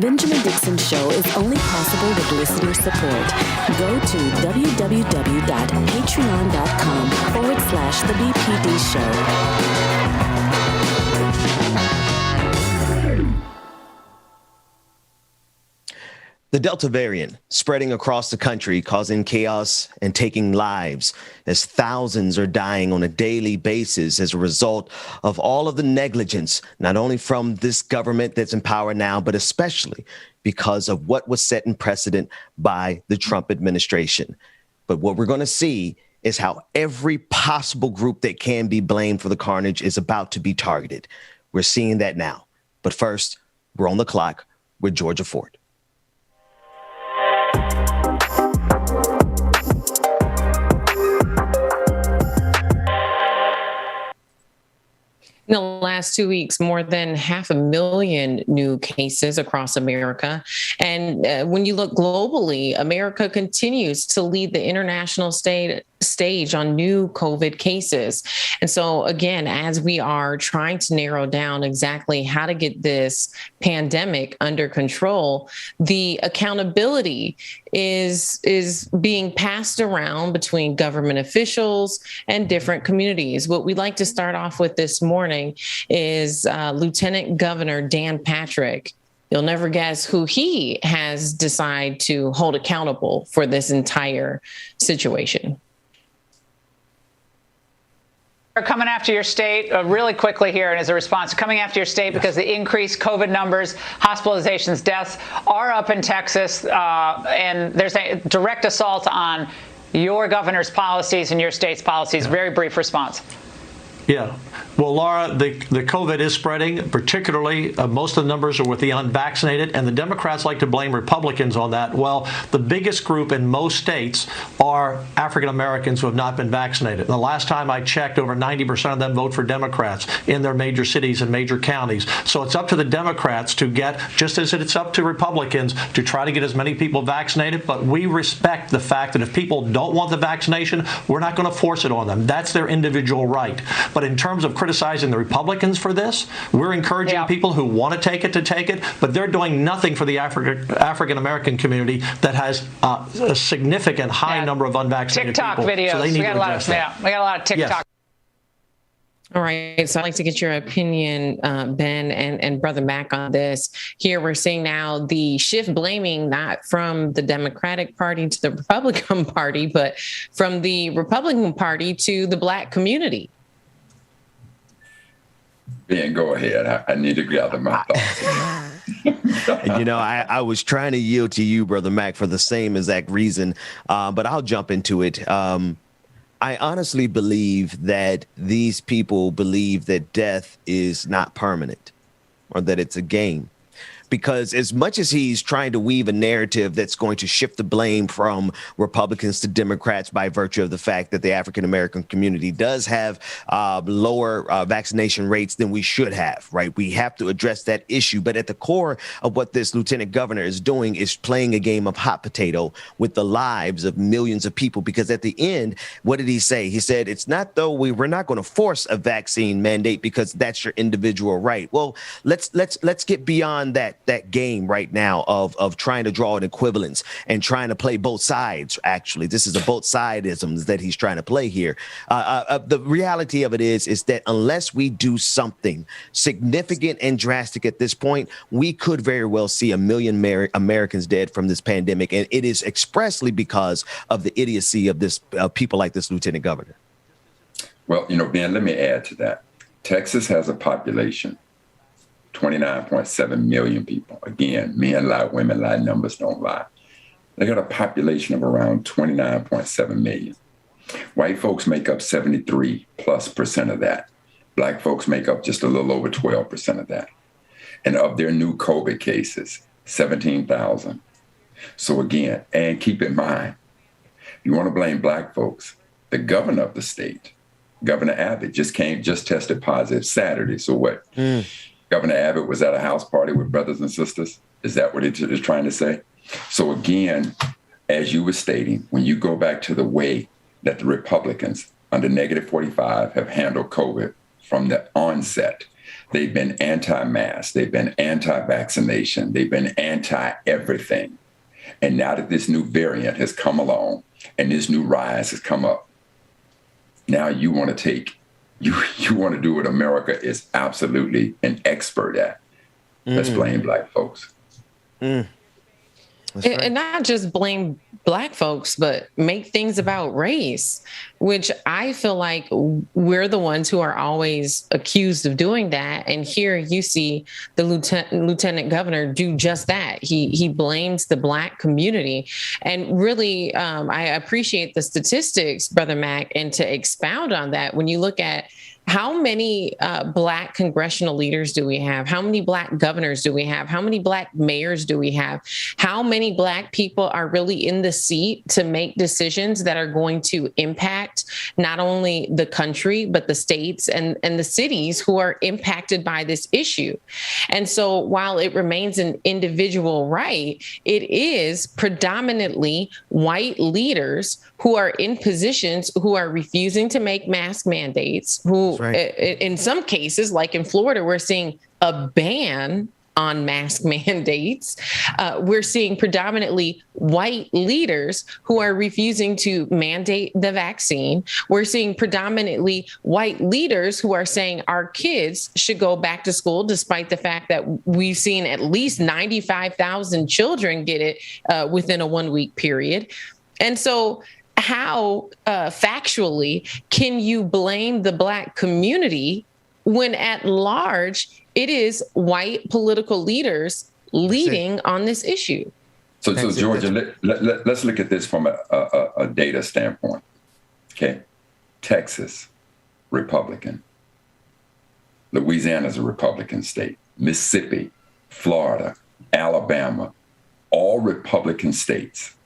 Benjamin Dixon Show is only possible with listener support. Go to www.patreon.com/The BPD Show. The Delta variant spreading across the country, causing chaos and taking lives as thousands are dying on a daily basis as a result of all of the negligence, not only from this government that's in power now, but especially because of what was set in precedent by the Trump administration. But what we're going to see is how every possible group that can be blamed for the carnage is about to be targeted. We're seeing that now. But first, we're on the clock with Georgia Ford. In the last 2 weeks, more than 500,000 new cases across America. And when you look globally, America continues to lead the international stage on new COVID cases. And so, again, as we are trying to narrow down exactly how to get this pandemic under control, the accountability is being passed around between government officials and different communities. What we'd like to start off with this morning is Lieutenant Governor Dan Patrick. You'll never guess who he has decided to hold accountable for this entire situation. Are coming after your state really quickly here, and as a response, coming after your state because the increased COVID numbers, hospitalizations, deaths are up in Texas, and there's a direct assault on your governor's policies and your state's policies. Very brief response. Yeah. Well, Laura, the COVID is spreading, particularly most of the numbers are with the unvaccinated, and the Democrats like to blame Republicans on that. Well, the biggest group in most states are African Americans who have not been vaccinated. And the last time I checked, over 90% of them vote for Democrats in their major cities and major counties. So it's up to the Democrats to get, just as it's up to Republicans, to try to get as many people vaccinated. But we respect the fact that if people don't want the vaccination, we're not going to force it on them. That's their individual right. But in terms of criticizing the Republicans for this, we're encouraging people who want to take it, but they're doing nothing for the African American community that has a significant high number of unvaccinated TikTok people. videos. So they need we got to address that. We got a lot of TikTok. Yes. All right. So I'd like to get your opinion, Ben and Brother Mac, on this. Here we're seeing now the shift blaming not from the Democratic Party to the Republican Party, but from the Republican Party to the Black community. Ben, go ahead. I need to gather my thoughts. You know, I was trying to yield to you, Brother Mac, for the same exact reason, but I'll jump into it. I honestly believe that these people believe that death is not permanent or that it's a game. Because as much as he's trying to weave a narrative that's going to shift the blame from Republicans to Democrats by virtue of the fact that the African-American community does have lower vaccination rates than we should have, right? We have to address that issue. But at the core of what this lieutenant governor is doing is playing a game of hot potato with the lives of millions of people. Because at the end, what did he say? He said, it's not though we're not going to force a vaccine mandate because that's your individual right. Well, let's get beyond that game right now of trying to draw an equivalence and trying to play both sides. Actually, this is a both sidisms that he's trying to play here. The reality of it is that unless we do something significant and drastic at this point, we could very well see 1 million Americans dead from this pandemic. And it is expressly because of the idiocy of this people like this lieutenant governor. Well, you know, Ben, let me add to that. Texas has a population 29.7 million people. Again, men lie, women lie, numbers don't lie. They got a population of around 29.7 million. White folks make up 73+% of that. Black folks make up just a little over 12% of that. And of their new COVID cases, 17,000. So again, and keep in mind, you want to blame Black folks, the governor of the state, Governor Abbott, just tested positive Saturday. So what? Governor Abbott was at a house party with brothers and sisters. Is that what it is trying to say? So again, as you were stating, when you go back to the way that the Republicans under -45 have handled COVID from the onset, They've been anti-mask. They've been anti-vaccination. They've been anti-everything. And now that this new variant has come along and this new rise has come up, now you want to do what America is absolutely an expert at. Let's blame Black folks. Right. And not just blame Black folks, but make things about race, which I feel like we're the ones who are always accused of doing that. And here you see the lieutenant governor do just that. He blames the Black community. And really, I appreciate the statistics, Brother Mac, and to expound on that, when you look at how many Black congressional leaders do we have? How many Black governors do we have? How many Black mayors do we have? How many Black people are really in the seat to make decisions that are going to impact not only the country, but the states and the cities who are impacted by this issue? And so while it remains an individual right, it is predominantly white leaders who are in positions who are refusing to make mask mandates, who in some cases, like in Florida, we're seeing a ban on mask mandates. We're seeing predominantly white leaders who are refusing to mandate the vaccine. We're seeing predominantly white leaders who are saying our kids should go back to school, despite the fact that we've seen at least 95,000 children get it within a 1 week period. And so how factually can you blame the Black community when at large it is white political leaders leading on this issue? So Georgia, let's look at this from a data standpoint. Okay. Texas, Republican. Louisiana's a Republican state. Mississippi, Florida, Alabama, all Republican states.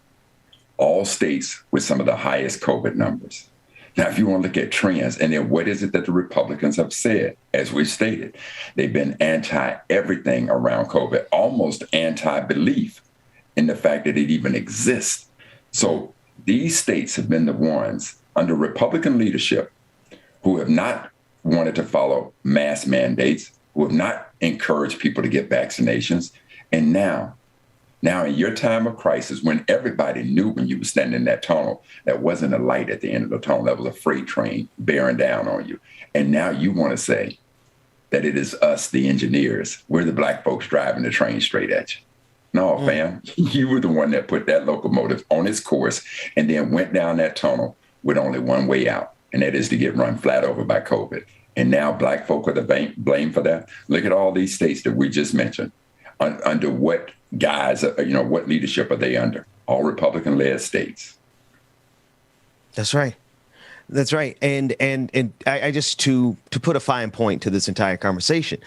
All states with some of the highest COVID numbers. Now, if you want to look at trends, and then what is it that the Republicans have said? As we've stated, they've been anti-everything around COVID, almost anti-belief in the fact that it even exists. So these states have been the ones under Republican leadership who have not wanted to follow mask mandates, who have not encouraged people to get vaccinations. And now in your time of crisis, when everybody knew when you were standing in that tunnel, that wasn't a light at the end of the tunnel, that was a freight train bearing down on you. And now you want to say that it is us, the engineers, we're the Black folks driving the train straight at you. No, fam, you were the one that put that locomotive on its course and then went down that tunnel with only one way out, and that is to get run flat over by COVID. And now Black folk are the blame for that. Look at all these states that we just mentioned. Under what guise, what leadership are they under? All Republican-led states. That's right. That's right. And I just to put a fine point to this entire conversation,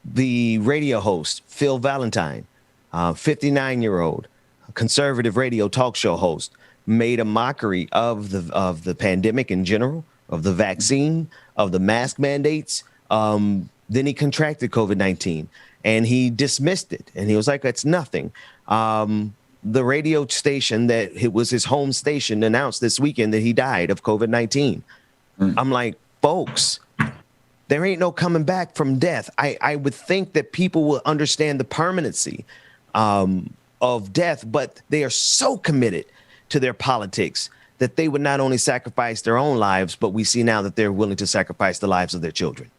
the radio host Phil Valentine, 59-year-old conservative radio talk show host, made a mockery of the pandemic in general, of the vaccine, of the mask mandates. Then he contracted COVID-19 and he dismissed it. And he was like, it's nothing. The radio station that it was his home station announced this weekend that he died of COVID-19. I'm like, folks, there ain't no coming back from death. I would think that people will understand the permanency of death, but they are so committed to their politics that they would not only sacrifice their own lives, but we see now that they're willing to sacrifice the lives of their children.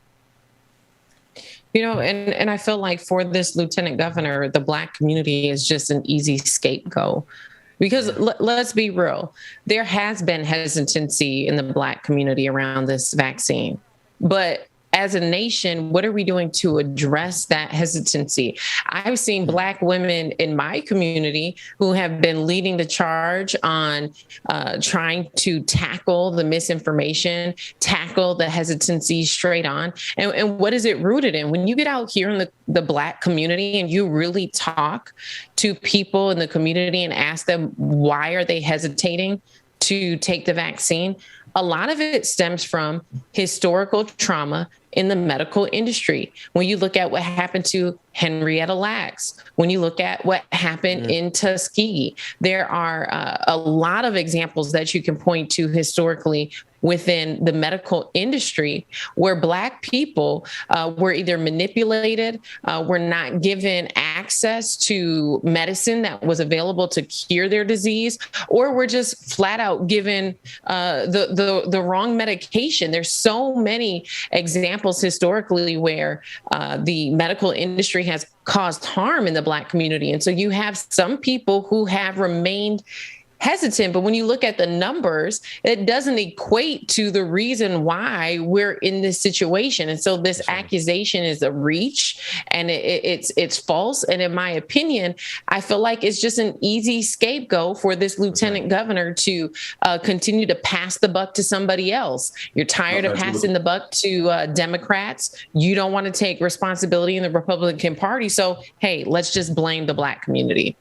You know, and I feel like for this lieutenant governor, the Black community is just an easy scapegoat. Because let's be real, there has been hesitancy in the Black community around this vaccine. But as a nation, what are we doing to address that hesitancy? I've seen Black women in my community who have been leading the charge on trying to tackle the misinformation, tackle the hesitancy straight on. And what is it rooted in? When you get out here in the Black community and you really talk to people in the community and ask them why are they hesitating to take the vaccine, a lot of it stems from historical trauma, in the medical industry. When you look at what happened to Henrietta Lacks, when you look at what happened in Tuskegee, there are a lot of examples that you can point to historically within the medical industry where Black people were either manipulated, were not given access to medicine that was available to cure their disease, or were just flat out given the wrong medication. There's so many examples historically where the medical industry has caused harm in the Black community. And so you have some people who have remained hesitant, but when you look at the numbers, it doesn't equate to the reason why we're in this situation. And so this accusation is a reach, and it's false. And in my opinion, I feel like it's just an easy scapegoat for this lieutenant governor to continue to pass the buck to somebody else. You're tired of passing the buck to Democrats. You don't want to take responsibility in the Republican Party. So, hey, let's just blame the Black community.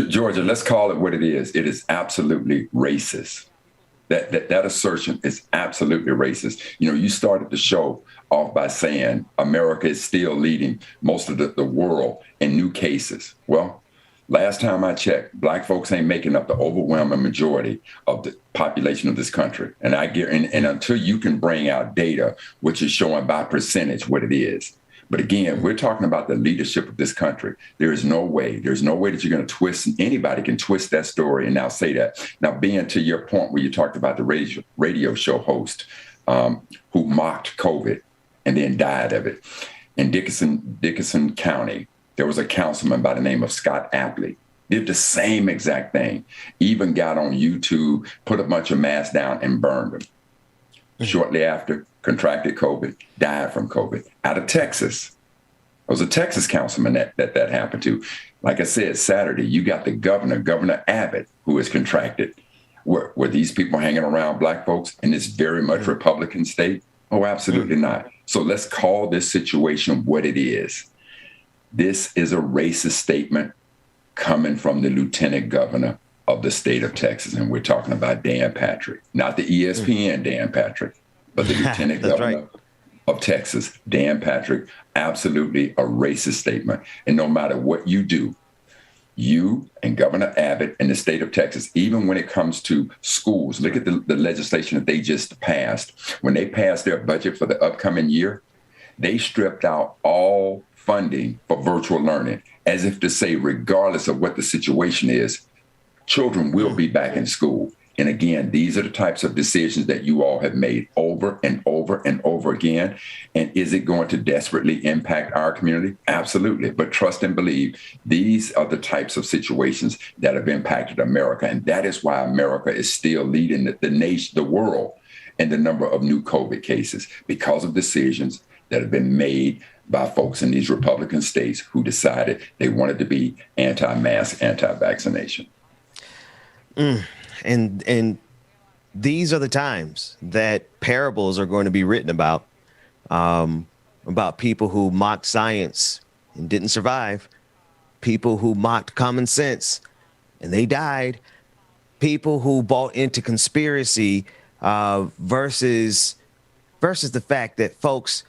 Georgia, let's call it what it is. It is absolutely racist. That assertion is absolutely racist. You know, you started the show off by saying America is still leading most of the world in new cases. Well, last time I checked, Black folks ain't making up the overwhelming majority of the population of this country. And and until you can bring out data which is showing by percentage what it is. But again, we're talking about the leadership of this country. There's no way that you're going to twist, anybody can twist that story and now say that. Now, being to your point where you talked about the radio show host who mocked COVID and then died of it. In Dixon County, there was a councilman by the name of Scott Apley, did the same exact thing, even got on YouTube, put a bunch of masks down and burned them. Shortly after, contracted COVID, died from COVID, out of Texas. It was a Texas councilman that happened to. Like I said, Saturday, you got the Governor Abbott, who is contracted. Were these people hanging around Black folks in this very much Republican state? Oh, absolutely not. So let's call this situation what it is. This is a racist statement coming from the lieutenant governor of the state of Texas. And we're talking about Dan Patrick, not the ESPN Dan Patrick, but the lieutenant governor of Texas, Dan Patrick. Absolutely a racist statement. And no matter what you do, you and Governor Abbott in the state of Texas, even when it comes to schools, look at the legislation that they just passed. When they passed their budget for the upcoming year, they stripped out all funding for virtual learning, as if to say, regardless of what the situation is, children will be back in school. And again, these are the types of decisions that you all have made over and over and over again. And is it going to desperately impact our community? Absolutely. But trust and believe, these are the types of situations that have impacted America. And that is why America is still leading the nation, the world, in the number of new COVID cases, because of decisions that have been made by folks in these Republican states who decided they wanted to be anti-mask, anti-vaccination. And these are the times that parables are going to be written about people who mocked science and didn't survive, people who mocked common sense and they died, people who bought into conspiracy versus the fact that, folks,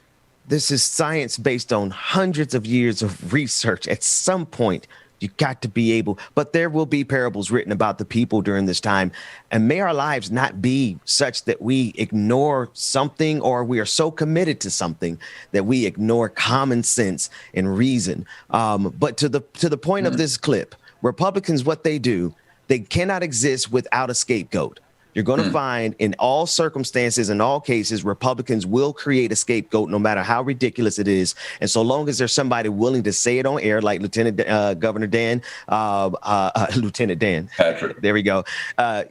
this is science based on hundreds of years of research. At some point, you got to be able, but there will be parables written about the people during this time. And may our lives not be such that we ignore something, or we are so committed to something that we ignore common sense and reason. But to the point of this clip, Republicans, what they do, they cannot exist without a scapegoat. You're going to find in all circumstances, in all cases, Republicans will create a scapegoat, no matter how ridiculous it is. And so long as there's somebody willing to say it on air, like Lieutenant Governor Dan, Lieutenant Dan Patrick, there we go. As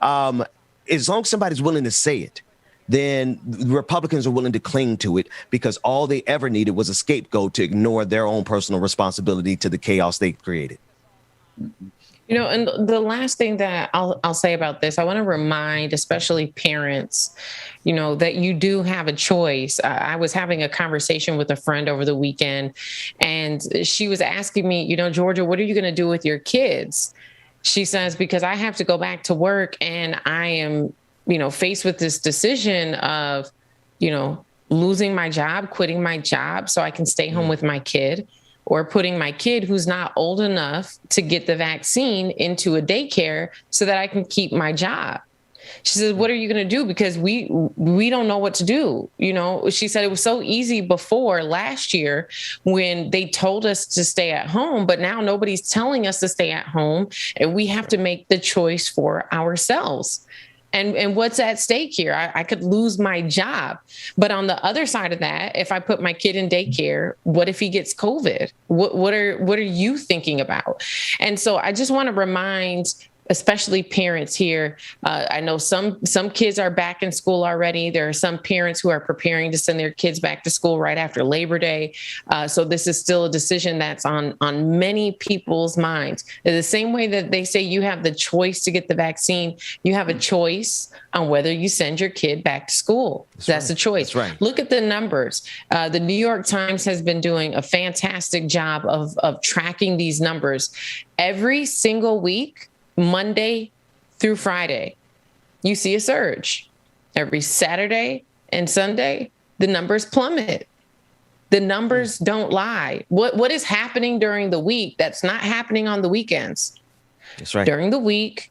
long as somebody's willing to say it, then Republicans are willing to cling to it, because all they ever needed was a scapegoat to ignore their own personal responsibility to the chaos they created. You know, and the last thing that I'll say about this, I want to remind especially parents, you know, that you do have a choice. I was having a conversation with a friend over the weekend, and she was asking me, you know, Georgia, what are you going to do with your kids? She says, because I have to go back to work and I am, you know, faced with this decision of, you know, losing my job, quitting my job so I can stay home with my kid, or putting my kid who's not old enough to get the vaccine into a daycare so that I can keep my job. She says, what are you going to do? Because we don't know what to do. You know, she said it was so easy before last year when they told us to stay at home, but now nobody's telling us to stay at home, and we have to make the choice for ourselves. And what's at stake here? I could lose my job. But on the other side of that, if I put my kid in daycare, what if he gets COVID? What are you thinking about? And so I just want to remind especially parents here. I know some kids are back in school already. There are some parents who are preparing to send their kids back to school right after Labor Day. So this is still a decision that's on many people's minds. In the same way that they say you have the choice to get the vaccine, you have a choice on whether you send your kid back to school. That's a choice. That's right. Look at the numbers. The New York Times has been doing a fantastic job of tracking these numbers every single week. Monday through Friday, you see a surge. Every Saturday and Sunday, the numbers plummet. The numbers don't lie. What is happening during the week that's not happening on the weekends? That's right. During the week,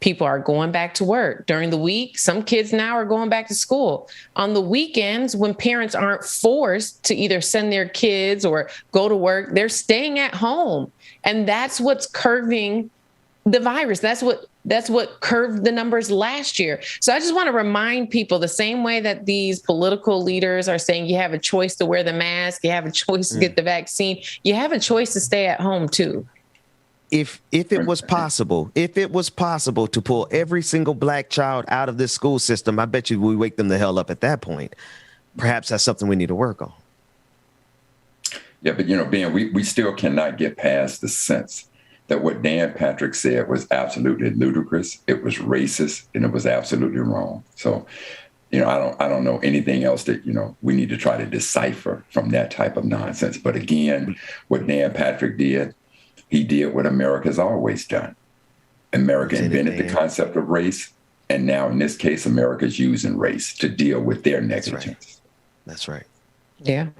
people are going back to work. During the week, some kids now are going back to school. On the weekends, when parents aren't forced to either send their kids or go to work, they're staying at home. And that's what's curving the virus. That's what curved the numbers last year. So I just want to remind people, the same way that these political leaders are saying you have a choice to wear the mask, you have a choice to get the vaccine, you have a choice to stay at home too. If it was possible to pull every single black child out of this school system, I bet you we wake them the hell up at that point. Perhaps that's something we need to work on. Yeah, but Ben, we still cannot get past the sense that what Dan Patrick said was absolutely ludicrous, it was racist, and it was absolutely wrong. So, I don't know anything else that, we need to try to decipher from that type of nonsense. But again, what Dan Patrick did, he did what America's always done. America invented the concept of race, and now in this case, America's using race to deal with their negligence. That's right. Yeah.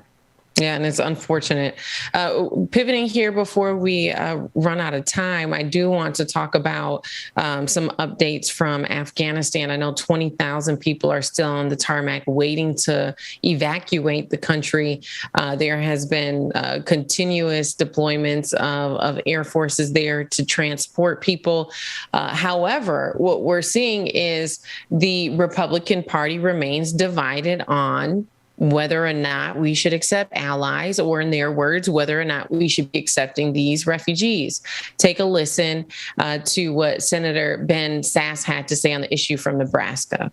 Yeah, and it's unfortunate. Pivoting here before we run out of time, I do want to talk about some updates from Afghanistan. I know 20,000 people are still on the tarmac waiting to evacuate the country. There has been continuous deployments of air forces there to transport people. However, what we're seeing is the Republican Party remains divided on whether or not we should accept allies, or in their words, whether or not we should be accepting these refugees. Take a listen to what Senator Ben Sasse had to say on the issue from Nebraska.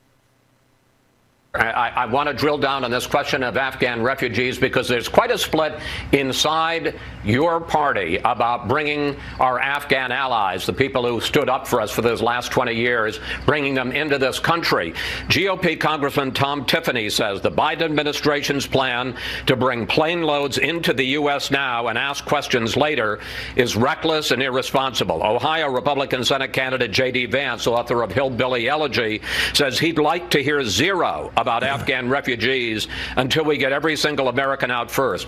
I want to drill down on this question of Afghan refugees, because there's quite a split inside your party about bringing our Afghan allies, the people who stood up for us for those last 20 years, bringing them into this country. GOP Congressman Tom Tiffany says the Biden administration's plan to bring plane loads into the U.S. now and ask questions later is reckless and irresponsible. Ohio Republican Senate candidate J.D. Vance, author of Hillbilly Elegy, says he'd like to hear zero about Afghan refugees until we get every single American out first.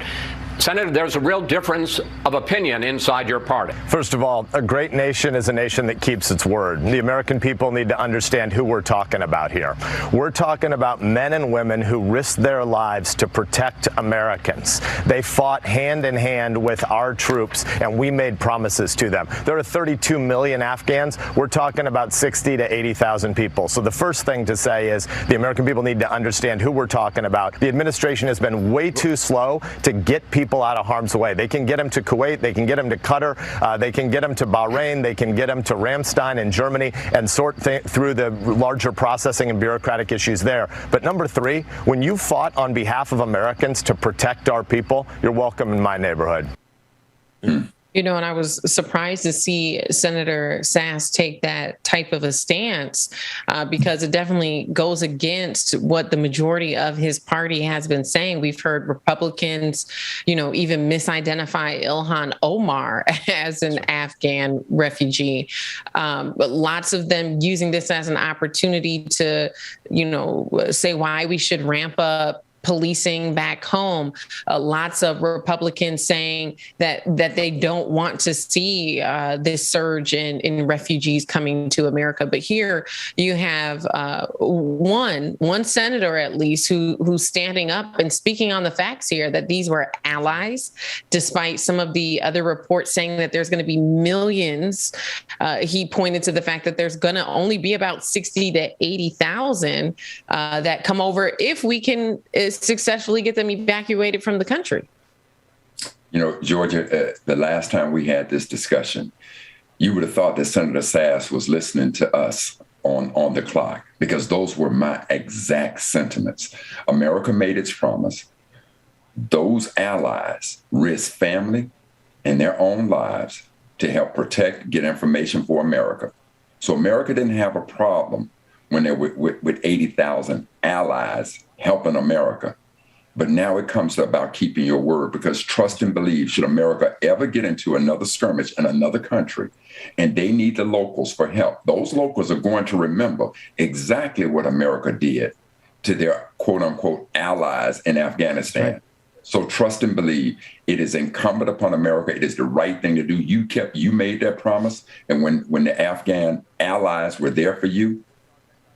Senator, there's a real difference of opinion inside your party. First of all, a great nation is a nation that keeps its word. The American people need to understand who we're talking about here. We're talking about men and women who risked their lives to protect Americans. They fought hand in hand with our troops, and we made promises to them. There are 32 million Afghans. We're talking about 60 to 80,000 people. So the first thing to say is the American people need to understand who we're talking about. The administration has been way too slow to get people out of harm's way. They can get them to Kuwait, they can get them to Qatar, they can get them to Bahrain, they can get them to Ramstein in Germany and sort through the larger processing and bureaucratic issues there. But number three, when you fought on behalf of Americans to protect our people, you're welcome in my neighborhood. You know, and I was surprised to see Senator Sasse take that type of a stance because it definitely goes against what the majority of his party has been saying. We've heard Republicans, even misidentify Ilhan Omar as an Afghan refugee. But lots of them using this as an opportunity to, say why we should ramp up policing back home. Lots of Republicans saying that they don't want to see this surge in refugees coming to America. But here you have one senator at least who's standing up and speaking on the facts here that these were allies, despite some of the other reports saying that there's going to be millions. He pointed to the fact that there's going to only be about 60 to 80,000 that come over if we can successfully get them evacuated from the country. You know, Georgia, the last time we had this discussion, you would have thought that Senator Sass was listening to us on the clock, because those were my exact sentiments. America made its promise. Those allies risk family and their own lives to help protect, get information for America. So America didn't have a problem when they were with 80,000 allies helping America. But now it comes to about keeping your word, because trust and believe, should America ever get into another skirmish in another country and they need the locals for help, those locals are going to remember exactly what America did to their quote unquote allies in Afghanistan. Right. So trust and believe, it is incumbent upon America. It is the right thing to do. You made that promise. And when the Afghan allies were there for you,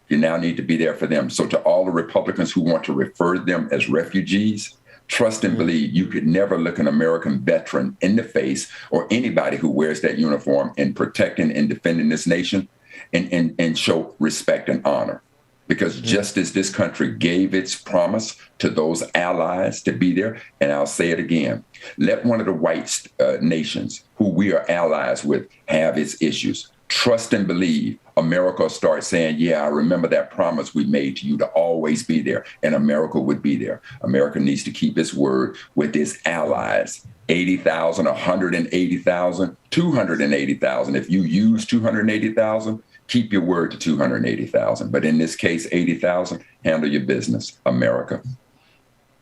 you now need to be there for them. So to all the Republicans who want to refer to them as refugees, trust and believe, you could never look an American veteran in the face, or anybody who wears that uniform, in protecting and defending this nation, and show respect and honor. Because just as this country gave its promise to those allies to be there, and I'll say it again, let one of the white nations who we are allies with have its issues. Trust and believe, America will start saying, yeah, I remember that promise we made to you to always be there, and America would be there. America needs to keep its word with its allies. 80,000, 180,000, 280,000. If you use 280,000, keep your word to 280,000. But in this case, 80,000, handle your business, America,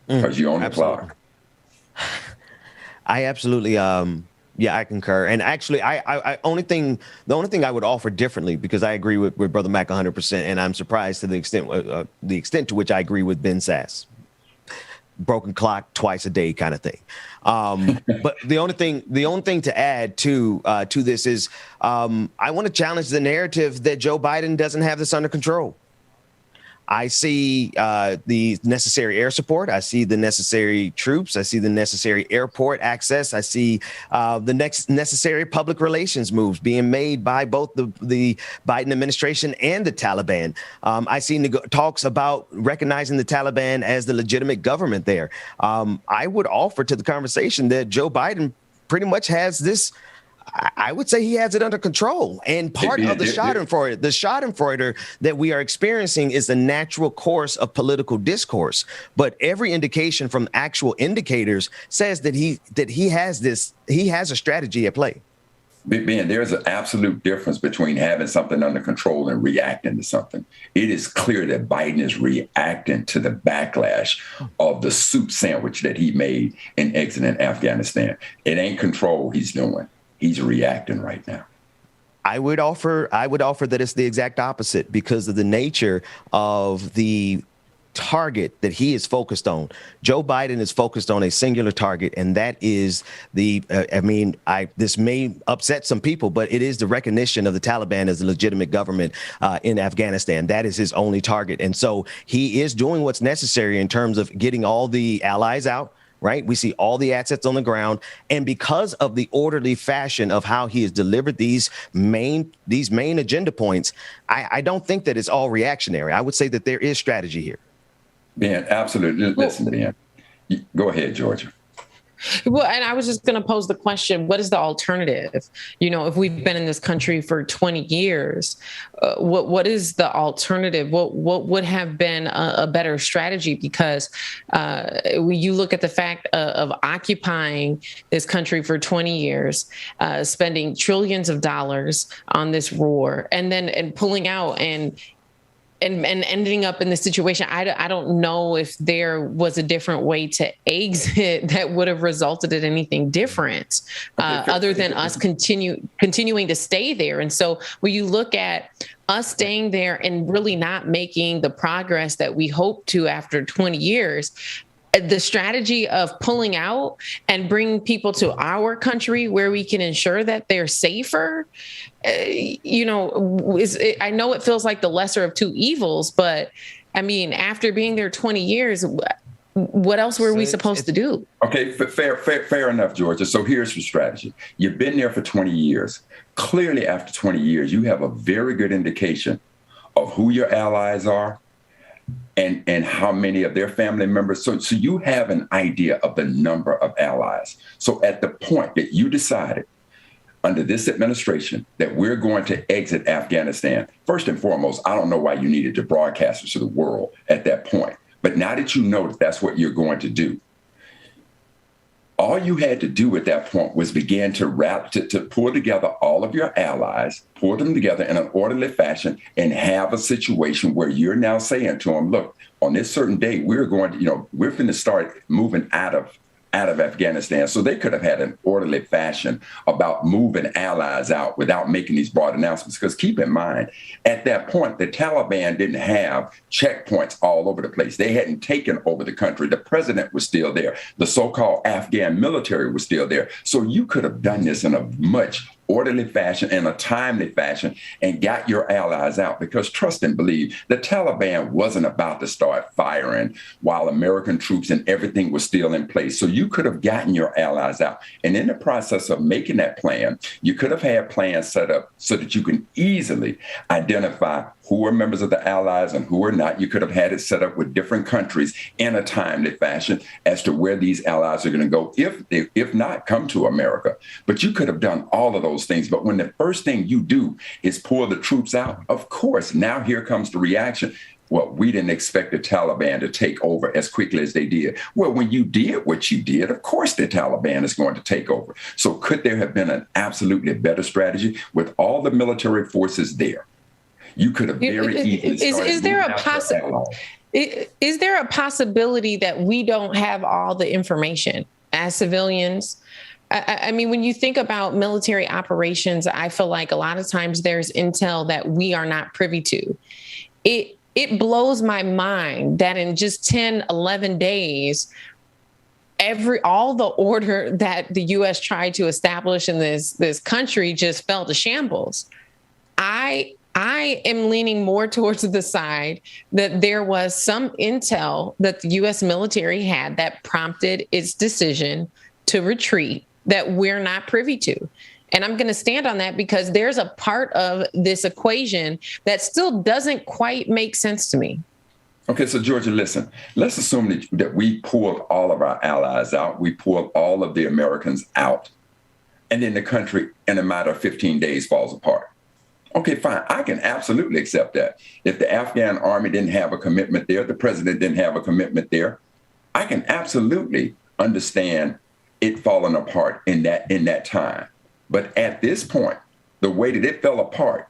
because you own the clock. I absolutely, I concur. And actually, the only thing I would offer differently, because I agree with Brother Mac 100%, and I'm surprised to the extent to which I agree with Ben Sass. Broken clock twice a day kind of thing. But the only thing to add to this is I want to challenge the narrative that Joe Biden doesn't have this under control. I see the necessary air support. I see the necessary troops. I see the necessary airport access. I see the necessary public relations moves being made by both the Biden administration and the Taliban. I see talks about recognizing the Taliban as the legitimate government there. I would offer to the conversation that Joe Biden pretty much has this. I would say he has it under control. And part of the Schadenfreude that we are experiencing is the natural course of political discourse. But every indication from actual indicators says that he has a strategy at play. Ben, there's an absolute difference between having something under control and reacting to something. It is clear that Biden is reacting to the backlash of the soup sandwich that he made in exiting Afghanistan. It ain't control he's doing. He's reacting right now. I would offer that it's the exact opposite, because of the nature of the target that he is focused on. Joe Biden is focused on a singular target, and that is this may upset some people, but it is the recognition of the Taliban as a legitimate government in Afghanistan. That is his only target. And so he is doing what's necessary in terms of getting all the allies out. Right. We see all the assets on the ground. And because of the orderly fashion of how he has delivered these main agenda points, I don't think that it's all reactionary. I would say that there is strategy here. Ben, absolutely. Listen, Ben. Go ahead, Georgia. Well, and I was just going to pose the question, what is the alternative? You know, if we've been in this country for 20 years, what is the alternative? What would have been a better strategy? Because when you look at the fact of occupying this country for 20 years, spending trillions of dollars on this war, and then pulling out and ending up in this situation, I don't know if there was a different way to exit that would have resulted in anything different, other than us continuing to stay there. And so when you look at us staying there and really not making the progress that we hope to after 20 years, the strategy of pulling out and bringing people to our country where we can ensure that they're safer, I know it feels like the lesser of two evils, but I mean, after being there 20 years, what else were we supposed to do? Okay, fair enough, Georgia. So here's the strategy. You've been there for 20 years. Clearly, after 20 years, you have a very good indication of who your allies are and how many of their family members. So you have an idea of the number of allies. So at the point that you decided under this administration that we're going to exit Afghanistan, first and foremost, I don't know why you needed to broadcast it to the world at that point. But now that you know that that's what you're going to do, all you had to do at that point was begin to pull together all of your allies, pull them together in an orderly fashion, and have a situation where you're now saying to them, look, on this certain day, we're going to, we're going to start moving out of Afghanistan. So they could have had an orderly fashion about moving allies out without making these broad announcements. Because keep in mind, at that point, the Taliban didn't have checkpoints all over the place. They hadn't taken over the country. The president was still there. The so-called Afghan military was still there. So you could have done this in a much orderly fashion and a timely fashion and got your allies out, because trust and believe, the Taliban wasn't about to start firing while American troops and everything was still in place. So you could have gotten your allies out. And in the process of making that plan, you could have had plans set up so that you can easily identify who are members of the allies and who are not. You could have had it set up with different countries in a timely fashion as to where these allies are going to go, if not come to America. But you could have done all of those things. But when the first thing you do is pull the troops out, of course, now here comes the reaction. Well, we didn't expect the Taliban to take over as quickly as they did. Well, when you did what you did, of course the Taliban is going to take over. So could there have been an absolutely better strategy with all the military forces there? You could have very easily started. Is there a possibility that we don't have all the information as civilians? I mean, when you think about military operations, I feel like a lot of times there's intel that we are not privy to. It blows my mind that in just 10, 11 days, all the order that the U.S. tried to establish in this country just fell to shambles. I am leaning more towards the side that there was some intel that the U.S. military had that prompted its decision to retreat that we're not privy to. And I'm going to stand on that because there's a part of this equation that still doesn't quite make sense to me. Okay, so Georgia, listen, let's assume that we pulled all of our allies out. We pulled all of the Americans out. And then the country in a matter of 15 days falls apart. Okay, fine. I can absolutely accept that. If the Afghan army didn't have a commitment there, the president didn't have a commitment there, I can absolutely understand it falling apart in that time. But at this point, the way that it fell apart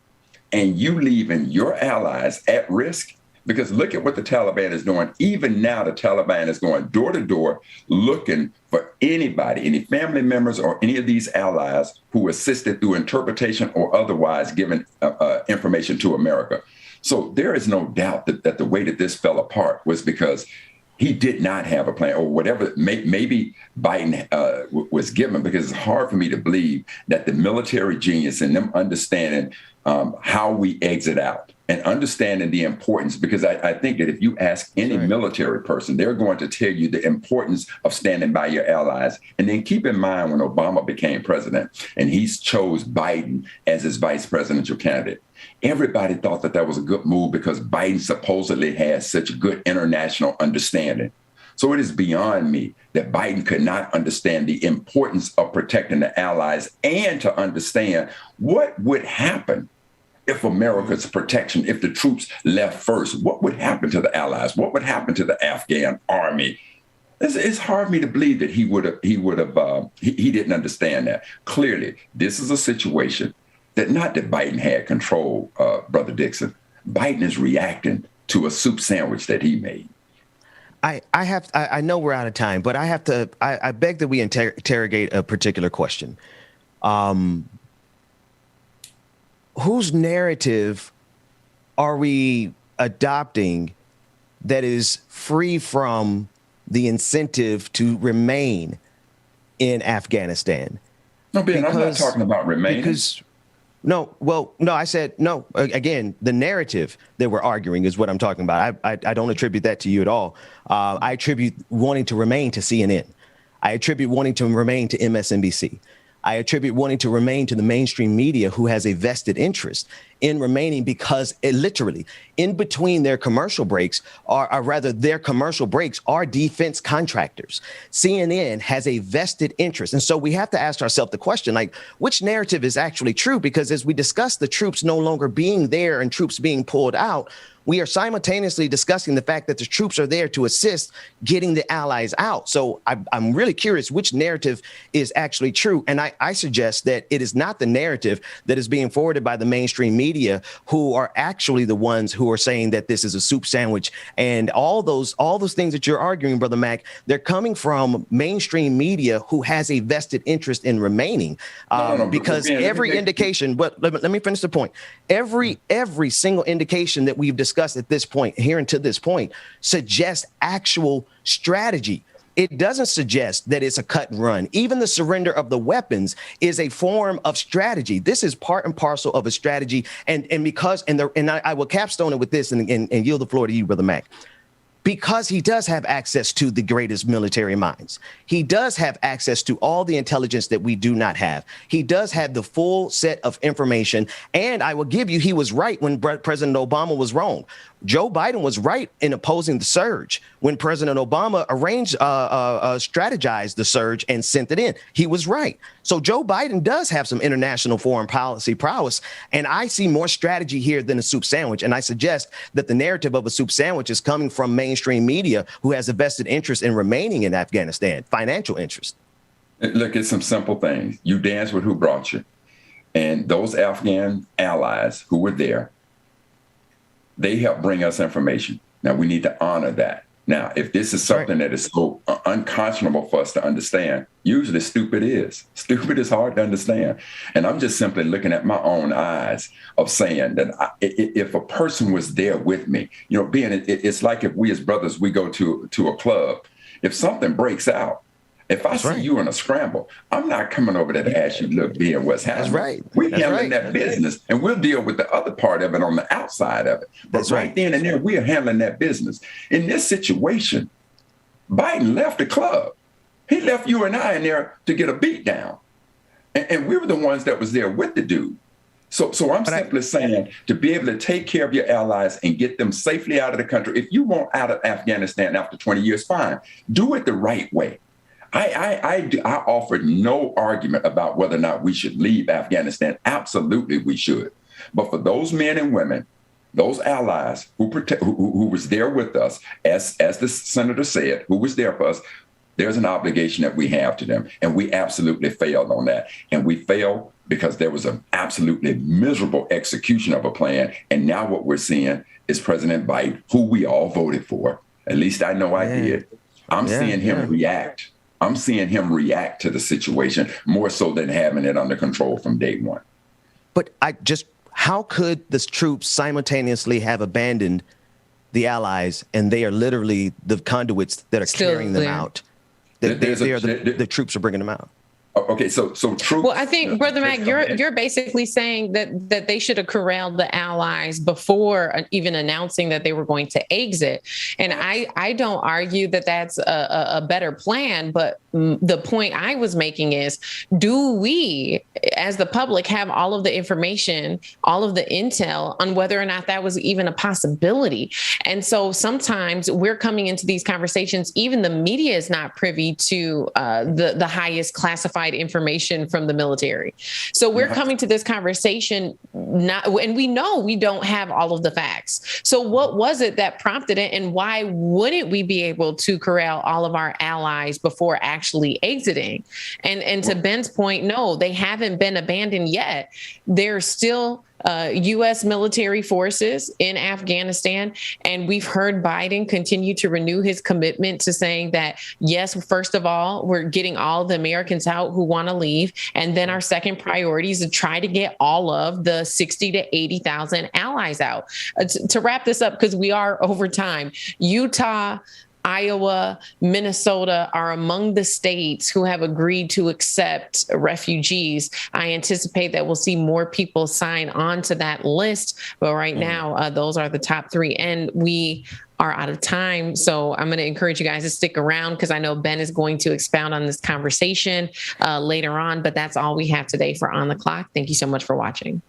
and you leaving your allies at risk, because look at what the Taliban is doing. Even now, the Taliban is going door to door looking for anybody, any family members or any of these allies who assisted through interpretation or otherwise given information to America. So there is no doubt that the way that this fell apart was because he did not have a plan, or whatever maybe Biden was given, because it's hard for me to believe that the military genius and them understanding how we exit out and understanding the importance, because I think that if you ask any military person, they're going to tell you the importance of standing by your allies. And then keep in mind when Obama became president and he chose Biden as his vice presidential candidate, everybody thought that was a good move because Biden supposedly has such good international understanding. So it is beyond me that Biden could not understand the importance of protecting the allies and to understand what would happen if America's protection, if the troops left first, what would happen to the allies? What would happen to the Afghan army? It's hard for me to believe that he didn't understand that. Clearly, this is a situation that not that Biden had control, Brother Dixon. Biden is reacting to a soup sandwich that he made. I know we're out of time, but I beg that we interrogate a particular question. Whose narrative are we adopting that is free from the incentive to remain in Afghanistan? No, Ben, I'm not talking about remaining. I said no. Again, the narrative that we're arguing is what I'm talking about. I don't attribute that to you at all. I attribute wanting to remain to CNN. I attribute wanting to remain to MSNBC. I attribute wanting to remain to the mainstream media, who has a vested interest in remaining, because it literally in between their commercial breaks their commercial breaks are defense contractors. CNN has a vested interest. And so we have to ask ourselves the question, like, which narrative is actually true? Because as we discuss the troops no longer being there and troops being pulled out, we are simultaneously discussing the fact that the troops are there to assist getting the allies out. So I'm really curious which narrative is actually true. And I suggest that it is not the narrative that is being forwarded by the mainstream media, who are actually the ones who are saying that this is a soup sandwich. And all those things that you're arguing, Brother Mac, they're coming from mainstream media who has a vested interest in remaining. Because every indication, but let me finish the point. Every single indication that we've discussed at this point, here until this point, suggests actual strategy. It doesn't suggest that it's a cut and run. Even the surrender of the weapons is a form of strategy. This is part and parcel of a strategy. And I will capstone it with this and yield the floor to you, Brother Mac. Because he does have access to the greatest military minds. He does have access to all the intelligence that we do not have. He does have the full set of information. And I will give you, he was right when President Obama was wrong. Joe Biden was right in opposing the surge when President Obama strategized the surge and sent it in. He was right. So Joe Biden does have some international foreign policy prowess. And I see more strategy here than a soup sandwich. And I suggest that the narrative of a soup sandwich is coming from mainstream media, who has a vested interest in remaining in Afghanistan, financial interest. Look, it's some simple things. You dance with who brought you. And those Afghan allies who were there, they helped bring us information. Now, we need to honor that. Now, if this is something that is so unconscionable for us to understand, usually stupid is. Stupid is hard to understand. And I'm just simply looking at my own eyes of saying that if a person was there with me, it's like if we as brothers, we go to a club. If something breaks out, if I see you in a scramble, I'm not coming over there to ask you, look, Ben, what's happening? That's right. We're handling that business, and we'll deal with the other part of it on the outside of it. But right then and there, we are handling that business. In this situation, Biden left the club. He left you and I in there to get a beat down. And we were the ones that was there with the dude. So I'm simply saying, to be able to take care of your allies and get them safely out of the country, if you want out of Afghanistan after 20 years, fine. Do it the right way. I offered no argument about whether or not we should leave Afghanistan. Absolutely, we should. But for those men and women, those allies who was there with us, as the senator said, who was there for us, there's an obligation that we have to them. And we absolutely failed on that. And we failed because there was an absolutely miserable execution of a plan. And now what we're seeing is President Biden, who we all voted for. At least I know I did. I'm seeing him react. I'm seeing him react to the situation more so than having it under control from day one. But how could the troops simultaneously have abandoned the allies, and they are literally the conduits that are carrying them out? The troops are bringing them out. Okay, so troops. Well, I think, Brother Mac, you're basically saying that they should have corralled the allies before even announcing that they were going to exit. And I don't argue that that's a better plan. But the point I was making is, do we, as the public, have all of the information, all of the intel on whether or not that was even a possibility? And so sometimes we're coming into these conversations, even the media is not privy to the highest classified information from the military. So we're coming to this conversation and we know we don't have all of the facts. So what was it that prompted it, and why wouldn't we be able to corral all of our allies before actually exiting? And to Ben's point, no, they haven't been abandoned yet. They're still U.S. military forces in Afghanistan. And we've heard Biden continue to renew his commitment to saying that, yes, first of all, we're getting all the Americans out who want to leave. And then our second priority is to try to get all of the 60 to 80,000 allies out. To wrap this up, because we are over time, Utah, Iowa, Minnesota are among the states who have agreed to accept refugees. I anticipate that we'll see more people sign on to that list. But right now, those are the top three. And we are out of time. So I'm going to encourage you guys to stick around because I know Ben is going to expound on this conversation later on. But that's all we have today for On the Clock. Thank you so much for watching.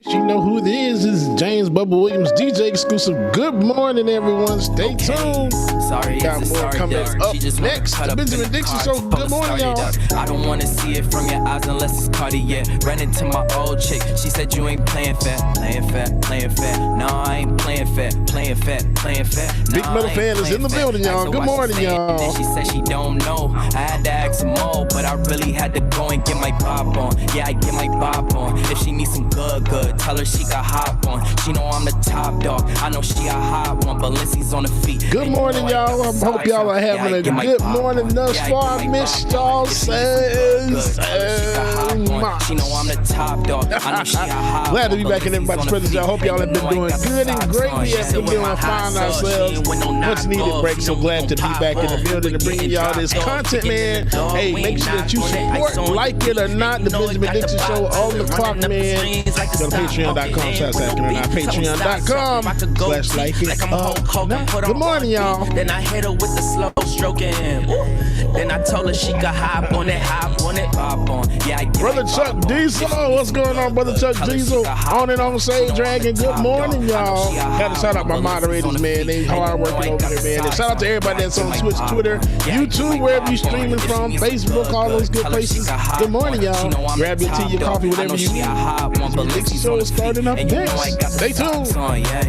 You know who it is. It's James Bubba Williams, DJ exclusive. Good morning, everyone. Stay tuned. Sorry, got more coming up next. The Benjamin Dixon Show. Good morning, y'all. I don't want to see it from your eyes unless it's Cartier. Ran into my old chick. She said you ain't playing fair. Playing fair, playing fair. No, I ain't playing fair. Playing fair, playing fair. Big Metal Fan is in the building, y'all. Good morning, y'all. She said she don't know. I had to ask some more, but I really had to go and get my bop on. Yeah, I get my bop on. If she needs some good, tell her she got hop on. She know I'm the top dog. I know she a hot one, but Lindsay's on the feet. Good morning, y'all. I hope y'all are having a good morning thus far. Miss y'all says. She know I'm the top dog. I know she a hot. Glad to be back in everybody's presence. I hope y'all have been doing good and great. We have been doing fine ourselves. Much needed break. So glad to be back in the building and bringing y'all this content, man. Hey, make sure that you support, like it or not, the Benjamin Dixon Show on the clock, man. Go to Patreon.com/like it. Good morning, y'all. Then I hit her with the slow stroking. Then I told her she could hop on it, hop on. Yeah, Brother Chuck Diesel, what's going on, Brother Chuck Diesel? On and on, Sage Dragon. Good morning, y'all. Got to shout out my moderators, man. They hard working over there, man. And shout out to everybody that's on Twitch, Twitter, YouTube, wherever you streaming from, Facebook, all those good places. Good morning, y'all. Grab your tea, your coffee, whatever you need. The Dixon Show is starting up next. Stay tuned.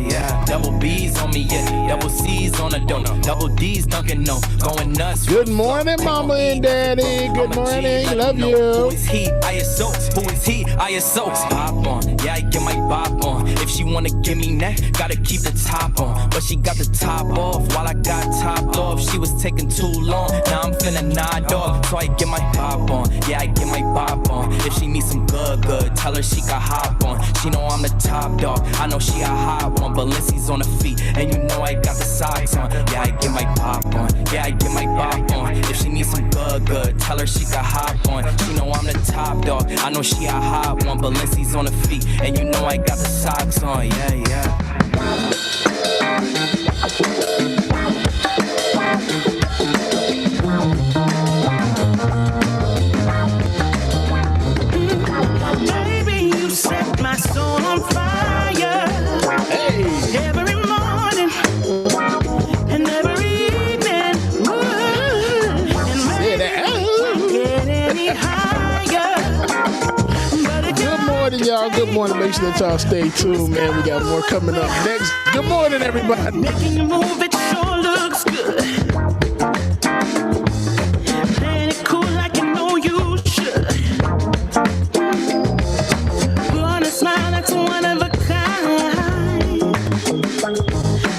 Yeah. Double B's on me, yeah. Double C's on the dough. Double D's dunking, no. Going nuts. Good morning, Mama and Daddy. Good morning. Love you. Who is he? I assault. Who is he? I assault. Bop on. Yeah, I get my bop on. If she wanna give me neck, gotta keep the top on. But she got the top off while I got topped off. She was taking too long. Now I'm finna nod off. So I get my bop on. Yeah, I get my bop on. If she needs some good, tell her she got hop on. She know I'm the top dog. I know she a hot one, but Lindsay's on the feet. And you know I got the socks on. Yeah, I get my pop on. Yeah, I get my bop on. If she needs some good, tell her she got hop on. She know I'm the top dog. I know she a hot one, but Lindsay's on the feet. And you know I got the socks on. Yeah. Soul on fire. Hey. Every morning and every evening. And maybe get any higher. Good morning, y'all. Good morning. Make sure that y'all stay tuned, man. We got more coming up next. Good morning, everybody. Making you move, it sure looks good. Playing it cool like you know you should. Smile, that's one of a kind.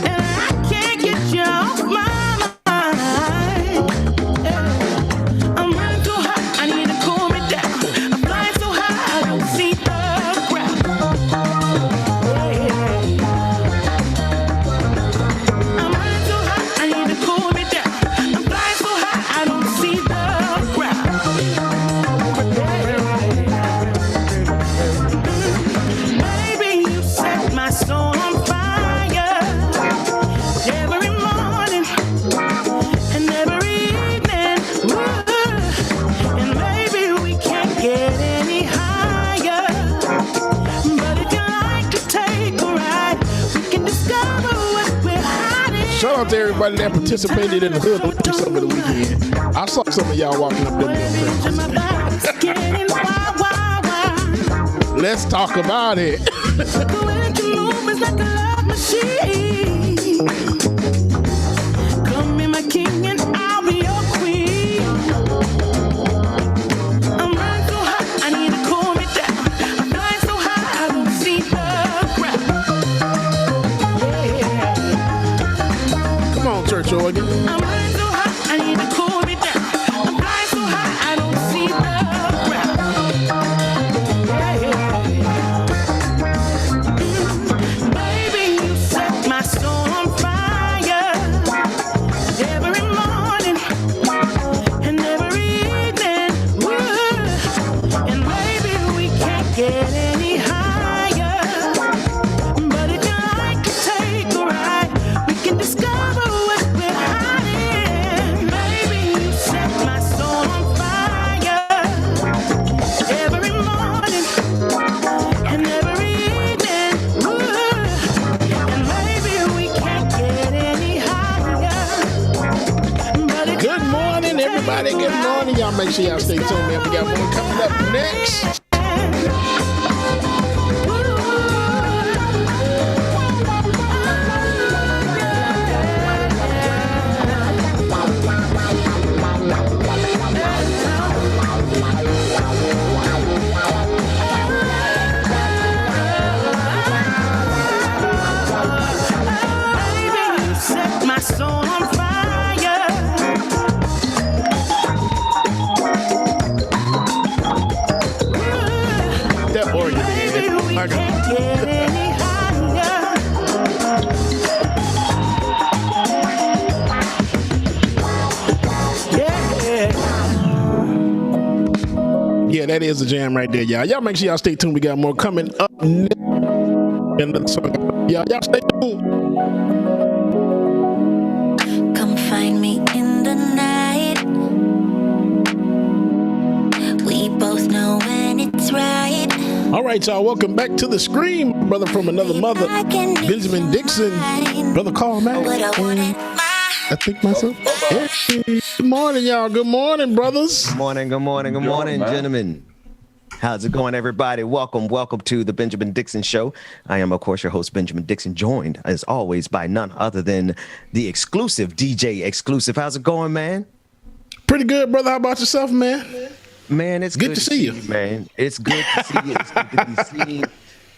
And I can't get you off my mind. I'm running too hot, I need to cool me down. I'm flying so high, I don't see the ground. I'm running too hot, I need to cool me down. I'm flying so high, I don't see the ground. My soul on fire every morning and every evening. And maybe we can't get any higher, but if you like to take a ride, we can discover what we're hiding. Shout out to everybody that participated in the hood Olympics over the weekend. I saw some of y'all walking up them. Let's talk about it. The way that you move is like a love machine. Come be my king and I'll be your queen. I'm running so hot, I need to cool me down. I'm flying so high, I don't see the ground. Yeah. Come on, Church Organ. I'm running so hot, I need to cool me down. I'm flying so high, I don't see the ground. Yeah. Baby, you set my soul on fire. Every morning and every evening. Woo. And baby, we can't get any higher. But if you like to take a ride, we can discover what we're hiding. Baby, you set my soul on fire. Every morning and every evening. Woo. And baby, we can't get any higher. But if Good morning, everybody. Good morning. Y'all make sure y'all stay tuned, man. We got one coming up next. Baby, you set my soul on fire. That organ, Baby, man. we My God. can't get any higher. Yeah, that is a jam right there, y'all. Y'all make sure y'all stay tuned. We got more coming up next. Another song. Y'all stay tuned. Come find me in the night. We both know when it's right. All right, y'all. Welcome back to the Scream, brother from another mother, Benjamin Dixon, brother Carl Mack. I think myself. Hey, good morning, y'all. Good morning, brothers. Good morning, good morning, good morning, gentlemen. How's it going, everybody? Welcome to the Benjamin Dixon Show. I am, of course, your host, Benjamin Dixon, joined, as always, by none other than the exclusive DJ Exclusive. How's it going, man? Pretty good, brother. How about yourself, man? Man, it's good to see you, man. It's good to see you. It's good to be seen.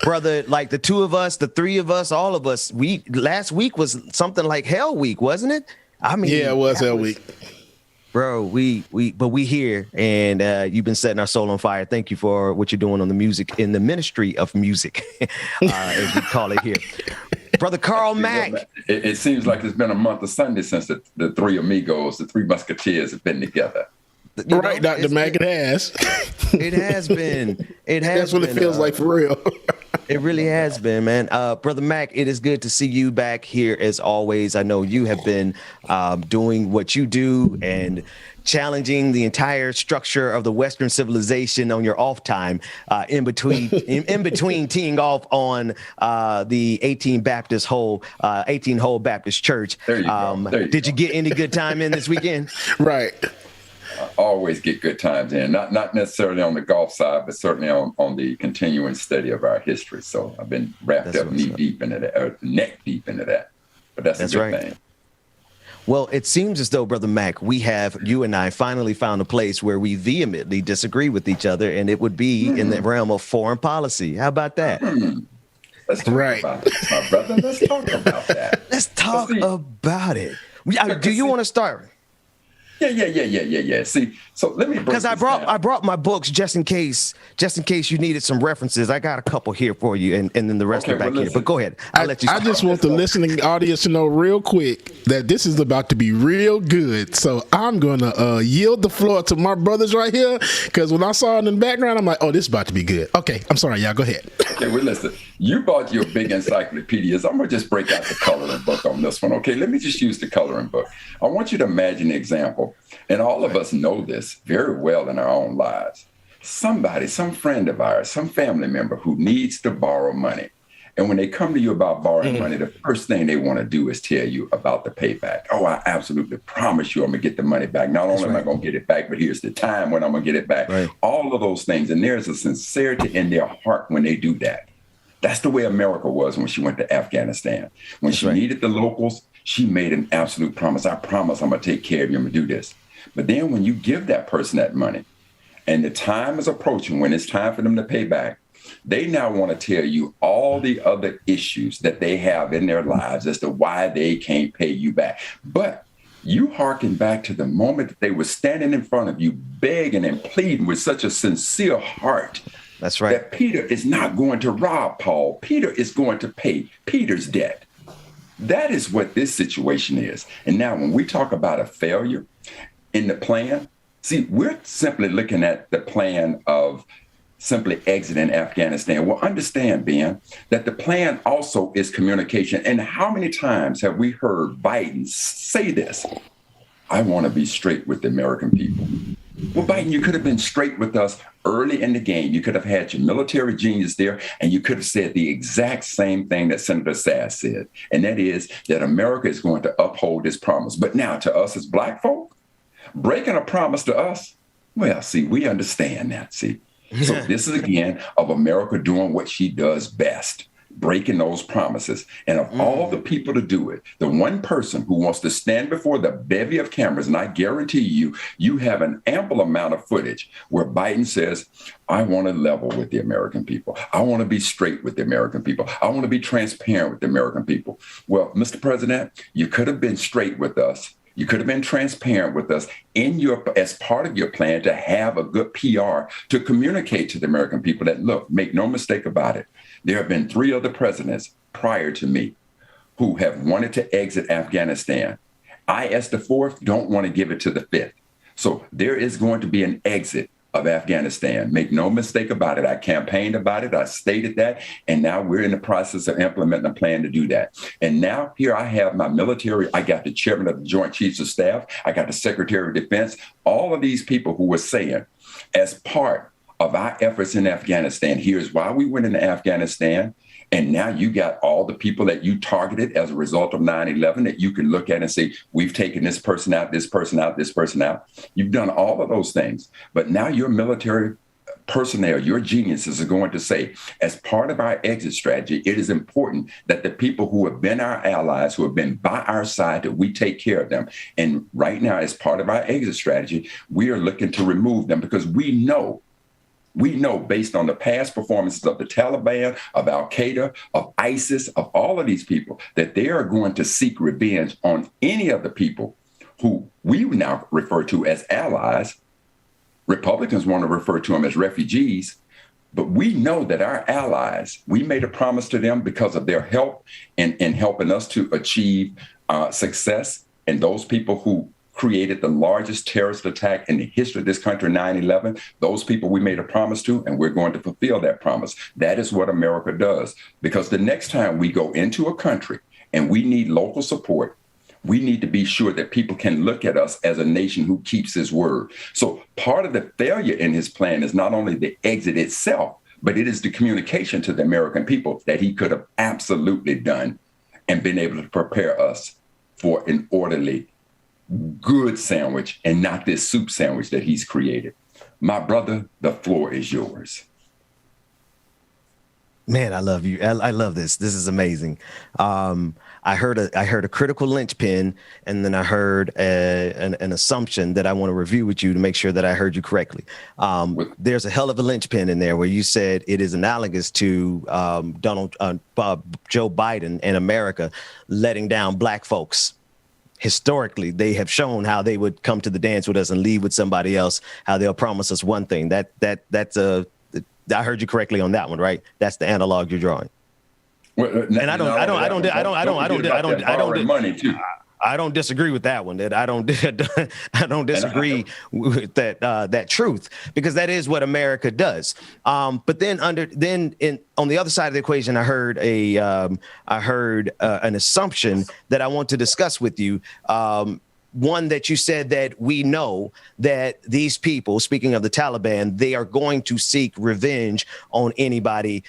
Brother, like the two of us, the three of us, all of us, last week was something like Hell Week, wasn't it? I mean, yeah, it was Hell Week. Bro, we here, and you've been setting our soul on fire. Thank you for what you're doing on the music, in the ministry of music, as we call it here. Brother Carl Mack. It seems like it's been a month of Sunday since the three amigos, the three musketeers have been together. Right, Dr. Mack, it has. It has been. It has. That's what it feels like for real. It really has been, man. Brother Mack, it is good to see you back here as always. I know you have been doing what you do and challenging the entire structure of the Western civilization on your off time, in between teeing off on the 18 hole Baptist Church. There you go. Did you get any good time in this weekend? Right. Always get good times in, not necessarily on the golf side, but certainly on the continuing study of our history. So I've been wrapped up knee deep into that, or neck deep into that. But that's a good thing. Well, it seems as though, Brother Mack, you and I finally found a place where we vehemently disagree with each other, and it would be in the realm of foreign policy. How about that? Let's talk about this, my brother. Let's talk about that. Let's talk about it. Do you want to start? Yeah. See, so let me because I brought my books just in case you needed some references. I got a couple here for you, and then the rest are back here. But go ahead. I'll let you start. I just want the listening audience to know real quick that this is about to be real good. So I'm gonna yield the floor to my brothers right here, because when I saw it in the background, I'm like, oh, this is about to be good. Okay, I'm sorry, y'all. Go ahead. Okay, well, listen. You bought your big encyclopedias. I'm gonna just break out the coloring book on this one. Okay, let me just use the coloring book. I want you to imagine an example. And all of us know this very well in our own lives. Somebody, some friend of ours, some family member who needs to borrow money. And when they come to you about borrowing money, the first thing they want to do is tell you about the payback. Oh, I absolutely promise you I'm going to get the money back. Not only am I going to get it back, but here's the time when I'm going to get it back. Right. All of those things. And there's a sincerity in their heart when they do that. That's the way America was when she went to Afghanistan. When she needed the locals, she made an absolute promise. I promise I'm going to take care of you. I'm going to do this. But then when you give that person that money and the time is approaching when it's time for them to pay back, they now want to tell you all the other issues that they have in their lives as to why they can't pay you back. But you hearken back to the moment that they were standing in front of you, begging and pleading with such a sincere heart. That's right. That Peter is not going to rob Paul. Peter is going to pay Peter's debt. That is what this situation is. And now when we talk about a failure in the plan, see, we're simply looking at the plan of simply exiting Afghanistan. Well, understand, Ben, that the plan also is communication. And how many times have we heard Biden say this? I want to be straight with the American people. Well, Biden, you could have been straight with us early in the game. You could have had your military genius there, and you could have said the exact same thing that Senator Sass said, and that is that America is going to uphold this promise. But now to us as Black folk, breaking a promise to us, well, see, we understand that, see. So this is, again, of America doing what she does best, breaking those promises. And of all the people to do it, the one person who wants to stand before the bevy of cameras, and I guarantee you, you have an ample amount of footage where Biden says, I want to level with the American people. I want to be straight with the American people. I want to be transparent with the American people. Well, Mr. President, you could have been straight with us. You could have been transparent with us as part of your plan to have a good PR to communicate to the American people that, look, make no mistake about it. There have been 3 other presidents prior to me who have wanted to exit Afghanistan. I, as the 4th, don't want to give it to the 5th. So there is going to be an exit of Afghanistan. Make no mistake about it. I campaigned about it. I stated that. And now we're in the process of implementing a plan to do that. And now here I have my military. I got the chairman of the Joint Chiefs of Staff. I got the Secretary of Defense. All of these people who were saying, as part of our efforts in Afghanistan, here's why we went into Afghanistan. And now you got all the people that you targeted as a result of 9/11 that you can look at and say, we've taken this person out, this person out, this person out. You've done all of those things. But now your military personnel, your geniuses are going to say, as part of our exit strategy, it is important that the people who have been our allies, who have been by our side, that we take care of them. And right now, as part of our exit strategy, we are looking to remove them because we know based on the past performances of the Taliban, of Al-Qaeda, of ISIS, of all of these people, that they are going to seek revenge on any of the people who we now refer to as allies. Republicans want to refer to them as refugees. But we know that our allies, we made a promise to them because of their help in helping us to achieve success. And those people who created the largest terrorist attack in the history of this country, 9/11. Those people we made a promise to, and we're going to fulfill that promise. That is what America does. Because the next time we go into a country and we need local support, we need to be sure that people can look at us as a nation who keeps his word. So part of the failure in his plan is not only the exit itself, but it is the communication to the American people that he could have absolutely done and been able to prepare us for an orderly, good sandwich and not this soup sandwich that he's created. My brother, the floor is yours. Man, I love you. I love this. This is amazing. I heard a critical linchpin, and then I heard an assumption that I want to review with you to make sure that I heard you correctly. There's a hell of a linchpin in there where you said it is analogous to Joe Biden and America letting down Black folks. Historically, they have shown how they would come to the dance with us and leave with somebody else, how they'll promise us one thing. I heard you correctly on that one, right? That's the analog you're drawing. Well, and I don't disagree with that one. That I don't disagree with that truth, because that is what America does. But then on the other side of the equation, I heard an assumption that I want to discuss with you. One that you said that we know that these people, speaking of the Taliban, they are going to seek revenge on anybody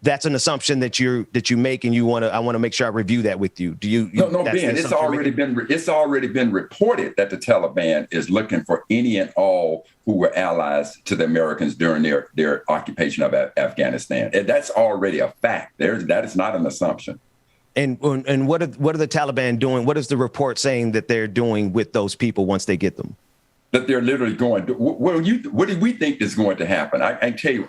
that's an assumption that you make, and I want to make sure I review that with you. Do you? No, Ben. It's already been reported that the Taliban is looking for any and all who were allies to the Americans during their occupation of Afghanistan. That's already a fact. That is not an assumption. And what are the Taliban doing? What is the report saying that they're doing with those people once they get them? That they're literally going. What do we think is going to happen? I can tell you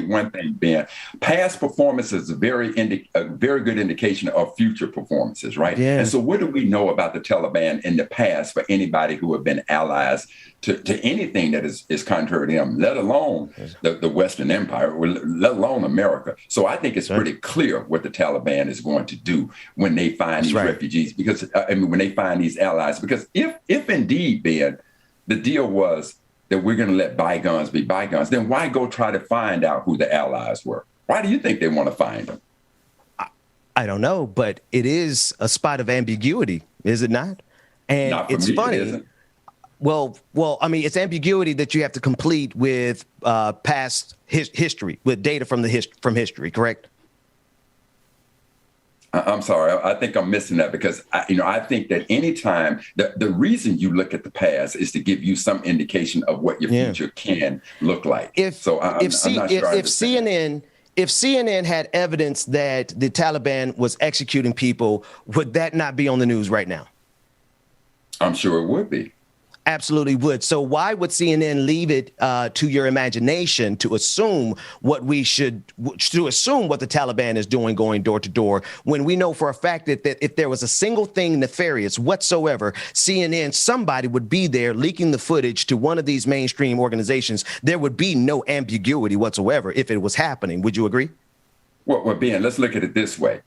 one thing, Ben. Past performance is a very good indication of future performances, right? Yeah. And so, what do we know about the Taliban in the past for anybody who have been allies to anything that is contrary to them, let alone the Western Empire, or let alone America? So, I think it's pretty clear what the Taliban is going to do when they find these refugees, because when they find these allies, because if indeed, Ben, the deal was that we're going to let bygones be bygones, then why go try to find out who the allies were? Why do you think they want to find them? I don't know, but it is a spot of ambiguity, is it not? And not for it's me, funny. It isn't. Well, I mean, it's ambiguity that you have to complete with past history, with data from history, correct? I'm sorry. I think I'm missing that, because I think that anytime the reason you look at the past is to give you some indication of what your future can look like. If CNN had evidence that the Taliban was executing people, would that not be on the news right now? I'm sure it would be. Absolutely would. So why would CNN leave it to your imagination to assume what the Taliban is doing, going door to door, when we know for a fact that if there was a single thing nefarious whatsoever, CNN, somebody would be there leaking the footage to one of these mainstream organizations. There would be no ambiguity whatsoever if it was happening. Would you agree? Well, Ben, let's look at it this way.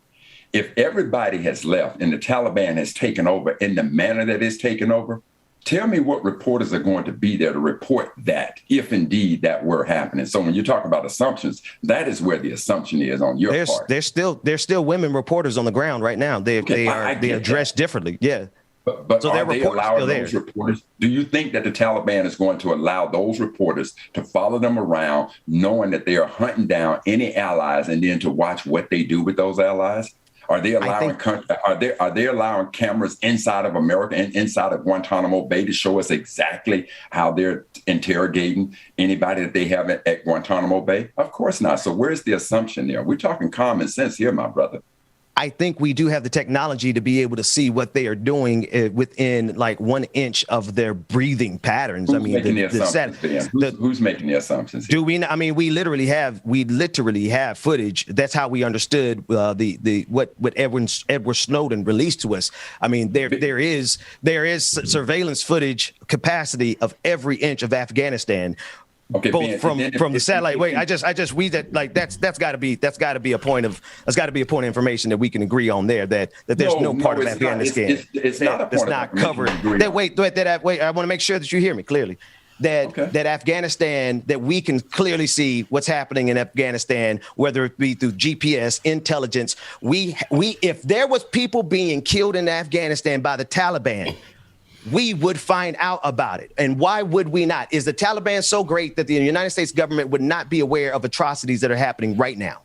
If everybody has left and the Taliban has taken over in the manner that it's taken over, tell me what reporters are going to be there to report that, if indeed that were happening. So when you talk about assumptions, that is where the assumption is on your part. There's still women reporters on the ground right now. They are dressed differently. Yeah. But so are they allowing those reporters? Do you think that the Taliban is going to allow those reporters to follow them around, knowing that they are hunting down any allies, and then to watch what they do with those allies? Are they allowing are they allowing cameras inside of America and inside of Guantanamo Bay to show us exactly how they're interrogating anybody that they have at Guantanamo Bay? Of course not. So where's the assumption there? We're talking common sense here, my brother. I think we do have the technology to be able to see what they are doing within like 1 inch of their breathing patterns. Who's making the assumptions? Do we? I mean, we literally have footage. That's how we understood what Edward Snowden released to us. I mean, there is surveillance footage capacity of every inch of Afghanistan. Okay, both from the satellite. Wait, I just read that, like that's got to be a point of information that we can agree on there, that there's no part of Afghanistan it's not a point that's not covered. Wait, I want to make sure that you hear me clearly. That Afghanistan, that we can clearly see what's happening in Afghanistan, whether it be through GPS, intelligence. If there was people being killed in Afghanistan by the Taliban, we would find out about it. And why would we not? Is the Taliban so great that the United States government would not be aware of atrocities that are happening right now?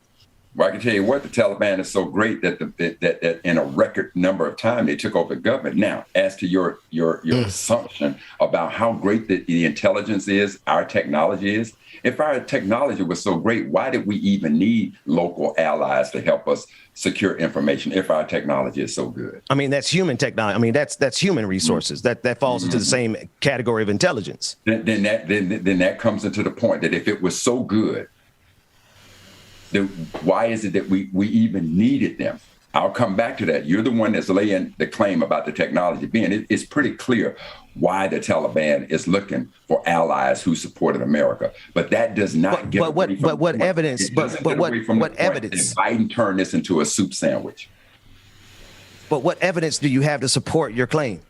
Well, I can tell you what, the Taliban is so great that that in a record number of time they took over the government. Now, as to your assumption about how great the intelligence is, our technology is, if our technology was so great, why did we even need local allies to help us secure information if our technology is so good? I mean, that's human technology. I mean, that's human resources. That falls into the same category of intelligence. Then that comes into the point that if it was so good, then why is it that we even needed them? I'll come back to that. You're the one that's laying the claim about the technology being. It's pretty clear why the Taliban is looking for allies who supported America, but that does not get. What evidence? What evidence? Biden turned this into a soup sandwich. But what evidence do you have to support your claim?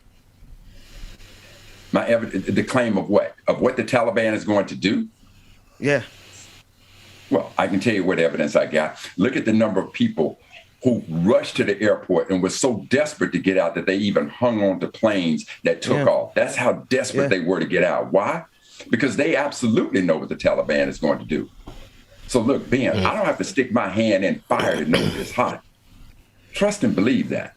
The claim of what? Of what the Taliban is going to do? Yeah. Well, I can tell you what evidence I got. Look at the number of people who rushed to the airport and were so desperate to get out that they even hung on to planes that took off. That's how desperate they were to get out. Why? Because they absolutely know what the Taliban is going to do. So look, Ben, I don't have to stick my hand in fire to know it's hot. Trust and believe that.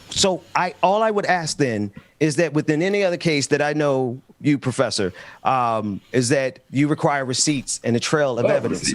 So all I would ask then is that within any other case that I know you, Professor, is that you require receipts and a trail of evidence.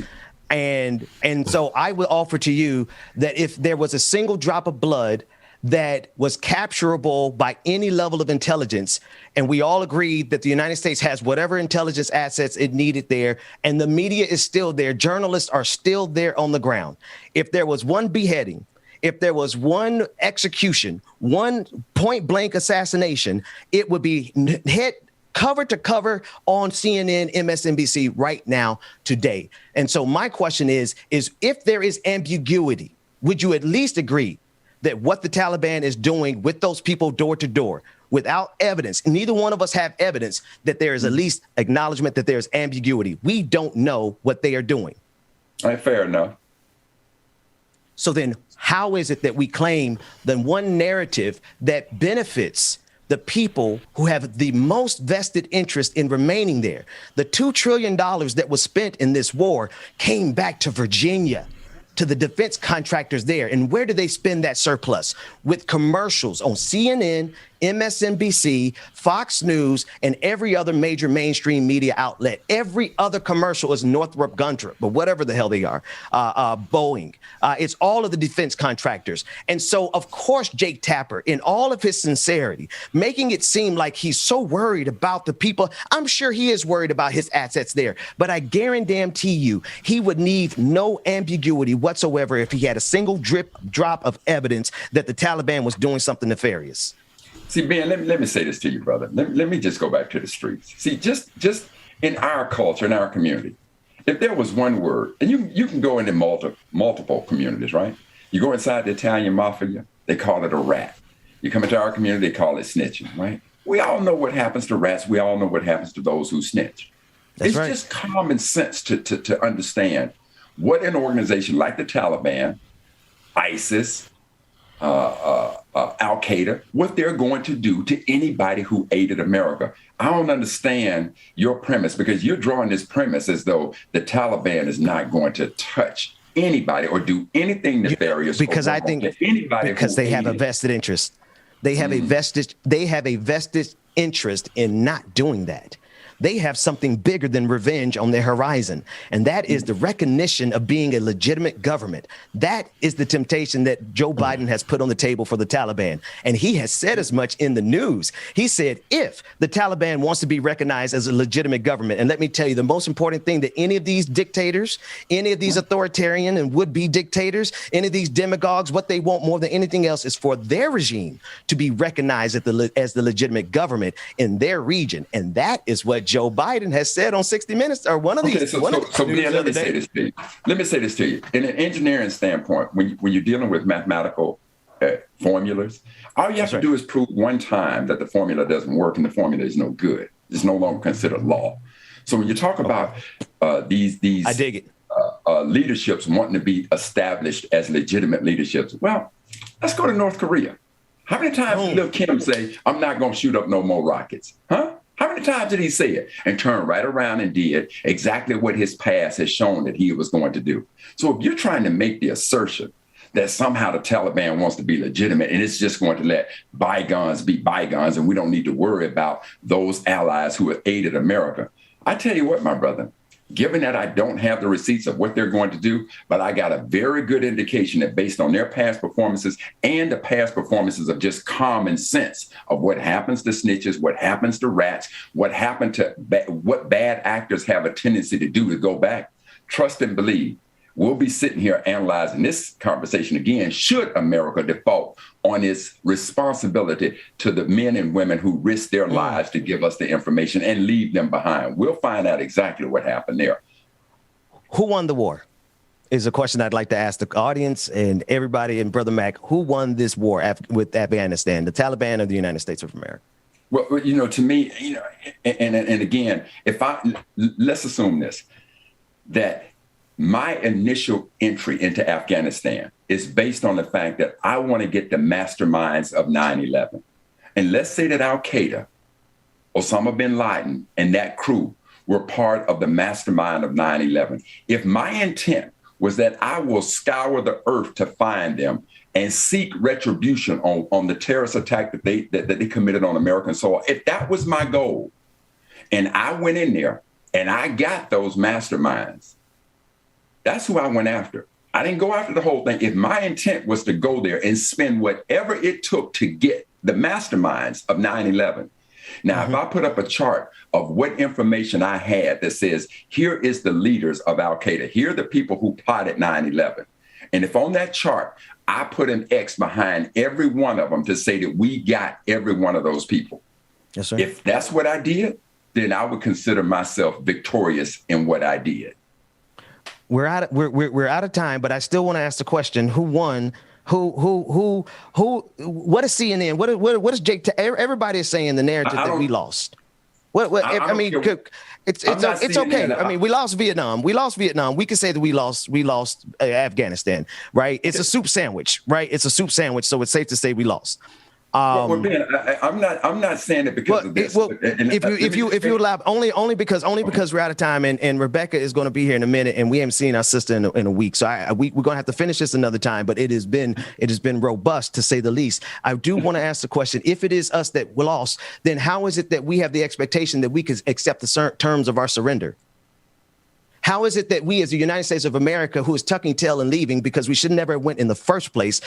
And so I would offer to you that if there was a single drop of blood that was capturable by any level of intelligence, and we all agreed that the United States has whatever intelligence assets it needed there, and the media is still there, journalists are still there on the ground. If there was one beheading, if there was one execution, one point blank assassination, it would be hit cover to cover on CNN, MSNBC right now today. And so my question is if there is ambiguity, would you at least agree that what the Taliban is doing with those people door to door without evidence, neither one of us have evidence that there is at least acknowledgement that there's ambiguity. We don't know what they are doing. All right, fair enough. So then how is it that we claim the one narrative that benefits the people who have the most vested interest in remaining there? The $2 trillion that was spent in this war came back to Virginia, to the defense contractors there. And where do they spend that surplus? With commercials on CNN, MSNBC, Fox News, and every other major mainstream media outlet. Every other commercial is Northrop Grumman, but whatever the hell they are, Boeing. It's all of the defense contractors. And so, of course, Jake Tapper, in all of his sincerity, making it seem like he's so worried about the people. I'm sure he is worried about his assets there, but I guarantee you he would need no ambiguity whatsoever if he had a single drop of evidence that the Taliban was doing something nefarious. See, Ben, let me say this to you, brother. Let me just go back to the streets. See, just in our culture, in our community, if there was one word, and you can go into multiple communities, right? You go inside the Italian mafia, they call it a rat. You come into our community, they call it snitching, right? We all know what happens to rats. We all know what happens to those who snitch. It's just common sense to understand what an organization like the Taliban, ISIS, Al-Qaeda, what they're going to do to anybody who aided America. I don't understand your premise, because you're drawing this premise as though the Taliban is not going to touch anybody or do anything nefarious. Because I think because they have a vested interest. They have a vested interest in not doing that. They have something bigger than revenge on their horizon, and that is the recognition of being a legitimate government. That is the temptation that Joe Biden has put on the table for the Taliban, and he has said as much in the news. He said, if the Taliban wants to be recognized as a legitimate government, and let me tell you, the most important thing that any of these dictators, any of these authoritarian and would-be dictators, any of these demagogues, what they want more than anything else is for their regime to be recognized as the legitimate government in their region, and that is what Joe Biden has said on 60 Minutes, or one of these. So let me say this to you. Let me say this to you. In an engineering standpoint, when you're dealing with mathematical formulas, all you have to do is prove one time that the formula doesn't work and the formula is no good. It's no longer considered law. So when you talk about these I dig it. Leaderships wanting to be established as legitimate leaderships, well, let's go to North Korea. How many times did Lil Kim say, I'm not going to shoot up no more rockets? Huh? How many times did he say it and turn right around and did exactly what his past has shown that he was going to do? So if you're trying to make the assertion that somehow the Taliban wants to be legitimate and it's just going to let bygones be bygones and we don't need to worry about those allies who have aided America, I tell you what, my brother, given that I don't have the receipts of what they're going to do, but I got a very good indication that based on their past performances and the past performances of just common sense of what happens to snitches, what happens to rats, what happened to what bad actors have a tendency to do to go back, trust and believe. We'll be sitting here analyzing this conversation again. Should America default on its responsibility to the men and women who risk their lives to give us the information and leave them behind? We'll find out exactly what happened there. Who won the war is a question I'd like to ask the audience and everybody. And Brother Mac, who won this war with Afghanistan, the Taliban or the United States of America? Well, to me, and again, let's assume this, that my initial entry into Afghanistan is based on the fact that I want to get the masterminds of 9/11. And let's say that Al-Qaeda, Osama bin Laden, and that crew were part of the mastermind of 9/11. If my intent was that I will scour the earth to find them and seek retribution on the terrorist attack that they committed on American soil, if that was my goal, and I went in there and I got those masterminds, that's who I went after. I didn't go after the whole thing. If my intent was to go there and spend whatever it took to get the masterminds of 9/11. Now, if I put up a chart of what information I had that says, here is the leaders of Al-Qaeda, here are the people who plotted 9/11. And if on that chart, I put an X behind every one of them to say that we got every one of those people. Yes, sir. If that's what I did, then I would consider myself victorious in what I did. We're out of time, but I still want to ask the question: who won? Who? What is CNN? What is Jake? Everybody is saying the narrative that we lost. I mean, it's okay. I mean, we lost Vietnam. We can say that we lost Afghanistan, right? It's a soup sandwich, right? It's a soup sandwich, so it's safe to say we lost. I'm not saying it because of this. If you allow only because we're out of time, and Rebecca is going to be here in a minute, and we haven't seen our sister in a week, so we're going to have to finish this another time. But it has been robust, to say the least. I do want to ask the question: if it is us that we lost, then how is it that we have the expectation that we could accept the terms of our surrender? How is it that we, as the United States of America, who is tucking tail and leaving because we should never have went in the first place,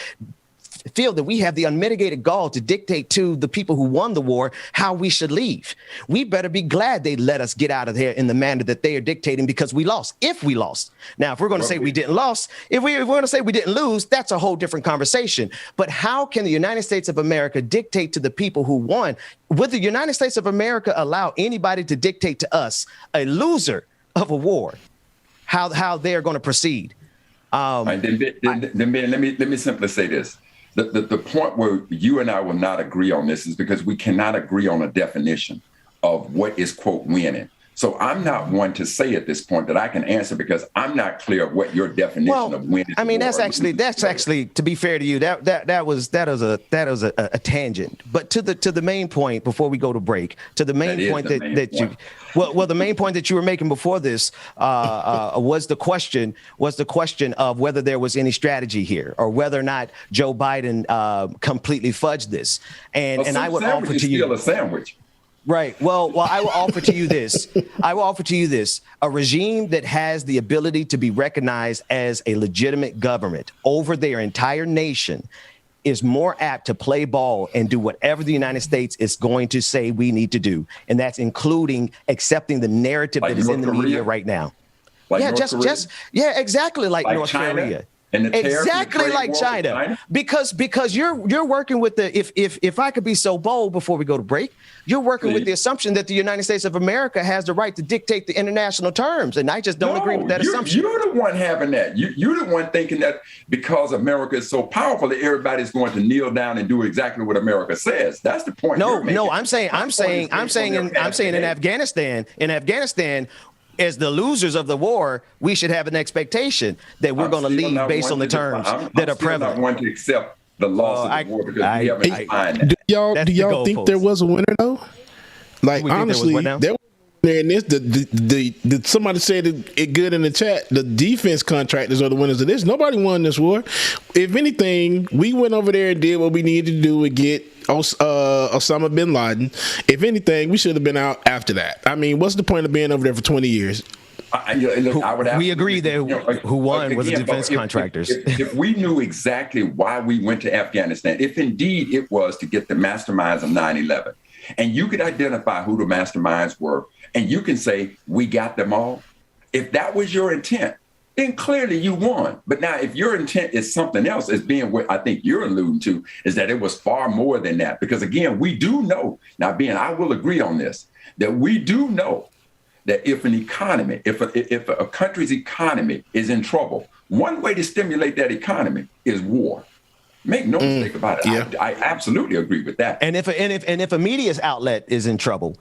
feel that we have the unmitigated gall to dictate to the people who won the war how we should leave? We better be glad they let us get out of there in the manner that they are dictating, because we lost. If we lost. Now, if we're going to say we didn't lose, if we're going to say we didn't lose, that's a whole different conversation. But how can the United States of America dictate to the people who won? Would the United States of America allow anybody to dictate to us, a loser of a war, how they're going to proceed? Then let me simply say this. The point where you and I will not agree on this is because we cannot agree on a definition of what is, quote, winning. So I'm not one to say at this point that I can answer, because I'm not clear of what your definition of winning. I mean, that's actually, to be fair to you, that was a tangent. But to the main point before we go to break, to the main point the main point that you were making before this was the question of whether there was any strategy here, or whether or not Joe Biden completely fudged this. And I would offer to you still a sandwich. Right. Well, I will offer to you this. A regime that has the ability to be recognized as a legitimate government over their entire nation is more apt to play ball and do whatever the United States is going to say we need to do. And that's including accepting the narrative that is in the media right now. Exactly like North Korea. Exactly like China. Because you're working with the, if I could be so bold before we go to break, you're working with the assumption that the United States of America has the right to dictate the international terms. And I just don't agree with that assumption. You're the one having that. You're the one thinking that because America is so powerful that everybody's going to kneel down and do exactly what America says. That's the point. No, I'm saying in Afghanistan, as the losers of the war, we should have an expectation that we're going to leave based on the terms that are prevalent. I'm not one to accept the loss of the war, because we haven't defined that. Do y'all think there was a winner though? Like, honestly, there was there in this. Somebody said it good in the chat. The defense contractors are the winners of this. Nobody won this war. If anything, we went over there and did what we needed to do and get Osama bin Laden. If anything, we should have been out after that. I mean, what's the point of being over there for 20 years? We agree that who won was the defense contractors. If we knew exactly why we went to Afghanistan, if indeed it was to get the masterminds of 9/11, and you could identify who the masterminds were, and you can say, we got them all. If that was your intent, then clearly you won. But now if your intent is something else, as being what I think you're alluding to, is that it was far more than that. Because again, we do know, now I will agree on this, that we do know that if an economy, if a country's economy is in trouble, one way to stimulate that economy is war. Make no mistake about it. Yeah. I absolutely agree with that. And if a media outlet is in trouble,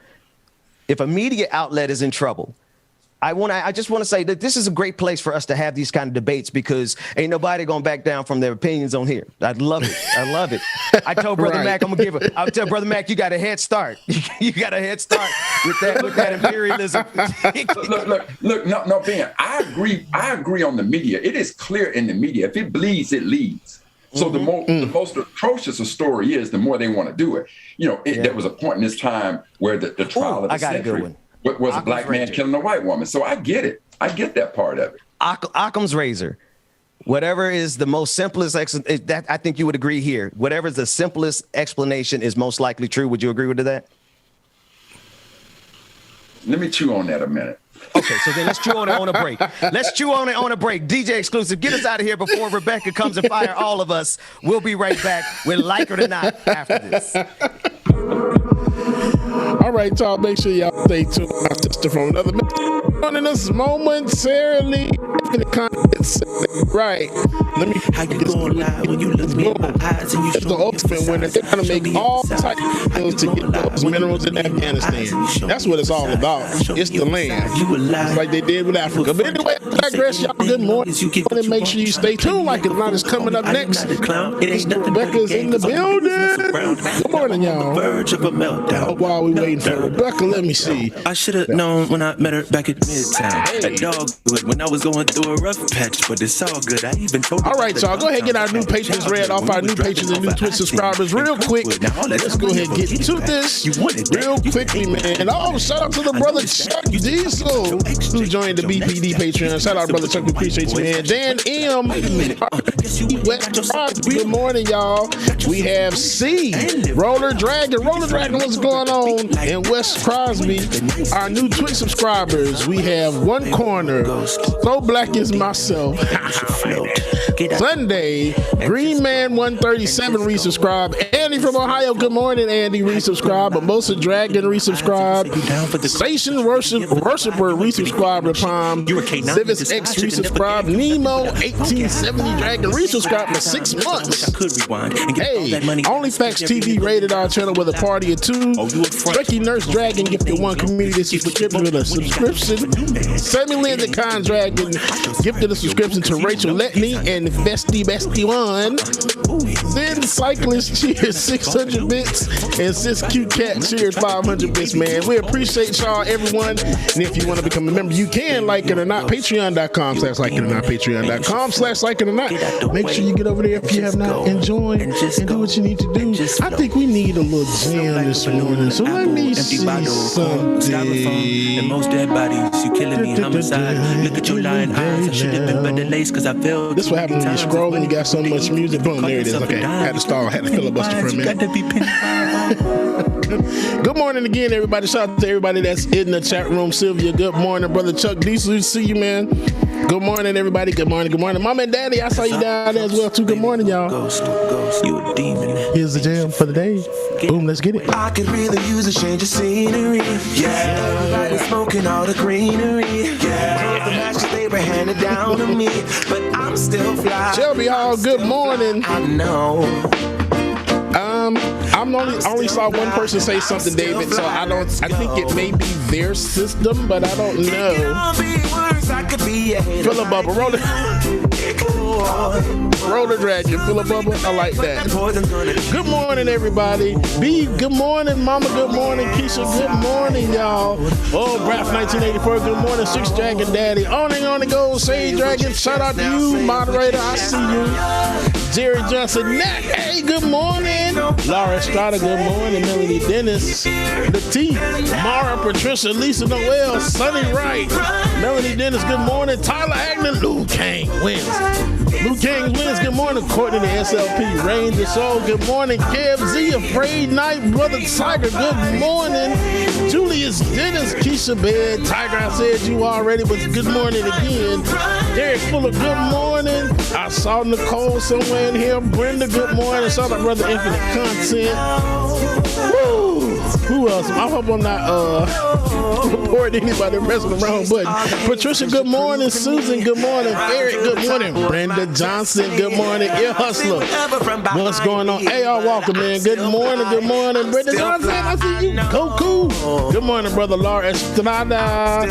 I just want to say that this is a great place for us to have these kind of debates because ain't nobody gonna back down from their opinions on here. I love it. I love it. I told Brother Mac I'll tell Brother Mac you got a head start. You got a head start with that imperialism. Look, no, Ben, I agree on the media. It is clear in the media. If it bleeds, it leads. So the most atrocious a story is, the more they want to do it. There was a point in this time where the trial of the century was a black man killing a white woman. So I get it. I get that part of it. Occam's razor. Whatever is the most simplest, that I think you would agree here. Whatever is the simplest explanation is most likely true. Would you agree with that? Let me chew on that a minute. Okay, so then let's chew on it on a break. Let's chew on it on a break. DJ Exclusive, get us out of here before Rebecca comes and fire all of us. We'll be right back with Like It or Not after this. All right, y'all, make sure y'all stay tuned. My sister from another joining us momentarily. Right. Let me how you going live when you look me in my eyes and you the ultimate winner. They're gonna make all types of deals to get those minerals in Afghanistan. That's what it's all about. It's the land. It's like they did with Africa. But anyway, I digress, y'all. Good morning. And make sure you stay tuned. Like It or Not is coming up next. Rebecca's in the building. Good morning, y'all. While we waiting for Rebecca, let me see. I should have known when I met her back at Midtown. That dog good when I was going through a rough patch, but it's all good. I even told all right, y'all. Go ahead and get our new patrons read off our new patrons and new Twitch subscribers real quick. Let's go ahead and get to this real quickly, man. Oh, shout out to the brother Chuck Diesel who joined the BPD Patreon. Shout out, brother Chuck. We appreciate you, man. Dan M. Good morning, y'all. We have C. Roller Dragon. What's going on? And Wes Crosby, our new Twitch subscribers. We have One Corner. So Black is myself. Sunday, Green Man 137 resubscribe. Andy from Ohio, good morning, Andy, resubscribe. Mimosa Dragon resubscribe. Station Worshipper resubscribe. Palm. Civis X resubscribe. Nemo 1870 Dragon resubscribe for 6 months. Hey, OnlyFacts TV rated R channel with a party of 2. Tricky Nurse Dragon gifted 1 community subscription with a subscription. Sammy Lynn the Con Dragon gifted a subscription to Rachel Letney and Bestie 1. Then Cyclist cheers 600 bits and Sis Q Cat cheers 500 bits, man. We appreciate y'all, everyone. And if you want to become a member, you can. Like It or Not, patreon.com/like it or not, patreon.com/like it or not. Make sure you get over there if you have not and join and do what you need to do. I think we need a little jam this morning, so let me see something. And most dead bodies, you killing me, homicide. Look at your lying eyes. I should have been better laced because I failed. This what happens when you scroll and you got so much music. Boom, there it is. Okay, had to stall, had to filibuster for a minute. Good morning again, everybody. Shout out to everybody that's in the chat room. Sylvia, good morning. Brother Chuck Diesel, see you, man. Good morning, everybody. Good morning. Good morning. Mom and Daddy, I saw you down there as well, too. Good morning, y'all. Ghost, you a demon. Here's the jam for the day. Boom, let's get it. I could really use a change of scenery. Yeah, everybody smoking all the greenery. Yeah, the matches they were handed down to me, but I'm still fly. Shelby Hall, good morning. I know. I'm only saw one person say something, David, so I think it may be their system, but I don't know. Fill a bubble, roll the dragon, fill a bubble. I like that. Good morning, everybody. B, good morning, Mama. Good morning, Keisha. Good morning, y'all. Oh, Braf 1984. Good morning, Six Dragon Daddy. On the go, Sage Dragon. Shout out to you, moderator. I see you. Jerry Johnson, Nat. Hey, good morning. Laura Estrada, good morning. Melanie Dennis, the T, Mara, Patricia, Lisa Noel, Sunny Wright, Melanie Dennis, good morning. Tyler Agnew, Lou Kang wins. Lou Kang wins, good morning. Courtney, the SLP, Ranger Soul, good morning. Kev Z, Afraid Night, Brother Tiger, good morning. Julius Dennis, Keisha Bed, Tiger, I said you already, but good morning again. Derek Fuller, good morning. I saw Nicole somewhere in here. Brenda, good morning. Shout out Brother Infinite Content. Woo! Who else? I hope I'm not support anybody pressing the wrong button. Patricia, good morning. Susan, good morning. Eric, good morning. Brenda Johnson, good morning. Ear Hustler, what's going on? A.R. Walker, man, good morning. Good morning. Brenda Johnson, I see you. Go cool. Good morning, brother Laura Estrada.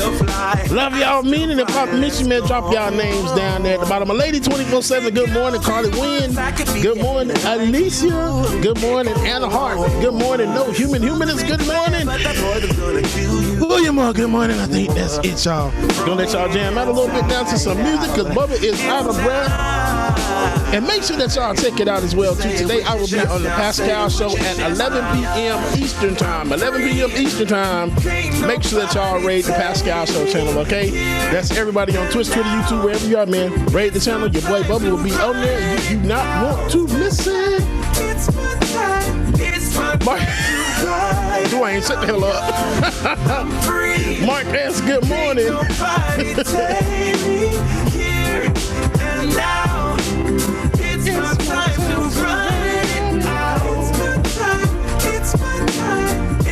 Love y'all. Meaning if I miss you, man, drop y'all names down there at the bottom. My lady 24/7, good morning. Carly Wynn, good morning. Alicia, good morning. Anna Hart, good morning. No Human Humanist, good morning. William Moore, good morning. I think that's it, y'all. Gonna let y'all jam out a little bit down to some music because Bubba is out of breath. And make sure that y'all check it out as well, too. Today, I will be on the Pascal Show at 11 p.m. Eastern Time. 11 p.m. Eastern Time. Make sure that y'all raid the Pascal Show channel, okay? That's everybody on Twitch, Twitter, YouTube, wherever you are, man. Raid the channel. Your boy Bubba will be on there. You do not want to miss it. Dwayne, shut the hell up. Mark S., good morning.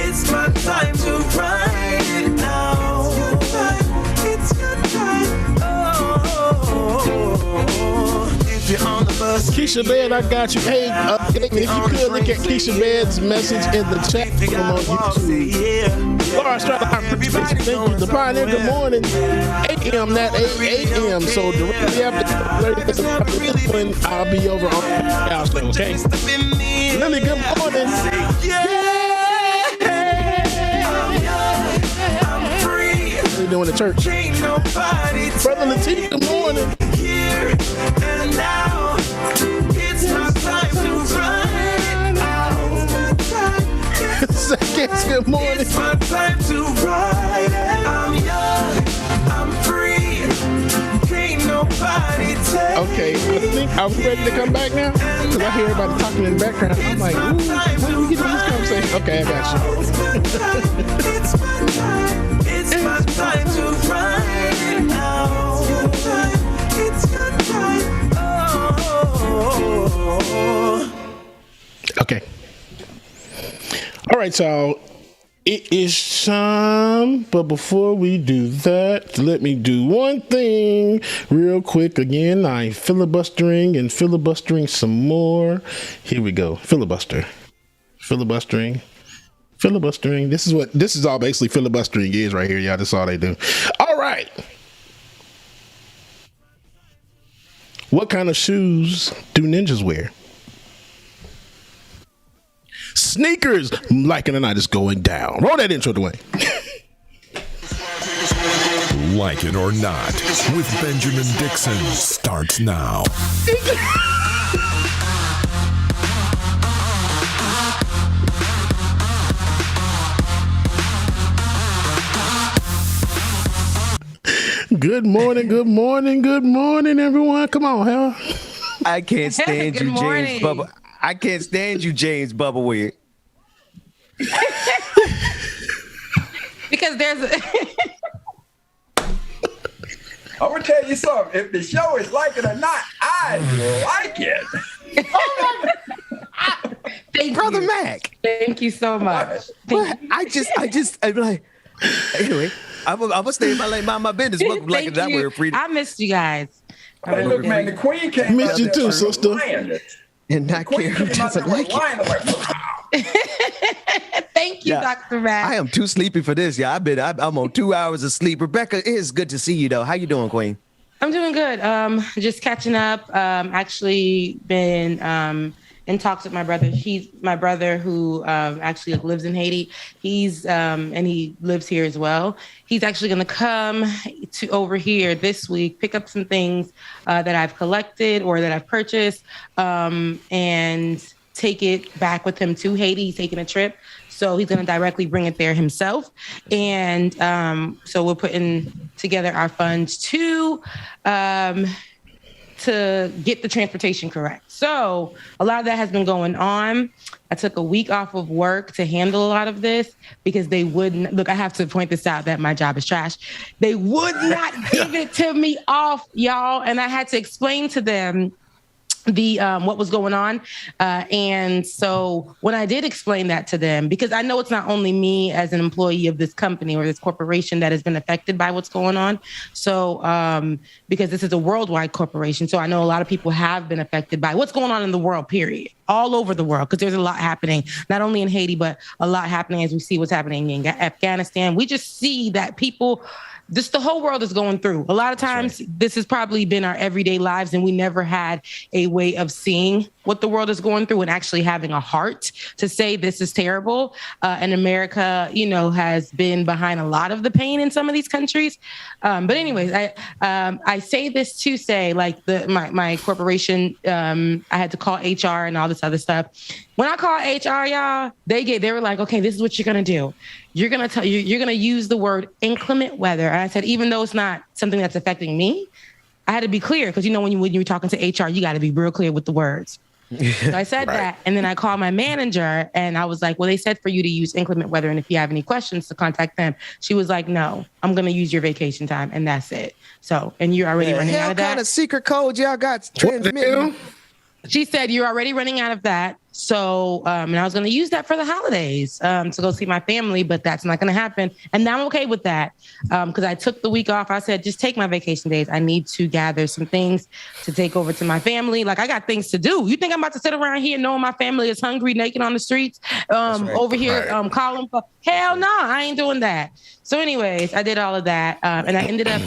It's my time to ride it now. It's your time. If you're on the bus, Keisha Bed, I got you. Hey, if you could look at Keisha Bed's message in the chat on YouTube. Laura Strada, thank you. The Pioneer, good morning. 8 a.m., not 8 a.m. So directly after this one, I'll be over on the house, okay? Lily, good morning. What are you doing at church? Brother Latif, good morning. Here and now, it's my time to ride out. Seconds, good morning. It's my time to ride it. I'm young, I'm free. Can't nobody take. Okay, I think I'm ready to come back now because I hear everybody talking in the background. I'm like, ooh, how do we get to this conversation? Okay, I got you. It's my time. It's my time to ride it now. It's your time. Okay. All right, y'all. It is time, but before we do that, let me do one thing real quick. Again, I'm filibustering and filibustering some more. Here we go. Filibustering. This is all basically filibustering is right here, y'all. That's all they do. All right. What kind of shoes do ninjas wear? Sneakers. Like it or not, it's going down. Roll that intro, Dwayne. Like it or not, with Benjamin Dixon starts now. Good morning, everyone. Come on, hell. I can't stand you, James Bubba. I can't stand you, James Bubba Weird. Because there's I'm gonna tell you something. If the show is like it or not, I like it. Thank Brother you. Mac. Thank you so much. I'm like, anyway, I'm gonna stay in my lane, mind my business. Like that weird freedom. I missed you guys. Hey, look, man, the Queen came. Missed you too, sister. And not care who doesn't like it. Thank you, Dr. Mac. I am too sleepy for this. Yeah, I'm on 2 hours of sleep. Rebecca, it is good to see you though. How you doing, Queen? I'm doing good. Just catching up. Actually been in talks with my brother. He's my brother who actually lives in Haiti. He's and he lives here as well. He's actually going to come to over here this week, pick up some things that I've collected or that I've purchased, and take it back with him to Haiti. He's taking a trip. So he's going to directly bring it there himself. And so we're putting together our funds to get the transportation correct. So a lot of that has been going on. I took a week off of work to handle a lot of this because they wouldn't. Look, I have to point this out that my job is trash. They would not give it to me off, y'all. And I had to explain to them what was going on. And so when I did explain that to them, because I know it's not only me as an employee of this company or this corporation that has been affected by what's going on. So because this is a worldwide corporation. So I know a lot of people have been affected by what's going on in the world, period, all over the world, because there's a lot happening, not only in Haiti, but a lot happening as we see what's happening in Afghanistan. We just see that people, the whole world is going through. A lot of times, this has probably been our everyday lives, and we never had a way of seeing what the world is going through and actually having a heart to say this is terrible. And America, has been behind a lot of the pain in some of these countries. But anyways, I say this to say, like my corporation, I had to call HR and all this other stuff. When I call HR, y'all, they were like, okay, this is what you're gonna do. You're gonna use the word inclement weather. And I said, even though it's not something that's affecting me, I had to be clear, because when you're talking to HR, you got to be real clear with the words. So I said that, and then I called my manager, and I was like, well, they said for you to use inclement weather, and if you have any questions, to contact them. She was like, no, I'm going to use your vacation time, and that's it. So, and you're already running out of that. What kind of secret code y'all got transmitting? She said, you're already running out of that. So, and I was going to use that for the holidays to go see my family, but that's not going to happen. And I'm okay with that because I took the week off. I said, just take my vacation days. I need to gather some things to take over to my family. Like, I got things to do. You think I'm about to sit around here knowing my family is hungry, naked on the streets, over here calling for, hell no, I ain't doing that. So anyways, I did all of that. And I ended up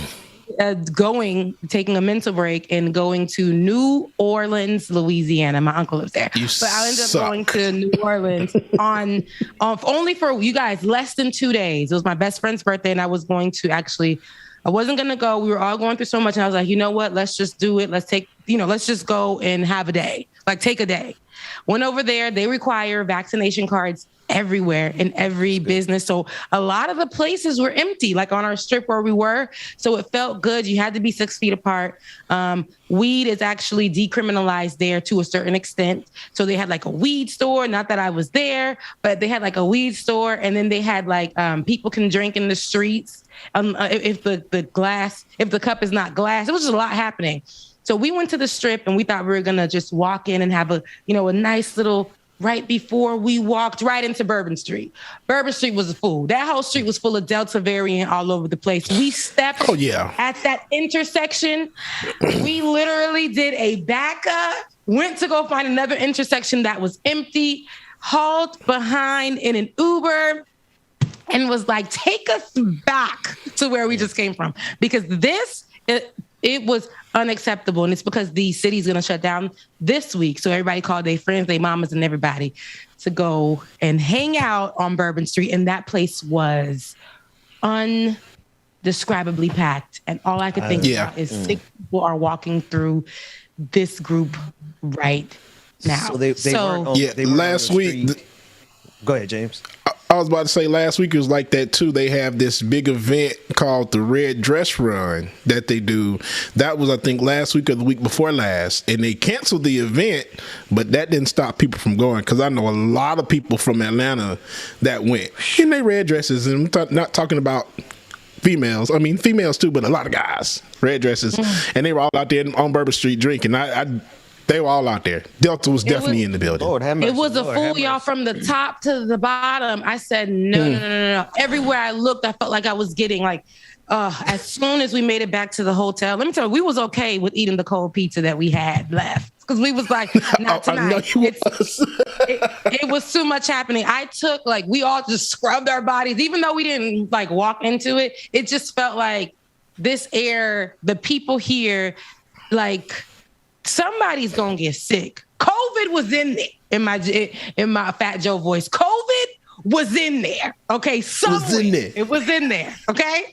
taking a mental break and going to New Orleans, Louisiana. My uncle lives there. But I ended up going to New Orleans on only for, you guys, less than 2 days. It was my best friend's birthday, and I was going to I wasn't going to go. We were all going through so much, and I was like, you know what? Let's just do it. Let's just go and have a day. Like, take a day. Went over there. They require vaccination cards everywhere in every business. So a lot of the places were empty, like on our strip where we were. So it felt good. You had to be 6 feet apart. Weed is actually decriminalized there to a certain extent. So they had like a weed store, not that I was there, but they had like a weed store. And then they had like people can drink in the streets. If the cup is not glass, it was just a lot happening. So we went to the strip and we thought we were going to just walk in and have a nice little, right before we walked right into Bourbon Street. Bourbon Street was a fool. That whole street was full of Delta variant all over the place. We stepped at that intersection. We literally did a backup, went to go find another intersection that was empty, hauled behind in an Uber, and was like, take us back to where we just came from. Because it was unacceptable. And it's because the city's going to shut down this week. So everybody called their friends, their mamas, and everybody to go and hang out on Bourbon Street. And that place was undescribably packed. And all I could think about is 6 people are walking through this group right now. So they weren't last week. Go ahead, James. I was about to say last week it was like that too. They have this big event called the Red Dress Run that they do. That was, I think, last week or the week before last, and they canceled the event, but that didn't stop people from going, because I know a lot of people from Atlanta that went in their red dresses, and I'm not talking about females. I mean, females too, but a lot of guys, red dresses, and they were all out there on Bourbon Street drinking. They were all out there. Delta was definitely in the building. Lord, have mercy. It was a fool, y'all, from the top to the bottom. I said, no. Everywhere I looked, I felt like I was getting like, as soon as we made it back to the hotel, let me tell you, we was okay with eating the cold pizza that we had left. Because we was like, not tonight. It was too much happening. We all just scrubbed our bodies. Even though we didn't like walk into it, it just felt like this air, the people here, like, somebody's gonna get sick. COVID was in there. In my Fat Joe voice, COVID was in there. Okay, it was in there. Okay,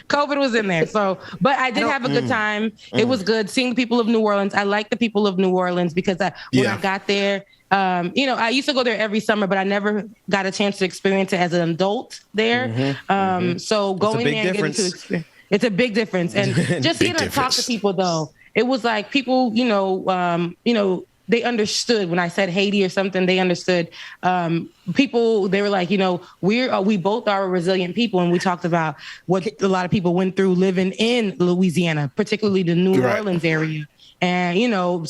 COVID was in there. So, but I did have a good time. It was good seeing the people of New Orleans. I like the people of New Orleans because when I got there, I used to go there every summer, but I never got a chance to experience it as an adult there. So going there and getting to experience, it's a big difference. And just getting to talk to people though. It was like people, they understood when I said Haiti or something. They understood. People, they were like, we both are a resilient people, and we talked about what a lot of people went through living in Louisiana, particularly the New Orleans area. and,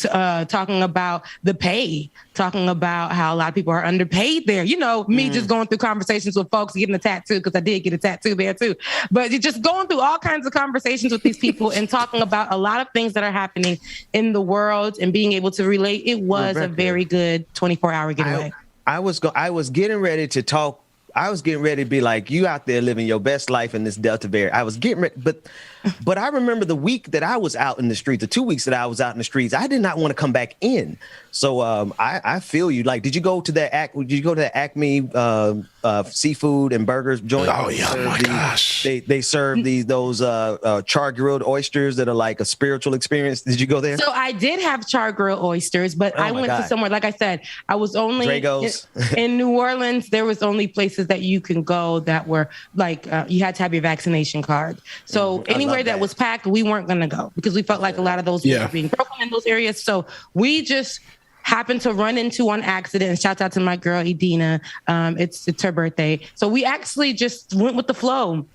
talking about the pay, talking about how a lot of people are underpaid there. Me just going through conversations with folks, getting a tattoo, because I did get a tattoo there too. But just going through all kinds of conversations with these people and talking about a lot of things that are happening in the world and being able to relate. It was a very good 24-hour getaway. I was getting ready to talk. I was getting ready to be like, you out there living your best life in this Delta variant. I was getting ready, but I remember the week that I was out in the streets, the 2 weeks that I was out in the streets, I did not want to come back in. So I feel you. Like, did you go to that Acme seafood and burgers joint? Oh yeah, my gosh. They serve those char grilled oysters that are like a spiritual experience. Did you go there? So I did have char grilled oysters, but I went to somewhere, like I said, I was only in New Orleans. There was only places that you can go that were like, you had to have your vaccination card. So anywhere that was packed, we weren't going to go because we felt like a lot of those were being broken in those areas. So we just happened to run into one accident, and shout out to my girl, Edina. It's her birthday. So we actually just went with the flow.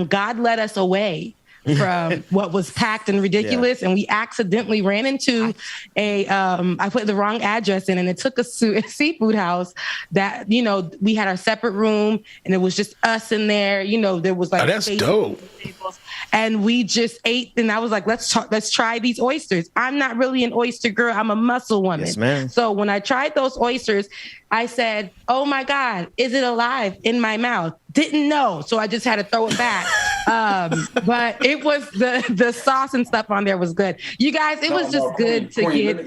God led us away from what was packed and ridiculous. And we accidentally ran into I put the wrong address in, and it took us to a seafood house that, we had our separate room and it was just us in there. There was like, that's dope. Tables, and we just ate. And I was like, let's try these oysters. I'm not really an oyster girl. I'm a muscle woman. Yes, ma'am. So when I tried those oysters, I said, oh my God, is it alive in my mouth? Didn't know. So I just had to throw it back. But it was the sauce and stuff on there was good. You guys, it was just good to get.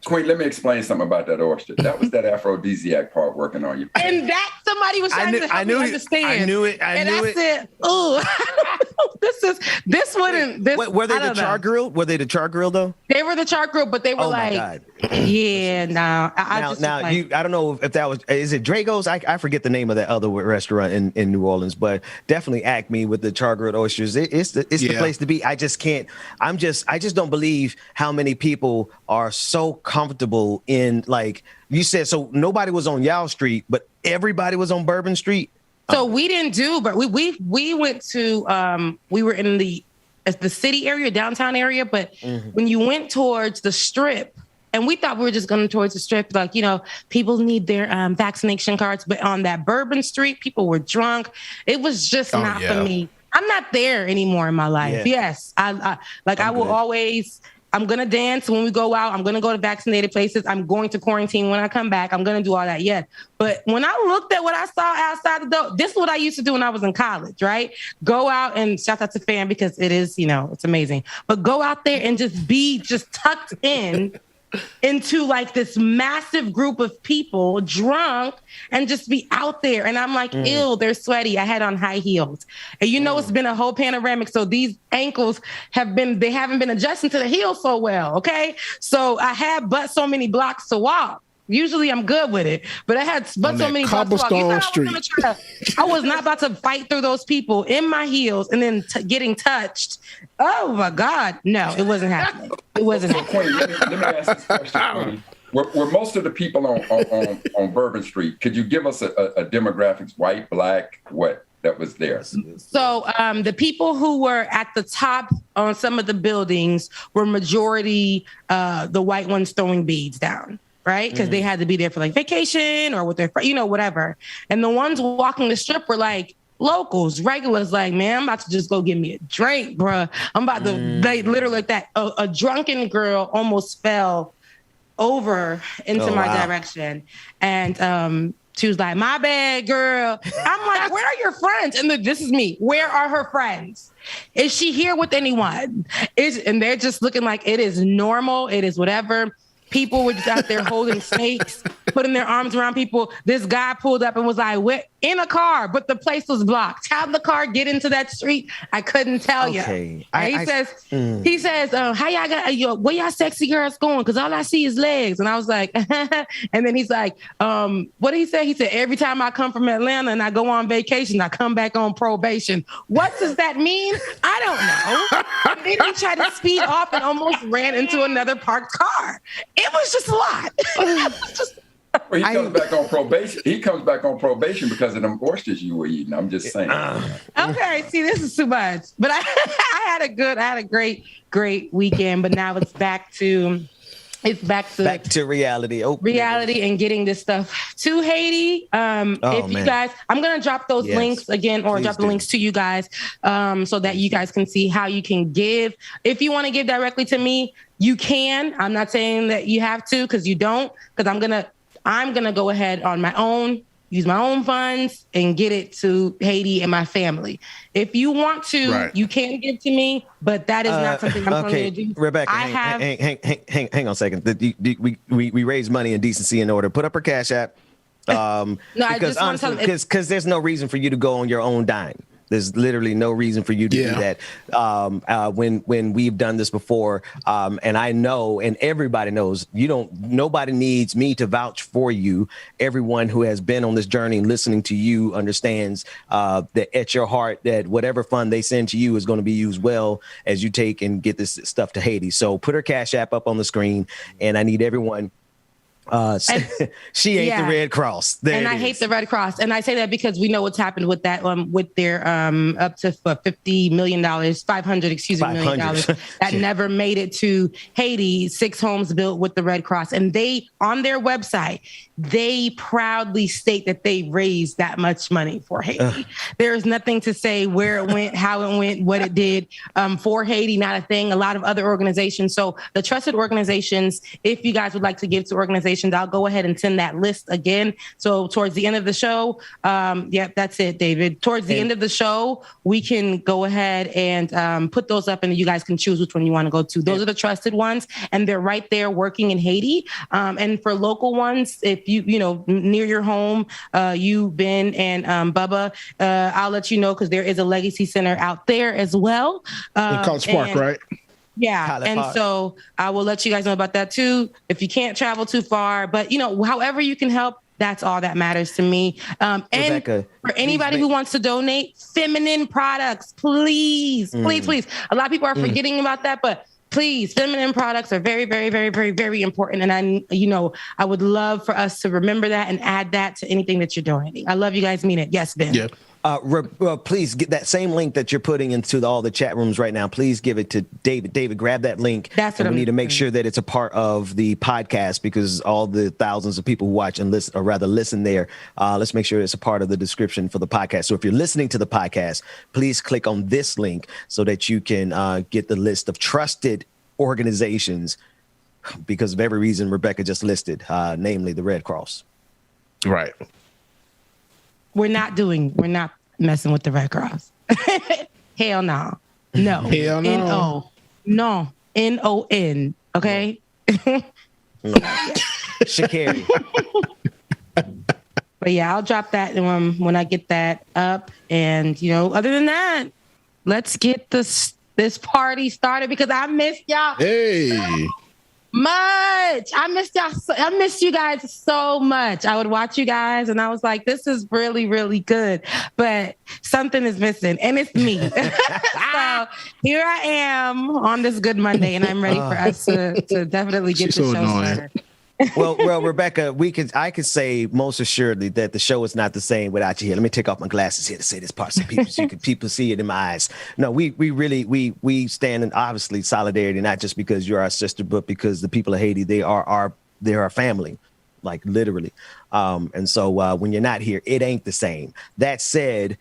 Queen, let me explain something about that oyster. That was that aphrodisiac part working on you. And that somebody was trying to help me understand. I knew it. I said, "Ooh, this wouldn't." Were they the char grill? Were they the char grill though? They were the char grill, but they were yeah. No, I don't know if that was. Is it Drago's? I forget the name of that other restaurant in New Orleans, but definitely Acme with the char grilled oysters. It's the place to be. I just can't. I just don't believe how many people are so comfortable in, like you said. So nobody was on Yao Street, but everybody was on Bourbon Street. So we didn't do, but we went to. We were in the city area, downtown area, but when you went towards the Strip. And we thought we were just going towards the Strip, like, people need their vaccination cards. But on that Bourbon Street, people were drunk. It was just not for me. I'm not there anymore in my life. Yeah. Yes. I will always, I'm going to dance when we go out. I'm going to go to vaccinated places. I'm going to quarantine when I come back. I'm going to do all that. Yeah. But when I looked at what I saw outside the door, this is what I used to do when I was in college, right? Go out and shout out to Fan because it is, it's amazing. But go out there and just be tucked in. Into like this massive group of people drunk and just be out there. And I'm like, ew, they're sweaty. I had on high heels. And it's been a whole panoramic. So these ankles haven't been adjusting to the heels so well. Okay. So I had but so many blocks to walk. Usually I'm good with it, but I had but so many cobblestone street. I was not about to fight through those people in my heels and then getting touched. Oh my God. No, it wasn't happening. It wasn't happening. Let me ask this question. Were most of the people on Bourbon Street, could you give us a demographics, white, black, what that was there? So the people who were at the top on some of the buildings were majority the white ones throwing beads down. Right? Because they had to be there for like vacation or with their, whatever. And the ones walking the Strip were like locals, regulars, like, man, I'm about to just go get me a drink, bruh. I'm about to, they literally like that. A drunken girl almost fell over into my direction. And she was like, my bad, girl. I'm like, where are your friends? And this is me. Where are her friends? Is she here with anyone? And they're just looking like it is normal. It is whatever. People were just out there holding snakes, putting their arms around people. This guy pulled up and was like, we're in a car, but the place was blocked. How'd the car get into that street? I couldn't tell you. He says, how y'all got, where y'all sexy girls going? Because all I see is legs. And I was like, and then he's like, what did he say? He said, every time I come from Atlanta and I go on vacation, I come back on probation. What does that mean? I don't know. And then he tried to speed off and almost ran into another parked car. It was just a lot. Well, he comes back on probation. He comes back on probation because of them oysters you were eating. I'm just saying. Okay, see, this is too much. But I had a great weekend. But now it's back to reality. Reality and getting this stuff to Haiti. You guys, I'm gonna drop those links again, or drop the links to you guys, so that you guys can see how you can give. If you want to give directly to me, you can. I'm not saying that you have to, because you don't. Because I'm gonna go ahead on my own, use my own funds, and get it to Haiti and my family. If you want to, you can give to me, but that is not something I'm going to do. Rebecca, hang on a second. We raise money in decency and order. Put up her Cash App. I just want to tell them, because there's no reason for you to go on your own dime. There's literally no reason for you to do that. When we've done this before, and I know, and everybody knows, nobody needs me to vouch for you. Everyone who has been on this journey and listening to you understands that at your heart, that whatever fund they send to you is going to be used well as you take and get this stuff to Haiti. So put her Cash App up on the screen, and I need everyone. She ain't the Red Cross. I hate the Red Cross. And I say that because we know what's happened with that, with their up to $50 million, $500 million that never made it to Haiti. 6 homes built with the Red Cross. And they, on their website, they proudly state that they raised that much money for Haiti. There is nothing to say where it went, how it went, what it did for Haiti. Not a thing. A lot of other organizations. So the trusted organizations, if you guys would like to give to organizations, I'll go ahead and send that list again. So towards the end of the show, that's it, David. Towards the end of the show, we can go ahead and put those up, and you guys can choose which one you want to go to. Those are the trusted ones, and they're right there working in Haiti. And for local ones, if you near your home, you, Ben, and Bubba, I'll let you know, because there is a Legacy Center out there as well. In College Park, right? Yeah. And so I will let you guys know about that too, if you can't travel too far. But, however you can help, that's all that matters to me. And Rebecca, for anybody who wants to donate feminine products, please. A lot of people are forgetting about that, but please, feminine products are very, very, very, very, very important. And I would love for us to remember that and add that to anything that you're donating. I love you guys. Mean it. Yes, Ben. Yeah. Please get that same link that you're putting into all the chat rooms right now. Please give it to David. David, grab that link. That's what we need to make sure that it's a part of the podcast, because all the thousands of people who watch and listen, or rather listen there, let's make sure it's a part of the description for the podcast. So if you're listening to the podcast, please click on this link so that you can get the list of trusted organizations, because of every reason Rebecca just listed, namely the Red Cross. Right. We're not messing with the Red Cross. Hell no. No. Hell no. N-O. No. N-O-N. Okay? Shakari. But yeah, I'll drop that when I get that up. And, other than that, let's get this party started, because I missed y'all. Hey. Much. I missed y'all. I missed you guys so much. I would watch you guys and I was like, this is really, really good, but something is missing, and it's me. So here I am on this Good Monday, and I'm ready for us to definitely get the show started. Well, Rebecca, I could say most assuredly that the show is not the same without you here. Let me take off my glasses here to say this part so people see it in my eyes. No, we really stand in obviously solidarity, not just because you're our sister, but because the people of Haiti, they're our family, like literally. And so when you're not here, it ain't the same. That said,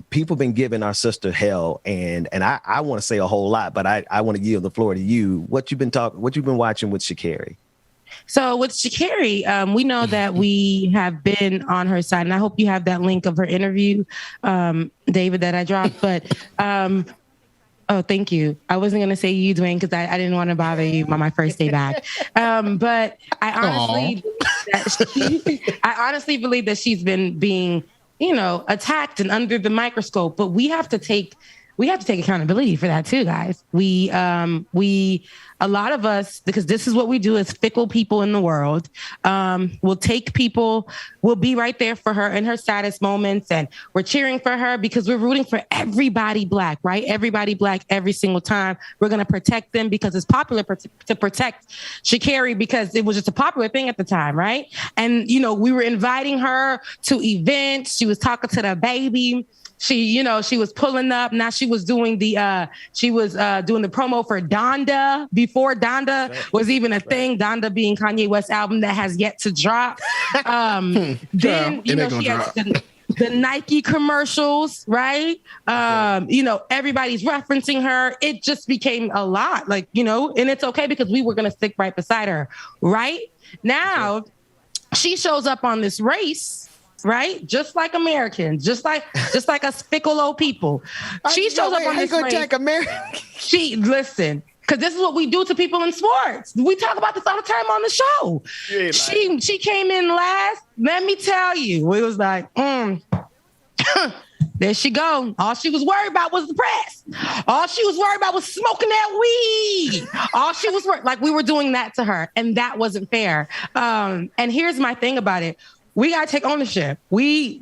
people been giving our sister hell, and I want to say a whole lot, but I want to yield the floor to you. What you've been watching with Shakari? So with Shakari, we know that we have been on her side, and I hope you have that link of her interview, David, that I dropped. But oh, thank you. I wasn't going to say you, Dwayne, because I didn't want to bother you on my first day back. But I honestly believe that she's been being, attacked and under the microscope. But we have to take accountability for that too, guys. We a lot of us, because this is what we do as fickle people in the world, we'll take people, we'll be right there for her in her saddest moments. And we're cheering for her because we're rooting for everybody Black, right? Everybody Black every single time. We're going to protect them because it's popular to protect Sha'Carri because it was just a popular thing at the time, right? And, you know, we were inviting her to events. She was talking to the baby. She was pulling up. Now she was doing the promo for Donda before Donda was even a thing. Donda being Kanye West's album that has yet to drop. Then she has the Nike commercials, right? Everybody's referencing her. It just became a lot, and it's okay because we were going to stick right beside her, right? Now she shows up on this race. Right, just like Americans, just like us fickle old people. She shows up on this race. Attack Americans. Listen, because this is what we do to people in sports. We talk about this all the time on the show. She came in last. Let me tell you, it was like, there she go. All she was worried about was the press. All she was worried about was smoking that weed. All she was we were doing that to her, and that wasn't fair. And here's my thing about it. We got to take ownership. Hey,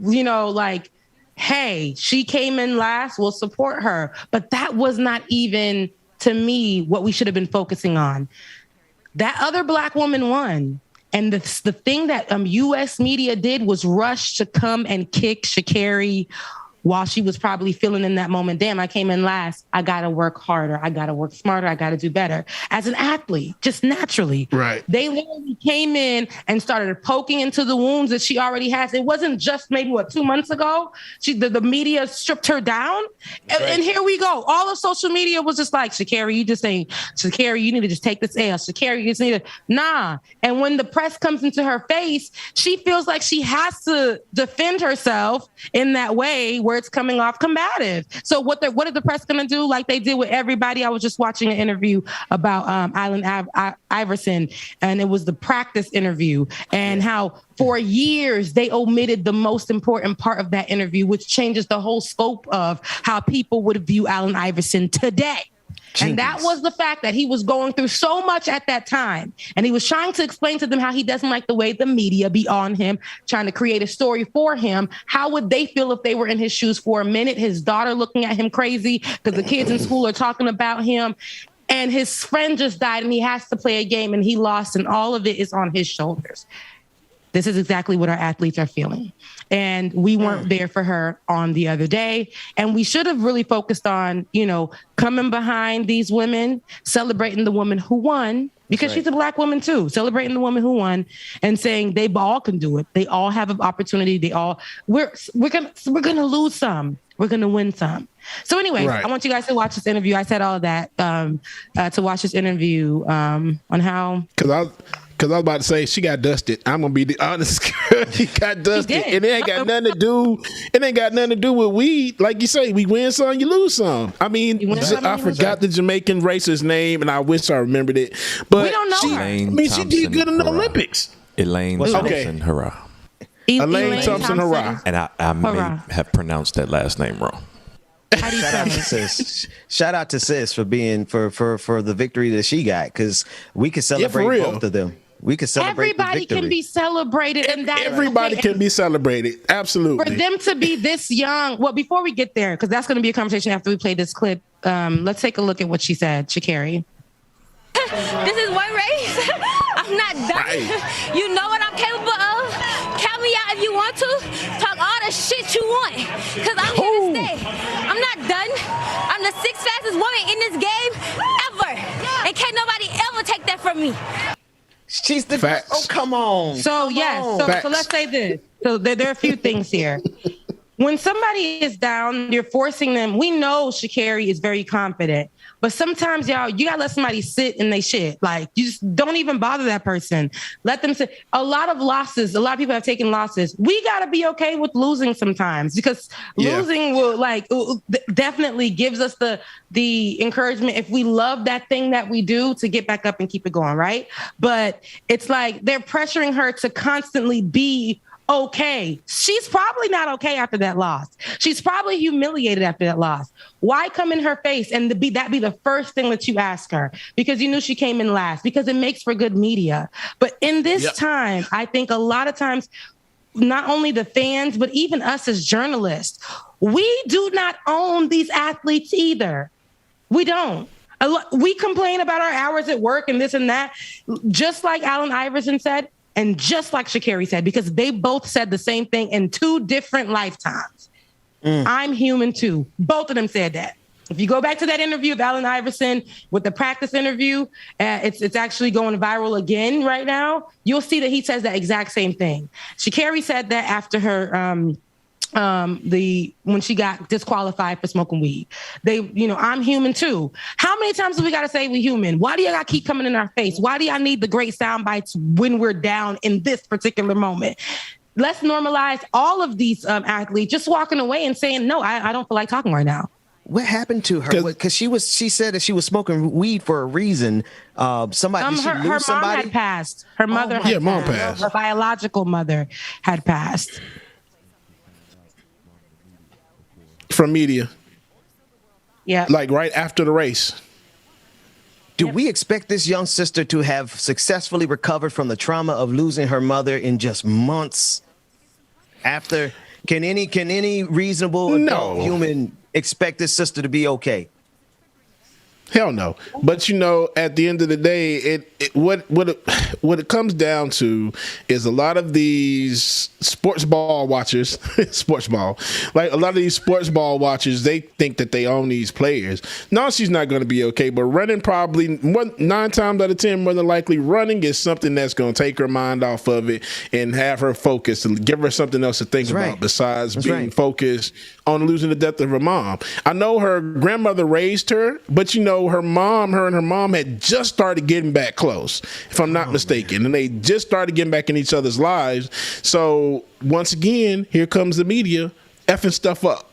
she came in last, we'll support her. But that was not even, to me, what we should have been focusing on. That other Black woman won. And the thing that U.S. media did was rush to come and kick Sha'Carri while she was probably feeling in that moment, damn, I came in last. I got to work harder. I got to work smarter. I got to do better. As an athlete, just naturally. Right. They literally came in and started poking into the wounds that she already has. It wasn't just maybe, 2 months ago? The media stripped her down. Right. And here we go. All of social media was just like, Sha'Carri, Sha'Carri, you need to just take this L. Sha'Carri, you just need to, nah. And when the press comes into her face, she feels like she has to defend herself in that way where it's coming off combative. So what are the press going to do? Like they did with everybody. I was just watching an interview about Allen Iverson, and it was the practice interview, and how for years they omitted the most important part of that interview, which changes the whole scope of how people would view Allen Iverson today. And that was the fact that he was going through so much at that time. And he was trying to explain to them how he doesn't like the way the media be on him, trying to create a story for him. How would they feel if they were in his shoes for a minute? His daughter looking at him crazy because the kids in school are talking about him. And his friend just died and he has to play a game and he lost, and all of it is on his shoulders. This is exactly what our athletes are feeling. And we weren't there for her on the other day. And we should have really focused on, coming behind these women, celebrating the woman who won, because she's a Black woman too, celebrating the woman who won and saying they all can do it. They all have an opportunity. We're going to lose some. We're going to win some. So anyway, I want you guys to watch this interview. I said all of that to watch this interview on how... Because I was about to say she got dusted. I'm gonna be the honest. She got dusted, and it ain't got nothing to do. It ain't got nothing to do with weed. Like you say, we win some, you lose some. I mean, I forgot the Jamaican racer's name, and I wish I remembered it. But we don't know her. She did good in the Olympics. Elaine Thompson Hurrah. Elaine Thompson Hurrah. And I may have pronounced that last name wrong. Shout out to sis for being for the victory that she got, because we could celebrate both of them. We could celebrate. Everybody can be celebrated, and that everybody can be celebrated. Absolutely. For them to be this young. Well, before we get there, because that's going to be a conversation after we play this clip. Let's take a look at what she said, Sha'Carri. This is one race. I'm not done. Right. You know what I'm capable of. Count me out if you want to. Talk all the shit you want, because I'm here to stay. I'm not done. I'm the 6th fastest woman in this game ever, and can't nobody ever take that from me. She's the Facts. Oh, come on. So so let's say this. So there are a few things here. When somebody is down, you're forcing them. We know Sha'Carri is very confident, but sometimes, y'all, you gotta let somebody sit in they shit. Like, you just don't even bother that person. Let them sit. A lot of people have taken losses. We gotta be okay with losing sometimes, because losing will definitely gives us the encouragement, if we love that thing that we do, to get back up and keep it going, right? But it's like they're pressuring her to constantly be okay. She's probably not okay after that loss. She's probably humiliated after that loss. Why come in her face and that be the first thing that you ask her? Because you knew she came in last, because it makes for good media. But in this time, I think a lot of times, not only the fans, but even us as journalists, we do not own these athletes either. We don't. We complain about our hours at work and this and that, just like Allen Iverson said, and just like Sha'Carri said, because they both said the same thing in 2 different lifetimes. I'm human too. Both of them said that. If you go back to that interview of Allen Iverson with the practice interview, it's actually going viral again right now. You'll see that he says that exact same thing. Sha'Carri said that after her when she got disqualified for smoking weed. I'm human too. How many times do we got to say we human? Why do y'all got to keep coming in our face? Why do y'all need the great sound bites when we're down in this particular moment? Let's normalize all of these athletes just walking away and saying, no, I don't feel like talking right now. What happened to her? Because she said that she was smoking weed for a reason. Her mom had passed. Her mother mom passed. Her biological mother had passed. From media. Yeah. Like right after the race. Do we expect this young sister to have successfully recovered from the trauma of losing her mother in just months after? Can any reasonable adult human expect this sister to be okay? Hell no. But at the end of the day, what it comes down to is a lot of these sports ball watchers, like a lot of these sports ball watchers, they think that they own these players. No, she's not going to be okay. But running, probably 9 times out of 10, more than likely, running is something that's going to take her mind off of it and have her focus and give her something else to think about besides being focused on losing the death of her mom. I know her grandmother raised her, but her and her mom had just started getting back close, if I'm not mistaken. And they just started getting back in each other's lives. So once again, here comes the media effing stuff up.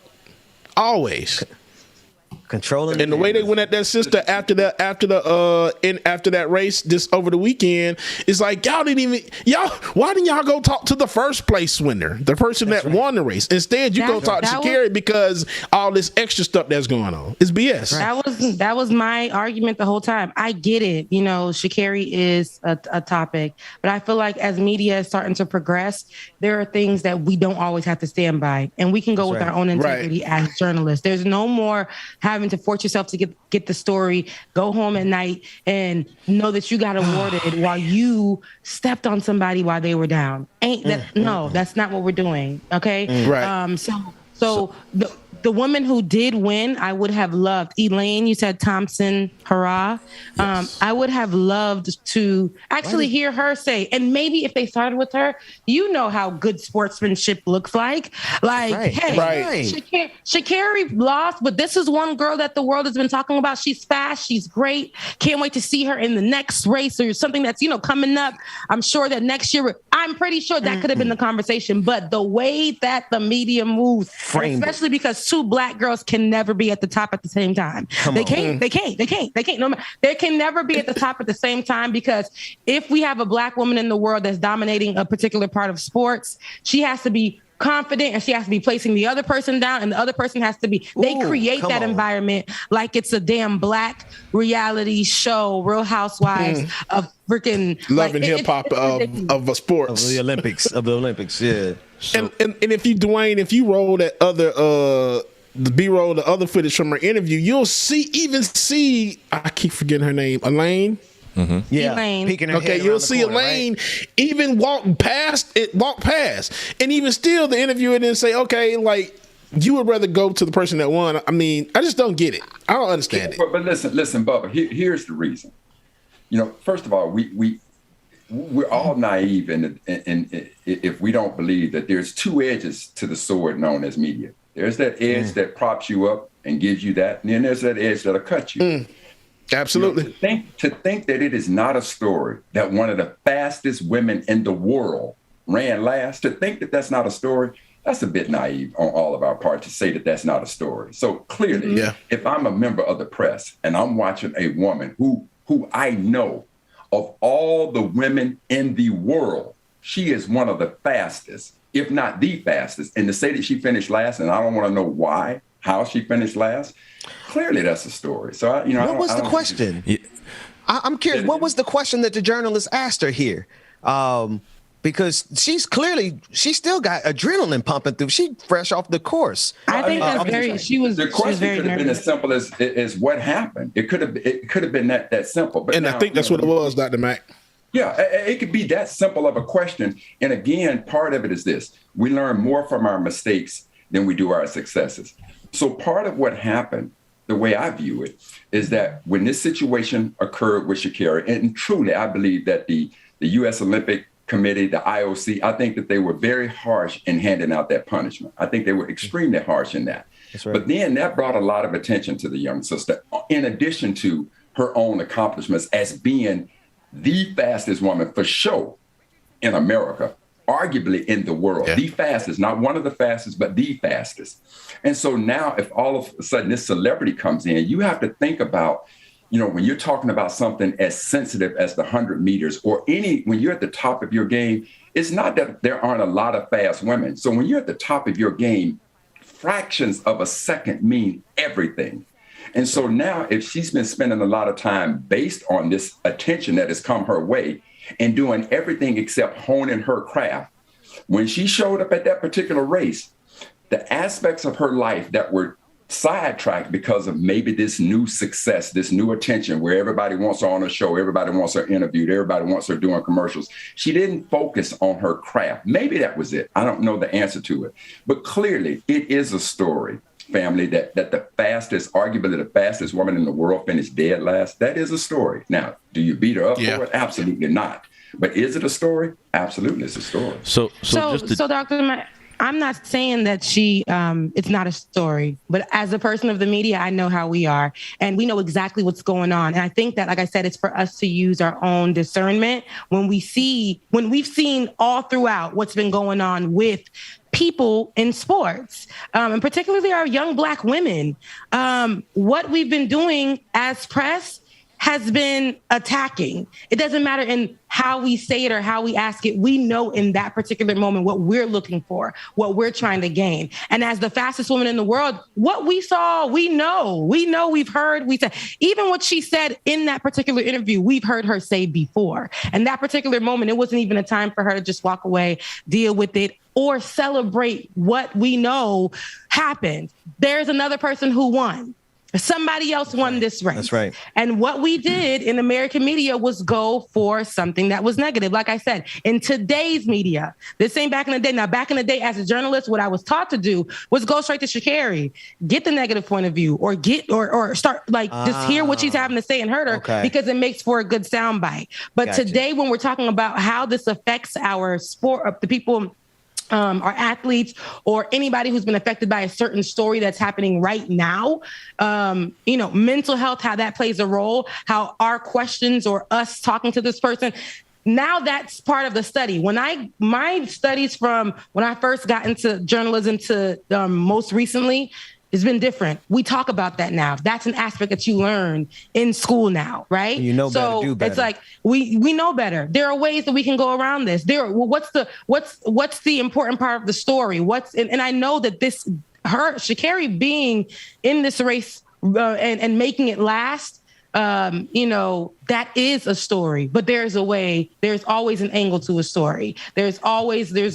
Always. Controlling. And the way they went at that sister after that race this over the weekend is like, why didn't y'all go talk to the first place winner, the person that won the race? Instead, you go talk to Sha'Carri because all this extra stuff that's going on. It's BS. That was my argument the whole time. I get it. Sha'Carri is a topic, but I feel like as media is starting to progress, there are things that we don't always have to stand by, and we can go with our own integrity as journalists. There's no more having to force yourself to get the story, go home at night and know that you got awarded while you stepped on somebody while they were down. That's not what we're doing. Okay. Right. So the woman who did win, I would have loved. Elaine, you said Thompson, hurrah. Yes. I would have loved to actually hear her say, and maybe if they started with her, how good sportsmanship looks like. Like, Sha'Carri lost, but this is one girl that the world has been talking about. She's fast. She's great. Can't wait to see her in the next race or something that's, coming up. I'm sure that next year, I'm pretty sure that could have been the conversation. But the way that the media moves, especially because 2 Black girls can never be at the top at the same time. They can't. No, they can never be at the top at the same time, because if we have a Black woman in the world that's dominating a particular part of sports, she has to be confident and she has to be placing the other person down, and the other person has to be, they create that environment like it's a damn Black reality show, Real Housewives of freaking Love and hip hop of sports. Of the Olympics, yeah. So. And if you roll that other the B-roll, the other footage from her interview, you'll see I keep forgetting her name, Elaine. Mm-hmm. Yeah, Elaine. peeking her head you'll around see the corner, Elaine even walk past, and even still the interviewer didn't say, okay, like, you would rather go to the person that won. I mean, I just don't get it. I don't understand it. But listen, Bubba. Here's the reason. First of all, we're all naive, and if we don't believe that there's 2 edges to the sword known as media. There's that edge that props you up and gives you that, and then there's that edge that'll cut you. Absolutely. To think that it is not a story that one of the fastest women in the world ran last, to think that that's not a story, that's a bit naive on all of our part to say that that's not a story. So clearly, if I'm a member of the press and I'm watching a woman who I know, of all the women in the world, she is one of the fastest. if not the fastest. And to say that she finished last, and I don't want to know how she finished last, clearly that's a story. So, what was the question? I'm curious. What was the question that the journalist asked her here? Because she's still got adrenaline pumping through. She fresh off the course. I think the question could have been as simple as what happened. It could have been that simple. But I think that's what it was, Dr. Mack. Yeah, it could be that simple of a question. And again, part of it is this. We learn more from our mistakes than we do our successes. So part of what happened, the way I view it, is that when this situation occurred with Sha'Carri, and truly I believe that the U.S. Olympic Committee, the IOC, I think that they were very harsh in handing out that punishment. I think they were extremely harsh in that. That's right. But then that brought a lot of attention to the young sister, in addition to her own accomplishments as being the fastest woman for sure in America, arguably in the world. Yeah. The fastest, not one of the fastest, but the fastest. And so now if all of a sudden this celebrity comes in, you have to think about, when you're talking about something as sensitive as the 100 meters or when you're at the top of your game, it's not that there aren't a lot of fast women. So when you're at the top of your game, fractions of a second mean everything. And so now if she's been spending a lot of time based on this attention that has come her way and doing everything except honing her craft, when she showed up at that particular race, the aspects of her life that were sidetracked because of maybe this new success, this new attention where everybody wants her on a show, everybody wants her interviewed, everybody wants her doing commercials. She didn't focus on her craft. Maybe that was it. I don't know the answer to it. But clearly it is a story, family, that the fastest, arguably the fastest woman in the world finished dead last. That is a story. Now, do you beat her up for it? Absolutely not. But is it a story? Absolutely, it's a story. So Dr. Mack, I'm not saying that it's not a story, but as a person of the media, I know how we are and we know exactly what's going on. And I think that, like I said, it's for us to use our own discernment when we've seen all throughout what's been going on with people in sports, and particularly our young Black women. What we've been doing as press has been attacking. It doesn't matter in how we say it or how we ask it. We know in that particular moment what we're looking for, what we're trying to gain. And as the fastest woman in the world, what we saw, we know, we've heard, we said, even what she said in that particular interview, we've heard her say before. And that particular moment, it wasn't even a time for her to just walk away, deal with it, or celebrate what we know happened. There's another person who won. Somebody else won this race. That's right. And what we did in American media was go for something that was negative. Like I said, in today's media, this ain't back in the day. Now, back in the day as a journalist, what I was taught to do was go straight to Sha'Carri, get the negative point of view or start just hear what she's having to say and hurt her because it makes for a good soundbite. But today, when we're talking about how this affects our sport, the people, our athletes or anybody who's been affected by a certain story that's happening right now, mental health, how that plays a role, how our questions or us talking to this person, now that's part of the study. My studies from when I first got into journalism to most recently, it's been different. We talk about that now. That's an aspect that you learn in school now, right? You know better, do better. It's like we know better. There are ways that we can go around this. What's the important part of the story? And I know that Sha'Carri being in this race and making it last, that is a story, but there's always an angle to a story. There's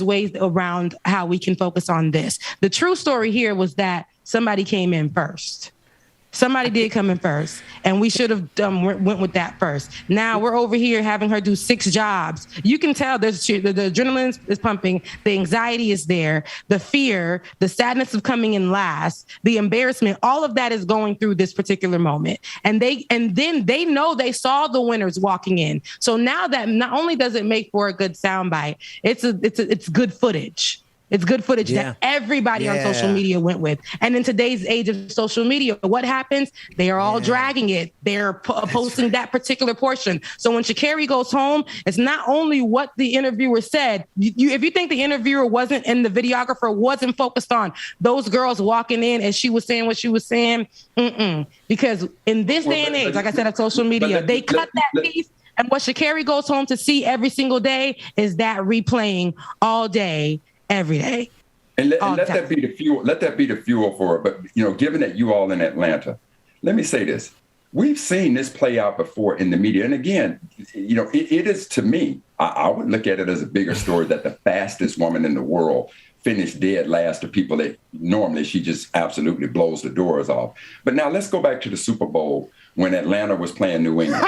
ways around how we can focus on this. The true story here was that somebody came in first. Somebody did come in first, and we should have went with that first. Now we're over here having her do 6 jobs. You can tell the adrenaline is pumping, the anxiety is there, the fear, the sadness of coming in last, the embarrassment, all of that is going through this particular moment. And then they know they saw the winners walking in. So now that not only does it make for a good soundbite, it's good footage. It's good footage that everybody on social media went with. And in today's age of social media, what happens? They are all dragging it. They're posting that particular portion. So when Sha'Carri goes home, it's not only what the interviewer said. If you think the interviewer wasn't and the videographer wasn't focused on those girls walking in as she was saying what she was saying, because in this day and age, like I said, of social media, they cut that piece. And what Sha'Carri goes home to see every single day is that replaying all day. every day. And let that be the fuel. Let that be the fuel for it. But, given that you all in Atlanta, let me say this. We've seen this play out before in the media. And again, it is, to me, I would look at it as a bigger story that the fastest woman in the world finished dead last to people that normally she just absolutely blows the doors off. But now let's go back to the Super Bowl when Atlanta was playing New England.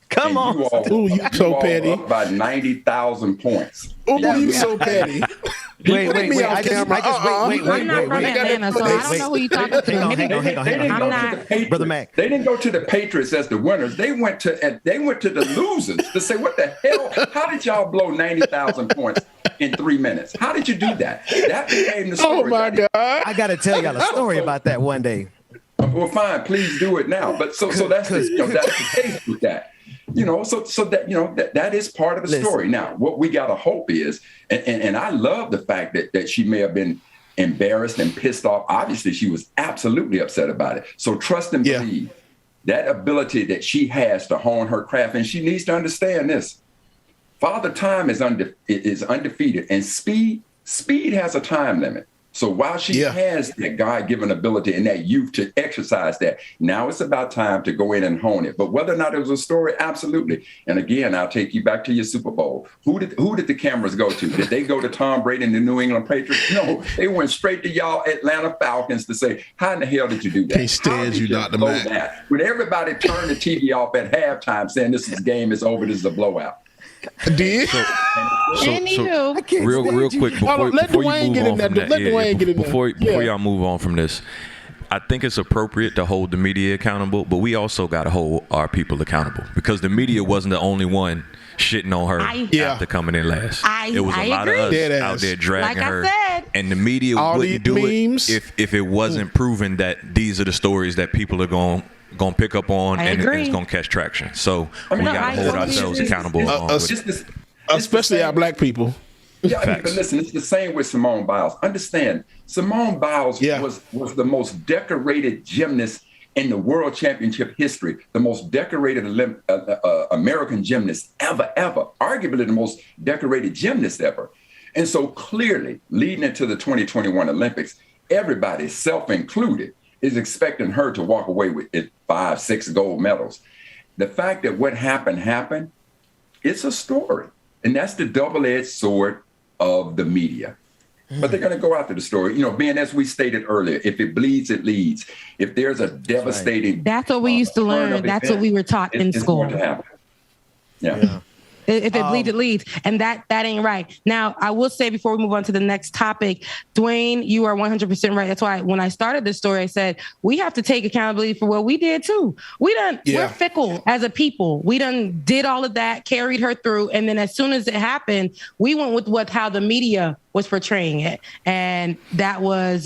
Come on. You so petty. Up by 90,000 points. Oh, you so petty. Wait. I'm not from Atlanta, so I don't know who you're talking to. Hang on. Brother Mac. They didn't go to the Patriots as the winners. They went to the losers to say, what the hell? How did y'all blow 90,000 points in 3 minutes? How did you do that? That became the story. Oh, my God. I got to tell y'all a story about that one day. Well, fine. Please do it now. But so that's the case with that. So that is part of the story. Now, what we got to hope is, and I love the fact that she may have been embarrassed and pissed off. Obviously, she was absolutely upset about it. So trust and believe that ability that she has to hone her craft, and she needs to understand this. Father Time is undefeated, and speed has a time limit. So while she has that God-given ability and that youth to exercise that, now it's about time to go in and hone it. But whether or not it was a story, absolutely. And again, I'll take you back to your Super Bowl. Who did the cameras go to? Did they go to Tom Brady and the New England Patriots? No, they went straight to y'all Atlanta Falcons to say, how in the hell did you do that? Can't stand you not to that. When everybody turned the TV off at halftime saying this game is over, this is a blowout. Did real quick before Dwayne get in there. Let Dwayne get in there. Before y'all move on from this, I think it's appropriate to hold the media accountable, but we also got to hold our people accountable because the media wasn't the only one shitting on her after coming in last. It was a lot of us out there dragging her, and the media wouldn't do it if it wasn't proven that these are the stories that people are going to pick up on and it's going to catch traction. So we got to hold ourselves accountable. Especially our black people. Yeah, but listen, it's the same with Simone Biles. Understand, Simone Biles was the most decorated gymnast in the world championship history, the most decorated American gymnast ever, arguably the most decorated gymnast ever. And so clearly, leading into the 2021 Olympics, everybody, self-included, is expecting her to walk away with 5-6 gold medals. The fact that what happened, it's a story. And that's the double-edged sword of the media. But they're going to go after the story. Being as we stated earlier, if it bleeds, it leads. If there's a devastating... That's what we used to learn. That's what we were taught in school. It's going to happen. Yeah. If it bleeds, it leads. And that ain't right. Now, I will say before we move on to the next topic, Dwayne, you are 100% right. That's why when I started this story, I said, we have to take accountability for what we did too. We're fickle as a people. We did all of that, carried her through. And then as soon as it happened, we went with how the media was portraying it. And that was,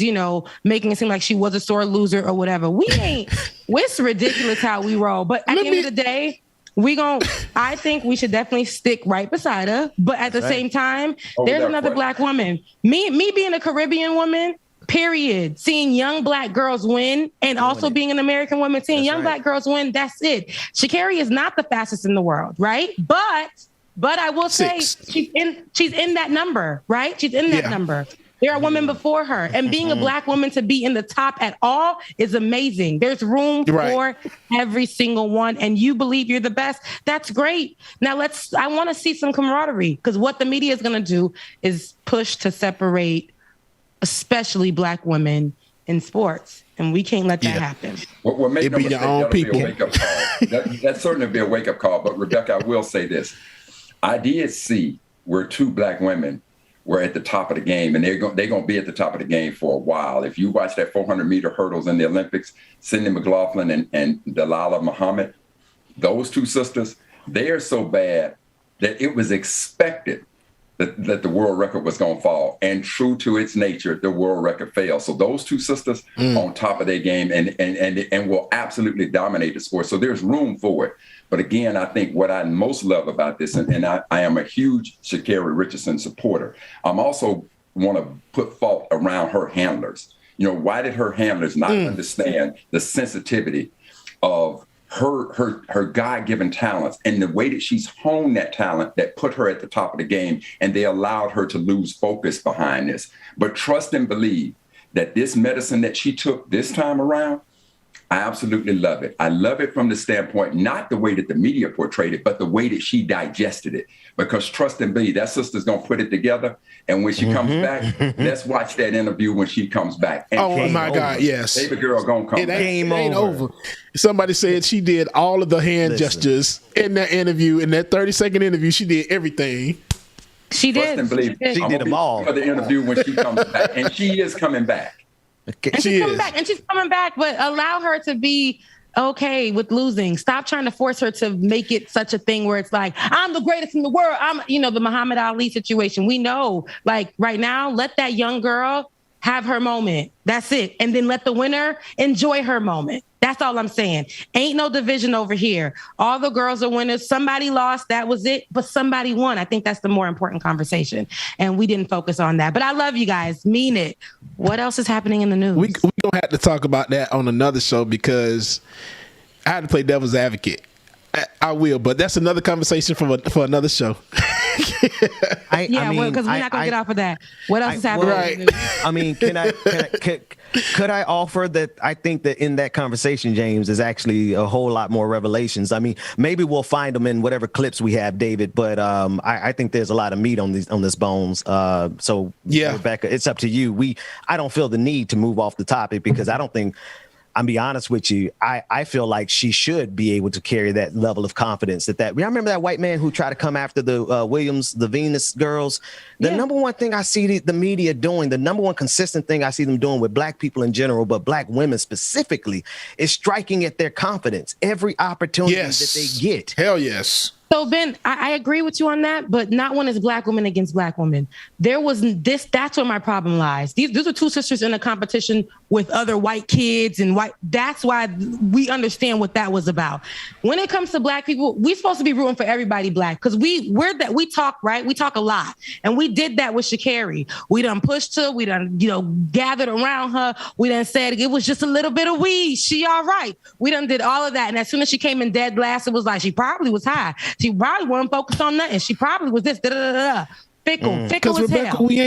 making it seem like she was a sore loser or whatever. It's ridiculous how we roll. But at the end of the day, I think we should definitely stick right beside her. But at the same time, there's another black woman. Me being a Caribbean woman, period. Seeing young black girls win and also being an American woman, seeing young black girls win, that's it. Sha'Carri is not the fastest in the world, right? But I will say she's in that number, right? She's in that number. There are women before her, and being a black woman to be in the top at all is amazing. There's room for every single one, and you believe you're the best. That's great. Now I want to see some camaraderie, because what the media is going to do is push to separate, especially black women in sports, and we can't let that happen. Well, make no mistake, that'll be a wake-up call. That certainly be a wake-up call. But Rebecca, I will say this: I did see where 2 black women were at the top of the game, and they're going to be at the top of the game for a while. If you watch that 400-meter hurdles in the Olympics, Cindy McLaughlin and Delilah Muhammad, those 2 sisters, they are so bad that it was expected that the world record was going to fall. And true to its nature, the world record failed. So those 2 sisters on top of their game and will absolutely dominate the sport. So there's room for it. But again, I think what I most love about this, and I am a huge Sha'Carri Richardson supporter, I'm also want to put fault around her handlers. Why did her handlers not understand the sensitivity of her God-given talents and the way that she's honed that talent that put her at the top of the game, and they allowed her to lose focus behind this. But trust and believe that this medicine that she took this time around, I absolutely love it. I love it from the standpoint, not the way that the media portrayed it, but the way that she digested it. Because trust and believe, that sister's going to put it together. And when she comes back, let's watch that interview when she comes back. And oh, my God, yes. Baby girl going to come back. It ain't over. Somebody said she did all of the hand gestures in that interview. In that 30-second interview, she did everything. She did. And believe, she did them all. For the interview when she comes back. And she is coming back. And she's coming back, but allow her to be okay with losing. Stop trying to force her to make it such a thing where it's like, I'm the greatest in the world. I'm, the Muhammad Ali situation. We know, like right now, let that young girl have her moment. That's it. And then let the winner enjoy her moment. That's all I'm saying. Ain't no division over here. All the girls are winners. Somebody lost. That was it. But somebody won. I think that's the more important conversation. And we didn't focus on that. But I love you guys. Mean it. What else is happening in the news? We don't have to talk about that on another show because I had to play devil's advocate. I will, but that's another conversation for another show. Because we're not gonna get off of that. What else is happening? Right. I mean, could I offer that? I think that in that conversation, James, is actually a whole lot more revelations. I mean, maybe we'll find them in whatever clips we have, David. But I think there's a lot of meat on this bones. So yeah, Rebecca, it's up to you. I don't feel the need to move off the topic because I don't think. I'll be honest with you. I feel like she should be able to carry that level of confidence. I remember that white man who tried to come after the the Venus girls. The number one thing I see the media doing, the number one consistent thing I see them doing with black people in general, but black women specifically, is striking at their confidence every opportunity that they get. Hell yes. So, Ben, I agree with you on that, but not when it's black women against black women. That's where my problem lies. These are two sisters in a competition with other white kids and that's why we understand what that was about. When it comes to black people, we're supposed to be rooting for everybody black because we talk, right? We talk a lot. And we did that with Sha'Carri. We done pushed her. We done, gathered around her. We done said it was just a little bit of weed. She all right. We done did all of that. And as soon as she came in dead last, it was like she probably was high. She probably wasn't focused on nothing. She probably was this, fickle as Rebecca, hell. we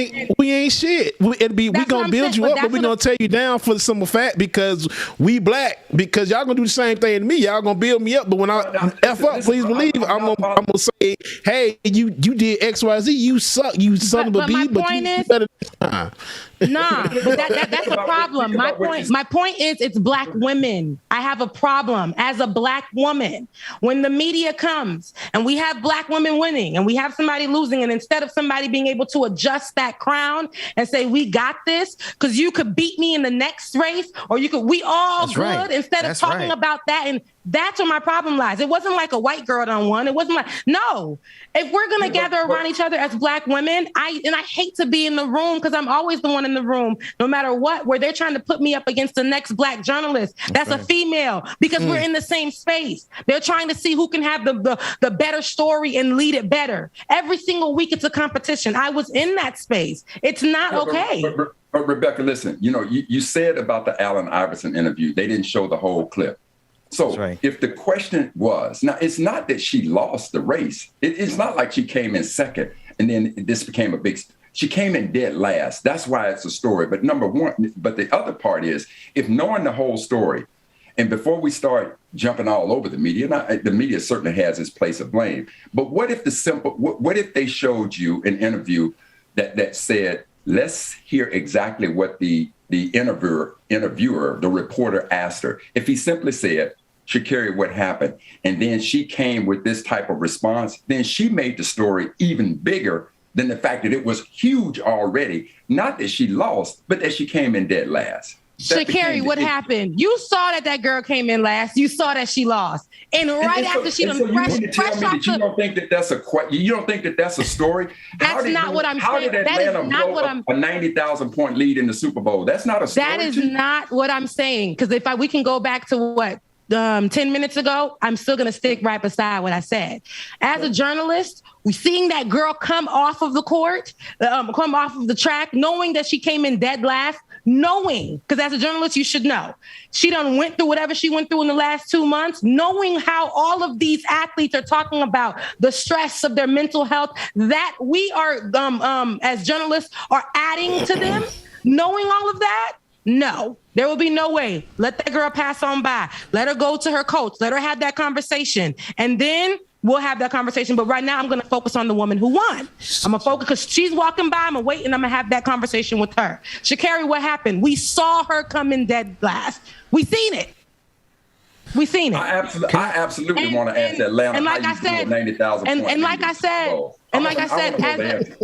ain't shit. We gonna build you up, but we gonna tear you down for the simple fact because we black. Because y'all gonna do the same thing to me. Y'all gonna build me up, but when I f up, please believe I'm gonna say, hey, you did X, Y, Z. You suck. You son of a b. But you better. Nah, but that's a problem. My point is it's black women. I have a problem as a black woman. When the media comes and we have black women winning and we have somebody losing, and instead of somebody being able to adjust that crown and say, we got this, because you could beat me in the next race, or we all that's good, right. Instead of talking about that. And that's where my problem lies. It wasn't like a white girl done won. It wasn't like, no. If we're going to gather around each other as black women, I hate to be in the room because I'm always the one in the room, no matter what, where they're trying to put me up against the next black journalist. That's a female because we're in the same space. They're trying to see who can have the better story and lead it better. Every single week it's a competition. I was in that space. It's not okay. But Rebecca, listen, you said about the Allen Iverson interview, they didn't show the whole clip. So if the question was, now it's not that she lost the race. It's not like she came in second and then this became a big, she came in dead last. That's why it's a story. But the other part is, if knowing the whole story, and before we start jumping all over the media, the media certainly has its place of blame. But what if what if they showed you an interview that said, let's hear exactly what the interviewer, the reporter asked her. If he simply said, Sha'Carri, what happened? And then she came with this type of response, then she made the story even bigger than the fact that it was huge already. Not that she lost, but that she came in dead last. Sha'Carri, what happened? You saw that girl came in last. You saw that she lost. And after she done fresh off you don't think that that's you don't think that that's a story? That's not what I'm saying. How did Atlanta blow a 90,000 point lead in the Super Bowl? That's not a story. That is not what I'm saying. Because we can go back to what 10 minutes ago, I'm still going to stick right beside what I said. As a journalist, we seeing that girl come off of the court, come off of the track, knowing that she came in dead last, knowing, because as a journalist, you should know, she done went through whatever she went through in the last 2 months, knowing how all of these athletes are talking about the stress of their mental health that we are, as journalists, are adding to them, knowing all of that. No, there will be no way. Let that girl pass on by. Let her go to her coach. Let her have that conversation. And then we'll have that conversation. But right now I'm going to focus on the woman who won. I'm going to focus because she's walking by. I'm going to wait and I'm going to have that conversation with her. Sha'Carri, what happened? We saw her come in dead last. We seen it. We seen it. I absolutely want to ask Atlanta. And like I said, 90,000 and like I said,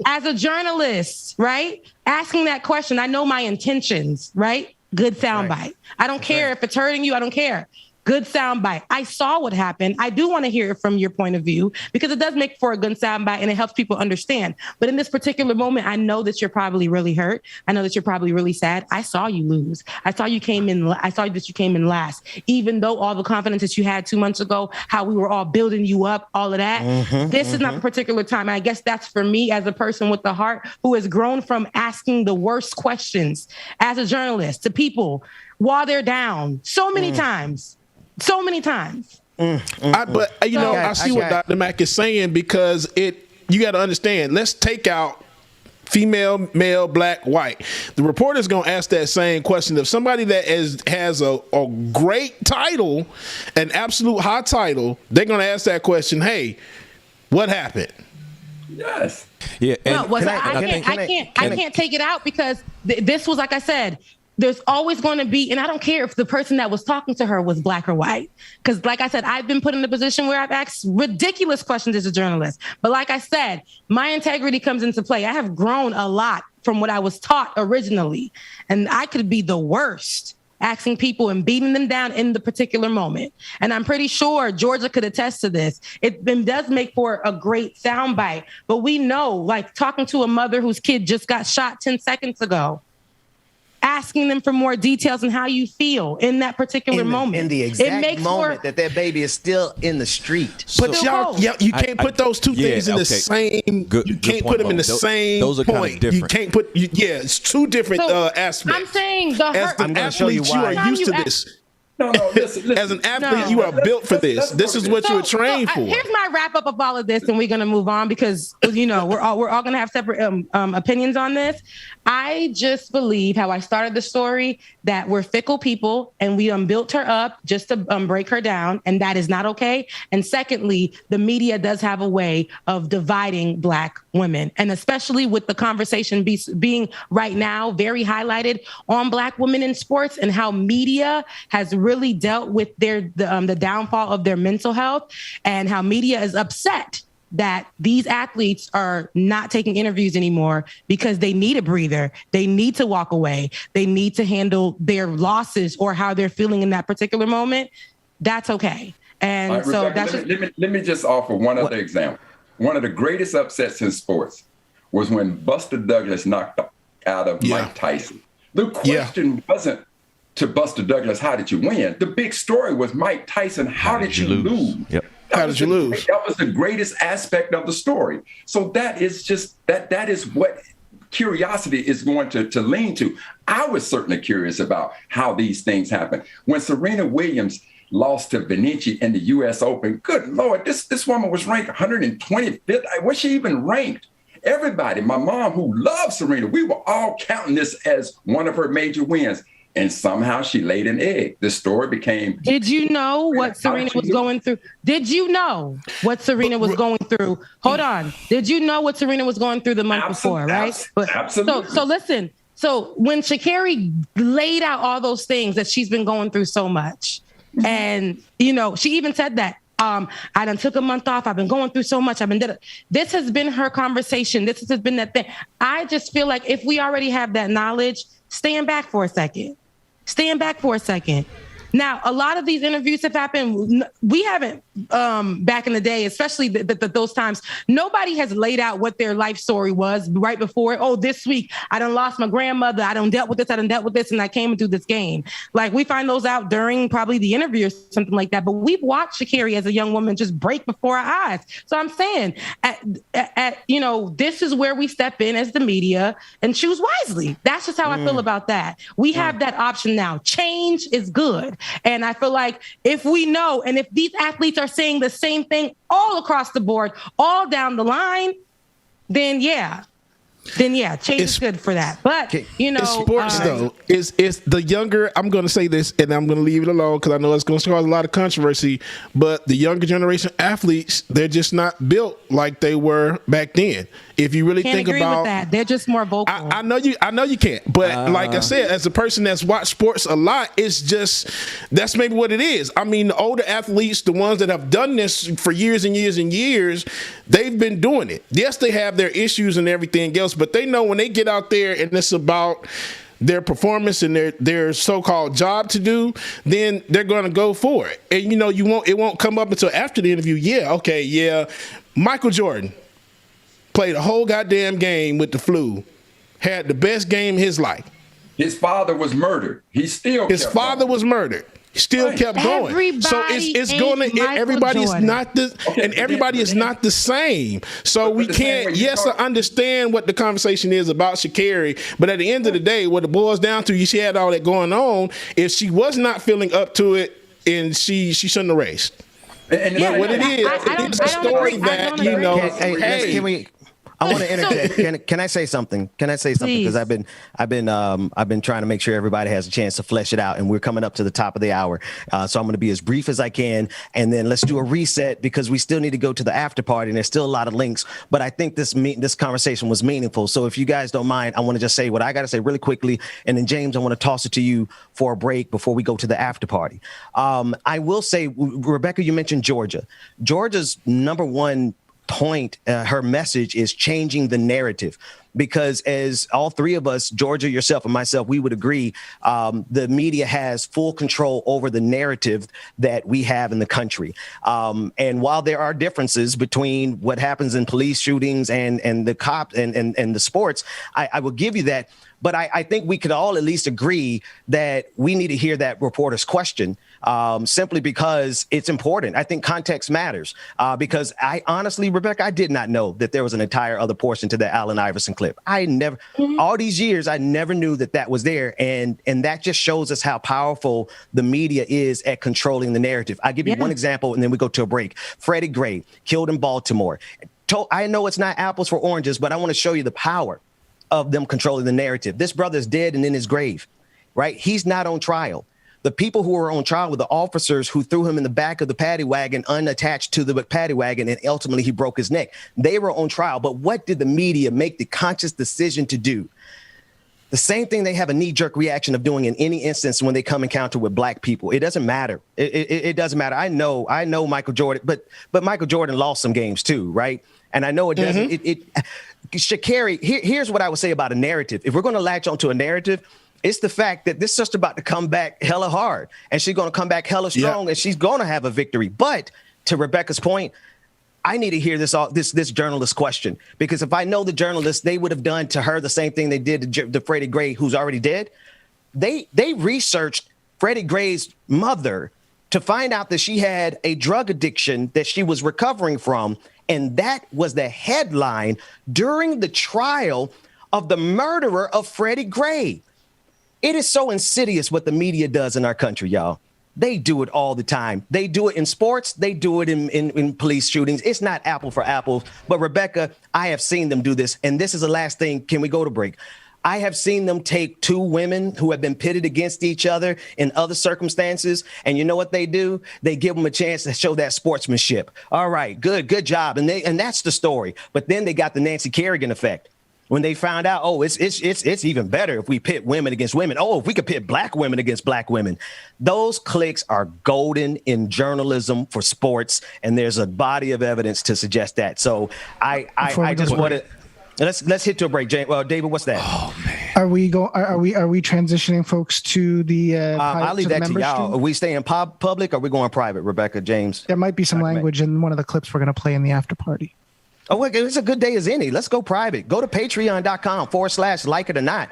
as a journalist, right? Asking that question, I know my intentions, right? Good soundbite. I don't care if it's hurting you. I don't care. Good soundbite. I saw what happened. I do want to hear it from your point of view because it does make for a good soundbite and it helps people understand. But in this particular moment, I know that you're probably really hurt. I know that you're probably really sad. I saw you lose. I saw that you came in last. Even though all the confidence that you had 2 months ago, how we were all building you up, all of that. This is not the particular time. And I guess that's for me as a person with the heart who has grown from asking the worst questions as a journalist to people while they're down so many times. So many times. But I see what Dr. Mack is saying because you got to understand, let's take out female, male, black, white. The reporter's going to ask that same question. If somebody that has a great title, an absolute high title, they're going to ask that question, hey, what happened? Yes. Yeah. I can't take it out because this was, like I said, there's always going to be, and I don't care if the person that was talking to her was black or white. Because like I said, I've been put in a position where I've asked ridiculous questions as a journalist. But like I said, my integrity comes into play. I have grown a lot from what I was taught originally. And I could be the worst asking people and beating them down in the particular moment. And I'm pretty sure Georgia could attest to this. It does make for a great soundbite. But we know, like talking to a mother whose kid just got shot 10 seconds ago, asking them for more details on how you feel in that particular moment. In the exact moment that baby is still in the street. But you can't put those two things in the same. You can't put them in the same. Those are kind of different. You can't put. It's two different aspects. I'm saying as an athlete, you are used to this. No, listen. As an athlete, you are built for this. This is what you were trained for. Here's my wrap up of all of this, and we're going to move on because we're all going to have separate opinions on this. I just believe how I started the story that we're fickle people and we built her up just to break her down, and that is not okay. And secondly, the media does have a way of dividing Black women, and especially with the conversation being right now very highlighted on Black women in sports and how media has really dealt with the downfall of their mental health, and how media is upset that these athletes are not taking interviews anymore because they need a breather. They need to walk away. They need to handle their losses or how they're feeling in that particular moment. That's okay. And right, so Rebecca, let me just offer one other example. One of the greatest upsets in sports was when Buster Douglas knocked out of Mike Tyson. The question wasn't to Buster Douglas, how did you win? The big story was Mike Tyson, how did you lose? Yep. How did you lose? That was the greatest aspect of the story. So that is just that is what curiosity is going to lean to. I was certainly curious about how these things happen. When Serena Williams lost to Vinci in the U.S. Open, good Lord, this woman was ranked 125th. Was she even ranked? Everybody, my mom who loved Serena, we were all counting this as one of her major wins. And somehow she laid an egg. The story became... Did you know what Serena was going through? Did you know what Serena was going through? Hold on. Did you know what Serena was going through the month before, right? Absolutely. So listen. So when Sha'Carri laid out all those things that she's been going through so much, and, she even said that, I done took a month off. I've been going through so much. This has been her conversation. This has been that thing. I just feel like if we already have that knowledge, stand back for a second. Now, a lot of these interviews have happened. We haven't, back in the day, especially those times, nobody has laid out what their life story was right before. Oh, this week, I done lost my grandmother. I done dealt with this. I done dealt with this. And I came into this game. Like, we find those out during probably the interview or something like that. But we've watched Sha'Carri as a young woman just break before our eyes. So I'm saying, this is where we step in as the media and choose wisely. That's just how I feel about that. We have that option now. Change is good. And I feel like if we know, and if these athletes are saying the same thing all across the board, all down the line, then change is good for that. But it's sports though. It's the younger. I'm going to say this, and I'm going to leave it alone because I know it's going to cause a lot of controversy. But the younger generation athletes, they're just not built like they were back then. If you really think about that, they're just more vocal. I know you can't. But like I said, as a person that's watched sports a lot, it's just that's maybe what it is. I mean, the older athletes, the ones that have done this for years and years and years, they've been doing it. Yes, they have their issues and everything else, but they know when they get out there and it's about their performance and their so-called job to do, then they're going to go for it. And it won't come up until after the interview. Michael Jordan played a whole goddamn game with the flu, had the best game of his life. His father was murdered. His father was murdered. Still kept going. So it's going to everybody is not the and everybody is not the same. So we can't. Yes, I understand what the conversation is about Sha'Carri, but at the end of the day, what it boils down to, she had all that going on. If she was not feeling up to it, and she shouldn't have raced. And what it is, it's a story that Can we? I want to interject. Can I say something? Because I've been trying to make sure everybody has a chance to flesh it out, and we're coming up to the top of the hour. So I'm going to be as brief as I can, and then let's do a reset because we still need to go to the after party, and there's still a lot of links. But I think this conversation was meaningful. So if you guys don't mind, I want to just say what I got to say really quickly, and then James, I want to toss it to you for a break before we go to the after party. I will say, Rebecca, you mentioned Georgia. Georgia's number one point, her message is changing the narrative, because as all three of us, Georgia, yourself, and myself, we would agree, the media has full control over the narrative that we have in the country. And while there are differences between what happens in police shootings and the cops and the sports, I will give you that. But I think we could all at least agree that we need to hear that reporter's question, simply because it's important. I think context matters, because I honestly, Rebecca, I did not know that there was an entire other portion to that Allen Iverson clip. I never, all these years, I never knew that was there. And that just shows us how powerful the media is at controlling the narrative. I'll give you one example, and then we go to a break. Freddie Gray, killed in Baltimore. I know it's not apples for oranges, but I want to show you the power of them controlling the narrative. This brother's dead and in his grave, right? He's not on trial. The people who were on trial were the officers who threw him in the back of the paddy wagon, unattached to the paddy wagon, and ultimately he broke his neck. They were on trial. But what did the media make the conscious decision to do? The same thing they have a knee-jerk reaction of doing in any instance when they come encounter with black people. It doesn't matter. It doesn't matter. I know Michael Jordan, but Michael Jordan lost some games too, right? And I know it doesn't. Sha'Carri, here's what I would say about a narrative. If we're going to latch onto a narrative, it's the fact that this sister about to come back hella hard, and she's going to come back hella strong, and she's going to have a victory. But to Rebecca's point, I need to hear this journalist question, because if I know the journalists, they would have done to her the same thing they did to Freddie Gray, who's already dead. They researched Freddie Gray's mother to find out that she had a drug addiction that she was recovering from. And that was the headline during the trial of the murderer of Freddie Gray. It is so insidious what the media does in our country, y'all. They do it all the time. They do it in sports. They do it in police shootings. It's not apple for apples. But Rebecca, I have seen them do this. And this is the last thing. Can we go to break? I have seen them take two women who have been pitted against each other in other circumstances. And you know what they do? They give them a chance to show that sportsmanship. All right, good job. And that's the story. But then they got the Nancy Kerrigan effect. When they found out, it's even better if we pit women against women. Oh, if we could pit black women against black women. Those clicks are golden in journalism for sports. And there's a body of evidence to suggest that. So I just wanted... Let's hit to a break, James. Well, David, what's that? Oh man. Are we transitioning folks to the? I'll leave that to y'all. stream? Are we staying public? Or are we going private? Rebecca, James. There might be some language in one of the clips we're going to play in the after party. Oh, it's a good day as any. Let's go private. Go to patreon.com/like it or not.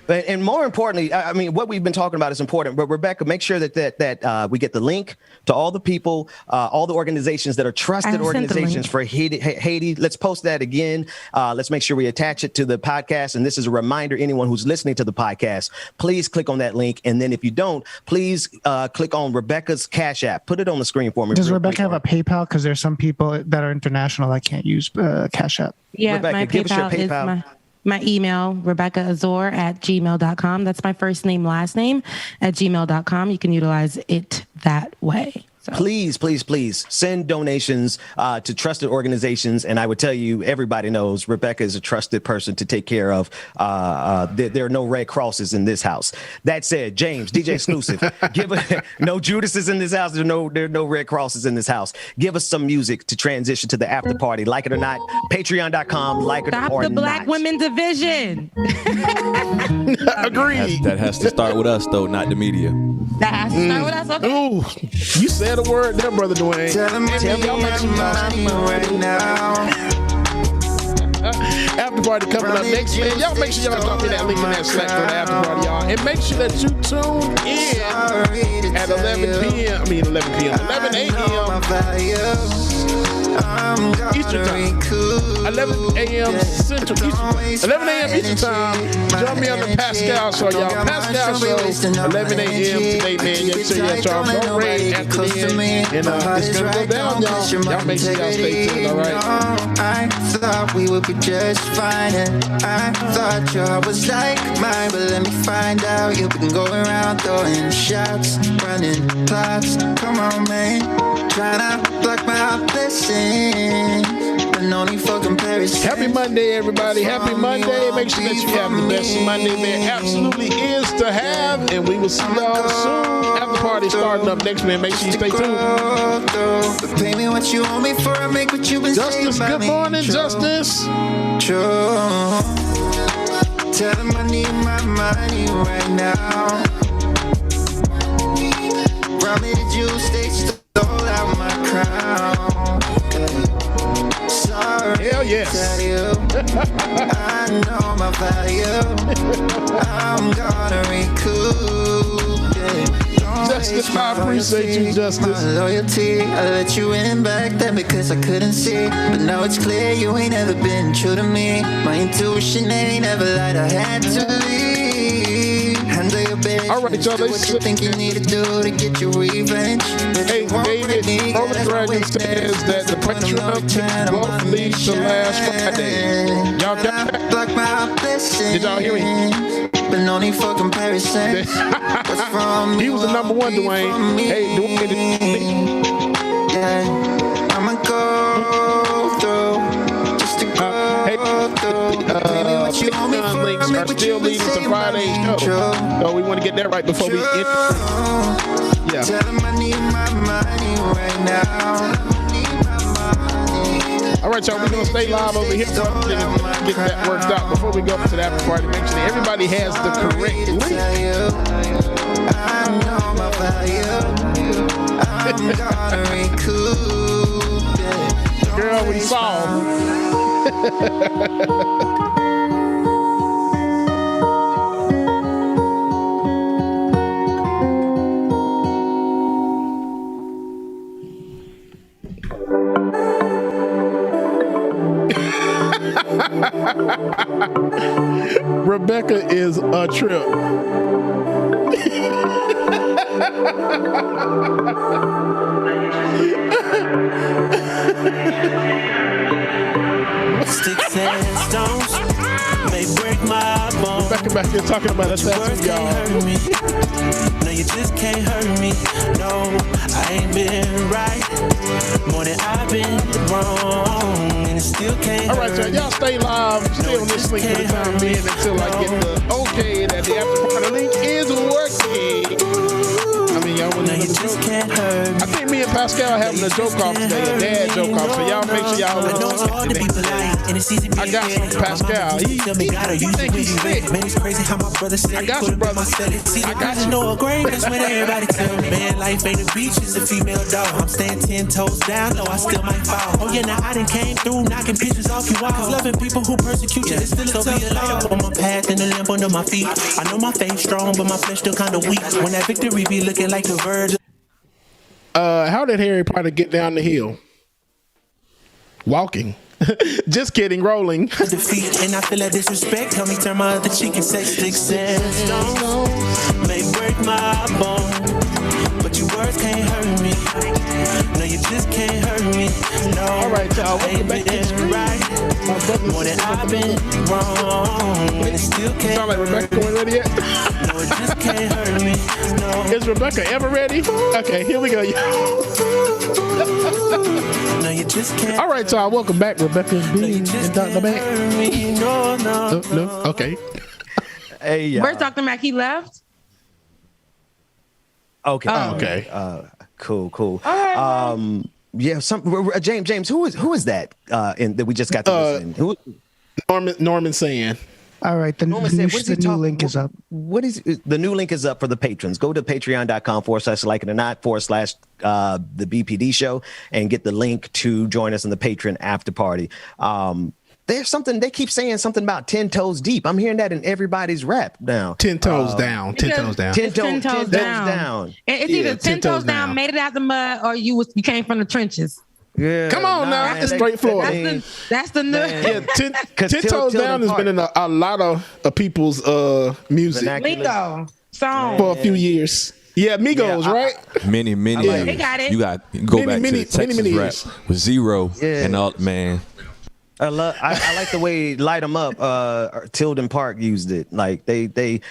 And more importantly, I mean, what we've been talking about is important. But Rebecca, make sure that we get the link to all the people, all the organizations that are trusted organizations for Haiti. Let's post that again. Let's make sure we attach it to the podcast. And this is a reminder, anyone who's listening to the podcast, please click on that link. And then if you don't, please click on Rebecca's Cash App. Put it on the screen for me. Does Rebecca have a PayPal? Because there's some people that are international that can't use Cash App. Yeah, Rebecca, my give us your PayPal is my email, RebeccaAzor@gmail.com. That's my first name, last name @gmail.com. You can utilize it that way. So. Please send donations to trusted organizations. And I would tell you, everybody knows Rebecca is a trusted person to take care of. There are no Red Crosses in this house. That said, James, DJ Exclusive, no Judases in this house. There are no Red Crosses in this house. Give us some music to transition to the after party. Like it or not, patreon.com, like it or not. Stop the black women division. Agreed. That has to start with us, though, not the media. That has to start with us, okay? Ooh, you said a word there, Brother Dwayne. Tell me y'all make some money right now. After party coming up next, man. Y'all make sure y'all drop me that link in that Slack for the after party, y'all. And make sure that you tune in at 11 a.m. 11 a.m. Eastern time. 11 a.m. Central Eastern. 11 a.m. Eastern time. Join me on the Pascal Show, y'all. Pascal Show, 11 a.m. today, man. Make sure y'all don't rain after then. And it's going to go down, y'all. Y'all make sure y'all stay tuned, all right? I thought we would be just fine, and I thought your heart was like mine, but let me find out you've been going around throwing shots, running plots. Come on, man, trying to block my blessings, but no need for comparison. Happy Monday, everybody. Happy Monday. Make sure that you have the best Monday there absolutely is to have, and we will see y'all soon. After party starting up next, man. Make sure you stay tuned. But pay me what you owe me for, I make what you've been saying. Justice, good morning, Justice. True. Tell them I need my money right now. Brought me the juice, they stole out my crown. Sorry, hell yes. I know my value. I'm gonna recoup. Justice, I appreciate you, Justice. My loyalty, I let you in back then because I couldn't see. But now it's clear you ain't ever been true to me. My intuition ain't ever lied, I had to leave. Handle your business. All right, y'all. Do what you think you need to do to get your revenge. Hey, David, Roman Dragon says that the Patreon won't lead to last Friday. Y'all got that? Did y'all hear me? But no need for comparison. He was the number one, Dwayne. Hey, Dwayne. Yeah, I'ma go through just to go through. Patreon links are still leading to Friday's show. So we want to get that right before we end. Yeah. Tell them I need my money right now. All right, y'all, we're going to stay live over here for a minute and get that worked out before we go to the after party. Make sure that everybody has the correct link. I know my value. I'm gonna recoup. Girl, we saw. Rebecca is a trip. Sticks and stones may break my bones. Rebecca back here talking about us, y'all. No, you just can't hurt me. No, I ain't been right. More than I've been wrong. And it still can't hurt me. All right, y'all stay live. Stay on this link for the time being until I get the okay that the after party link is working. I mean, y'all wouldn't know. I think me and Pascal having a joke off today, a dad joke off. So y'all make sure y'all listen. I got some Pascal. He think he's sick. I got you, brother. I got you. Know a great that's when everybody tell me, man, life ain't a beach, it's a female dog. I'm staying 10 toes down, though I still might fall. Oh yeah, now I done came through, knocking bitches off you walls. Loving people who persecute you, it's still a tough life. On my path and the lamp under my feet. I know my faith strong, but my flesh still kinda weak. When that victory be looking like the verge. How did Harry Potter get down the hill? Walking. Just kidding, rolling. Defeat, and I feel that disrespect. Help me turn my other cheek and say sticks and stones may break my bone, but your words can't hurt me. No, you just can't hurt me. No, all right, y'all. Welcome back to the right. More than I've been wrong, and it still can't. Sound like Rebecca ain't ready yet? No, it just can't hurt me. No. Is Rebecca ever ready? Okay, here we go. No, you just can't. All right, y'all. Welcome back, Rebecca and Dr. Mac. No. Okay. Hey, where's Dr. Mac? He left. Okay. Oh. Okay. Cool. All right, yeah. James. Who is that? That we just got to listen. Who? Norman Sand. All right, the new link is up. What is the new link is up for the patrons? Go to patreon.com/like-it-or-not/ the BPD show and get the link to join us in the patron after party. There's something they keep saying something about 10 toes deep. I'm hearing that in everybody's rap now. 10 toes down. 10 toes down. 10 toes down. It's either 10 toes down, made it out the mud, or you came from the trenches. Yeah, come on now, it's straight Florida. That's the new. Yeah, 10 toes down has been in a lot of people's music. Lingo song for a few years. Yeah, Migos, right? Many years. They got it. You got go back to the Texas rap years. with Zero and all, man. I like the way Light 'Em Up, Tilden Park used it. Like he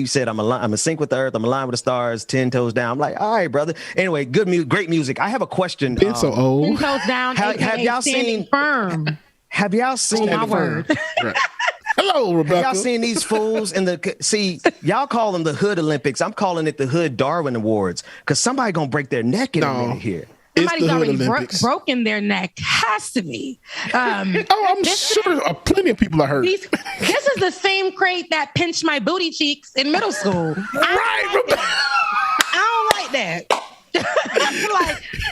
said, I'm a sync with the earth, I'm aligned with the stars, 10 toes down. I'm like, all right, brother. Anyway, great music. I have a question. Been so old. 10 toes down. Have y'all seen firm? Have y'all seen my word? Right. Hello, Rebecca. Have y'all seen these fools in y'all call them the Hood Olympics. I'm calling it the Hood Darwin Awards because somebody gonna break their neck in a minute here. Somebody's already broken their neck. Has to be. I'm sure plenty of people are hurt. This is the same crate that pinched my booty cheeks in middle school. I don't like that.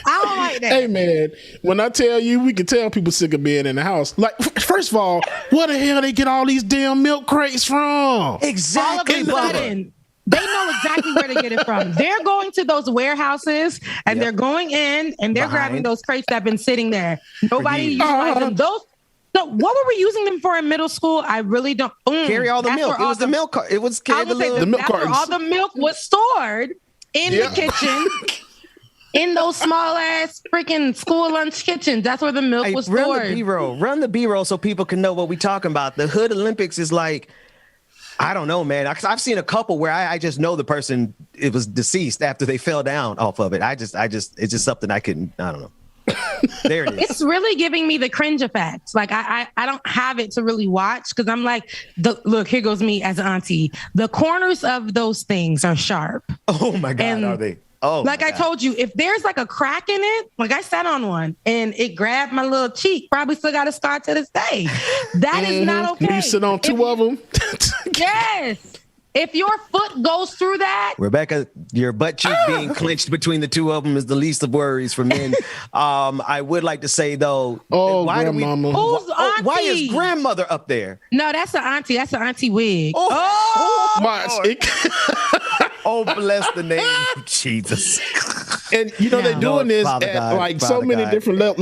I don't like that. Hey man, when I tell you, we can tell people sick of being in the house. Like, first of all, where the hell they get all these damn milk crates from? Exactly. All of a sudden, they know exactly where to get it from. They're going to those warehouses and they're going in and they're grabbing those crates that have been sitting there. Nobody utilized them. So what were we using them for in middle school? I really don't. Carry all the milk. It was the milk. It was carry the milk cartons. All the milk was stored in the kitchen. In those small ass freaking school lunch kitchens. That's where the milk was stored. Run the B-roll so people can know what we're talking about. The Hood Olympics is like, I don't know, man. I've seen a couple where I just know the person, it was deceased after they fell down off of it. It's just something I don't know. There it is. It's really giving me the cringe effect. Like I don't have it to really watch because I'm like, look, here goes me as an auntie. The corners of those things are sharp. Oh my God, are they? Oh, like I told you, if there's like a crack in it, like I sat on one and it grabbed my little cheek, probably still got a scar to this day. That is not okay. You sit on two of them? Yes. If your foot goes through that. Rebecca, your butt cheek being clenched between the two of them is the least of worries for men. I would like to say, though, why is grandmother up there? No, that's an auntie. That's an auntie wig. Oh, bless the name of Jesus. And, they're doing this at so many different levels.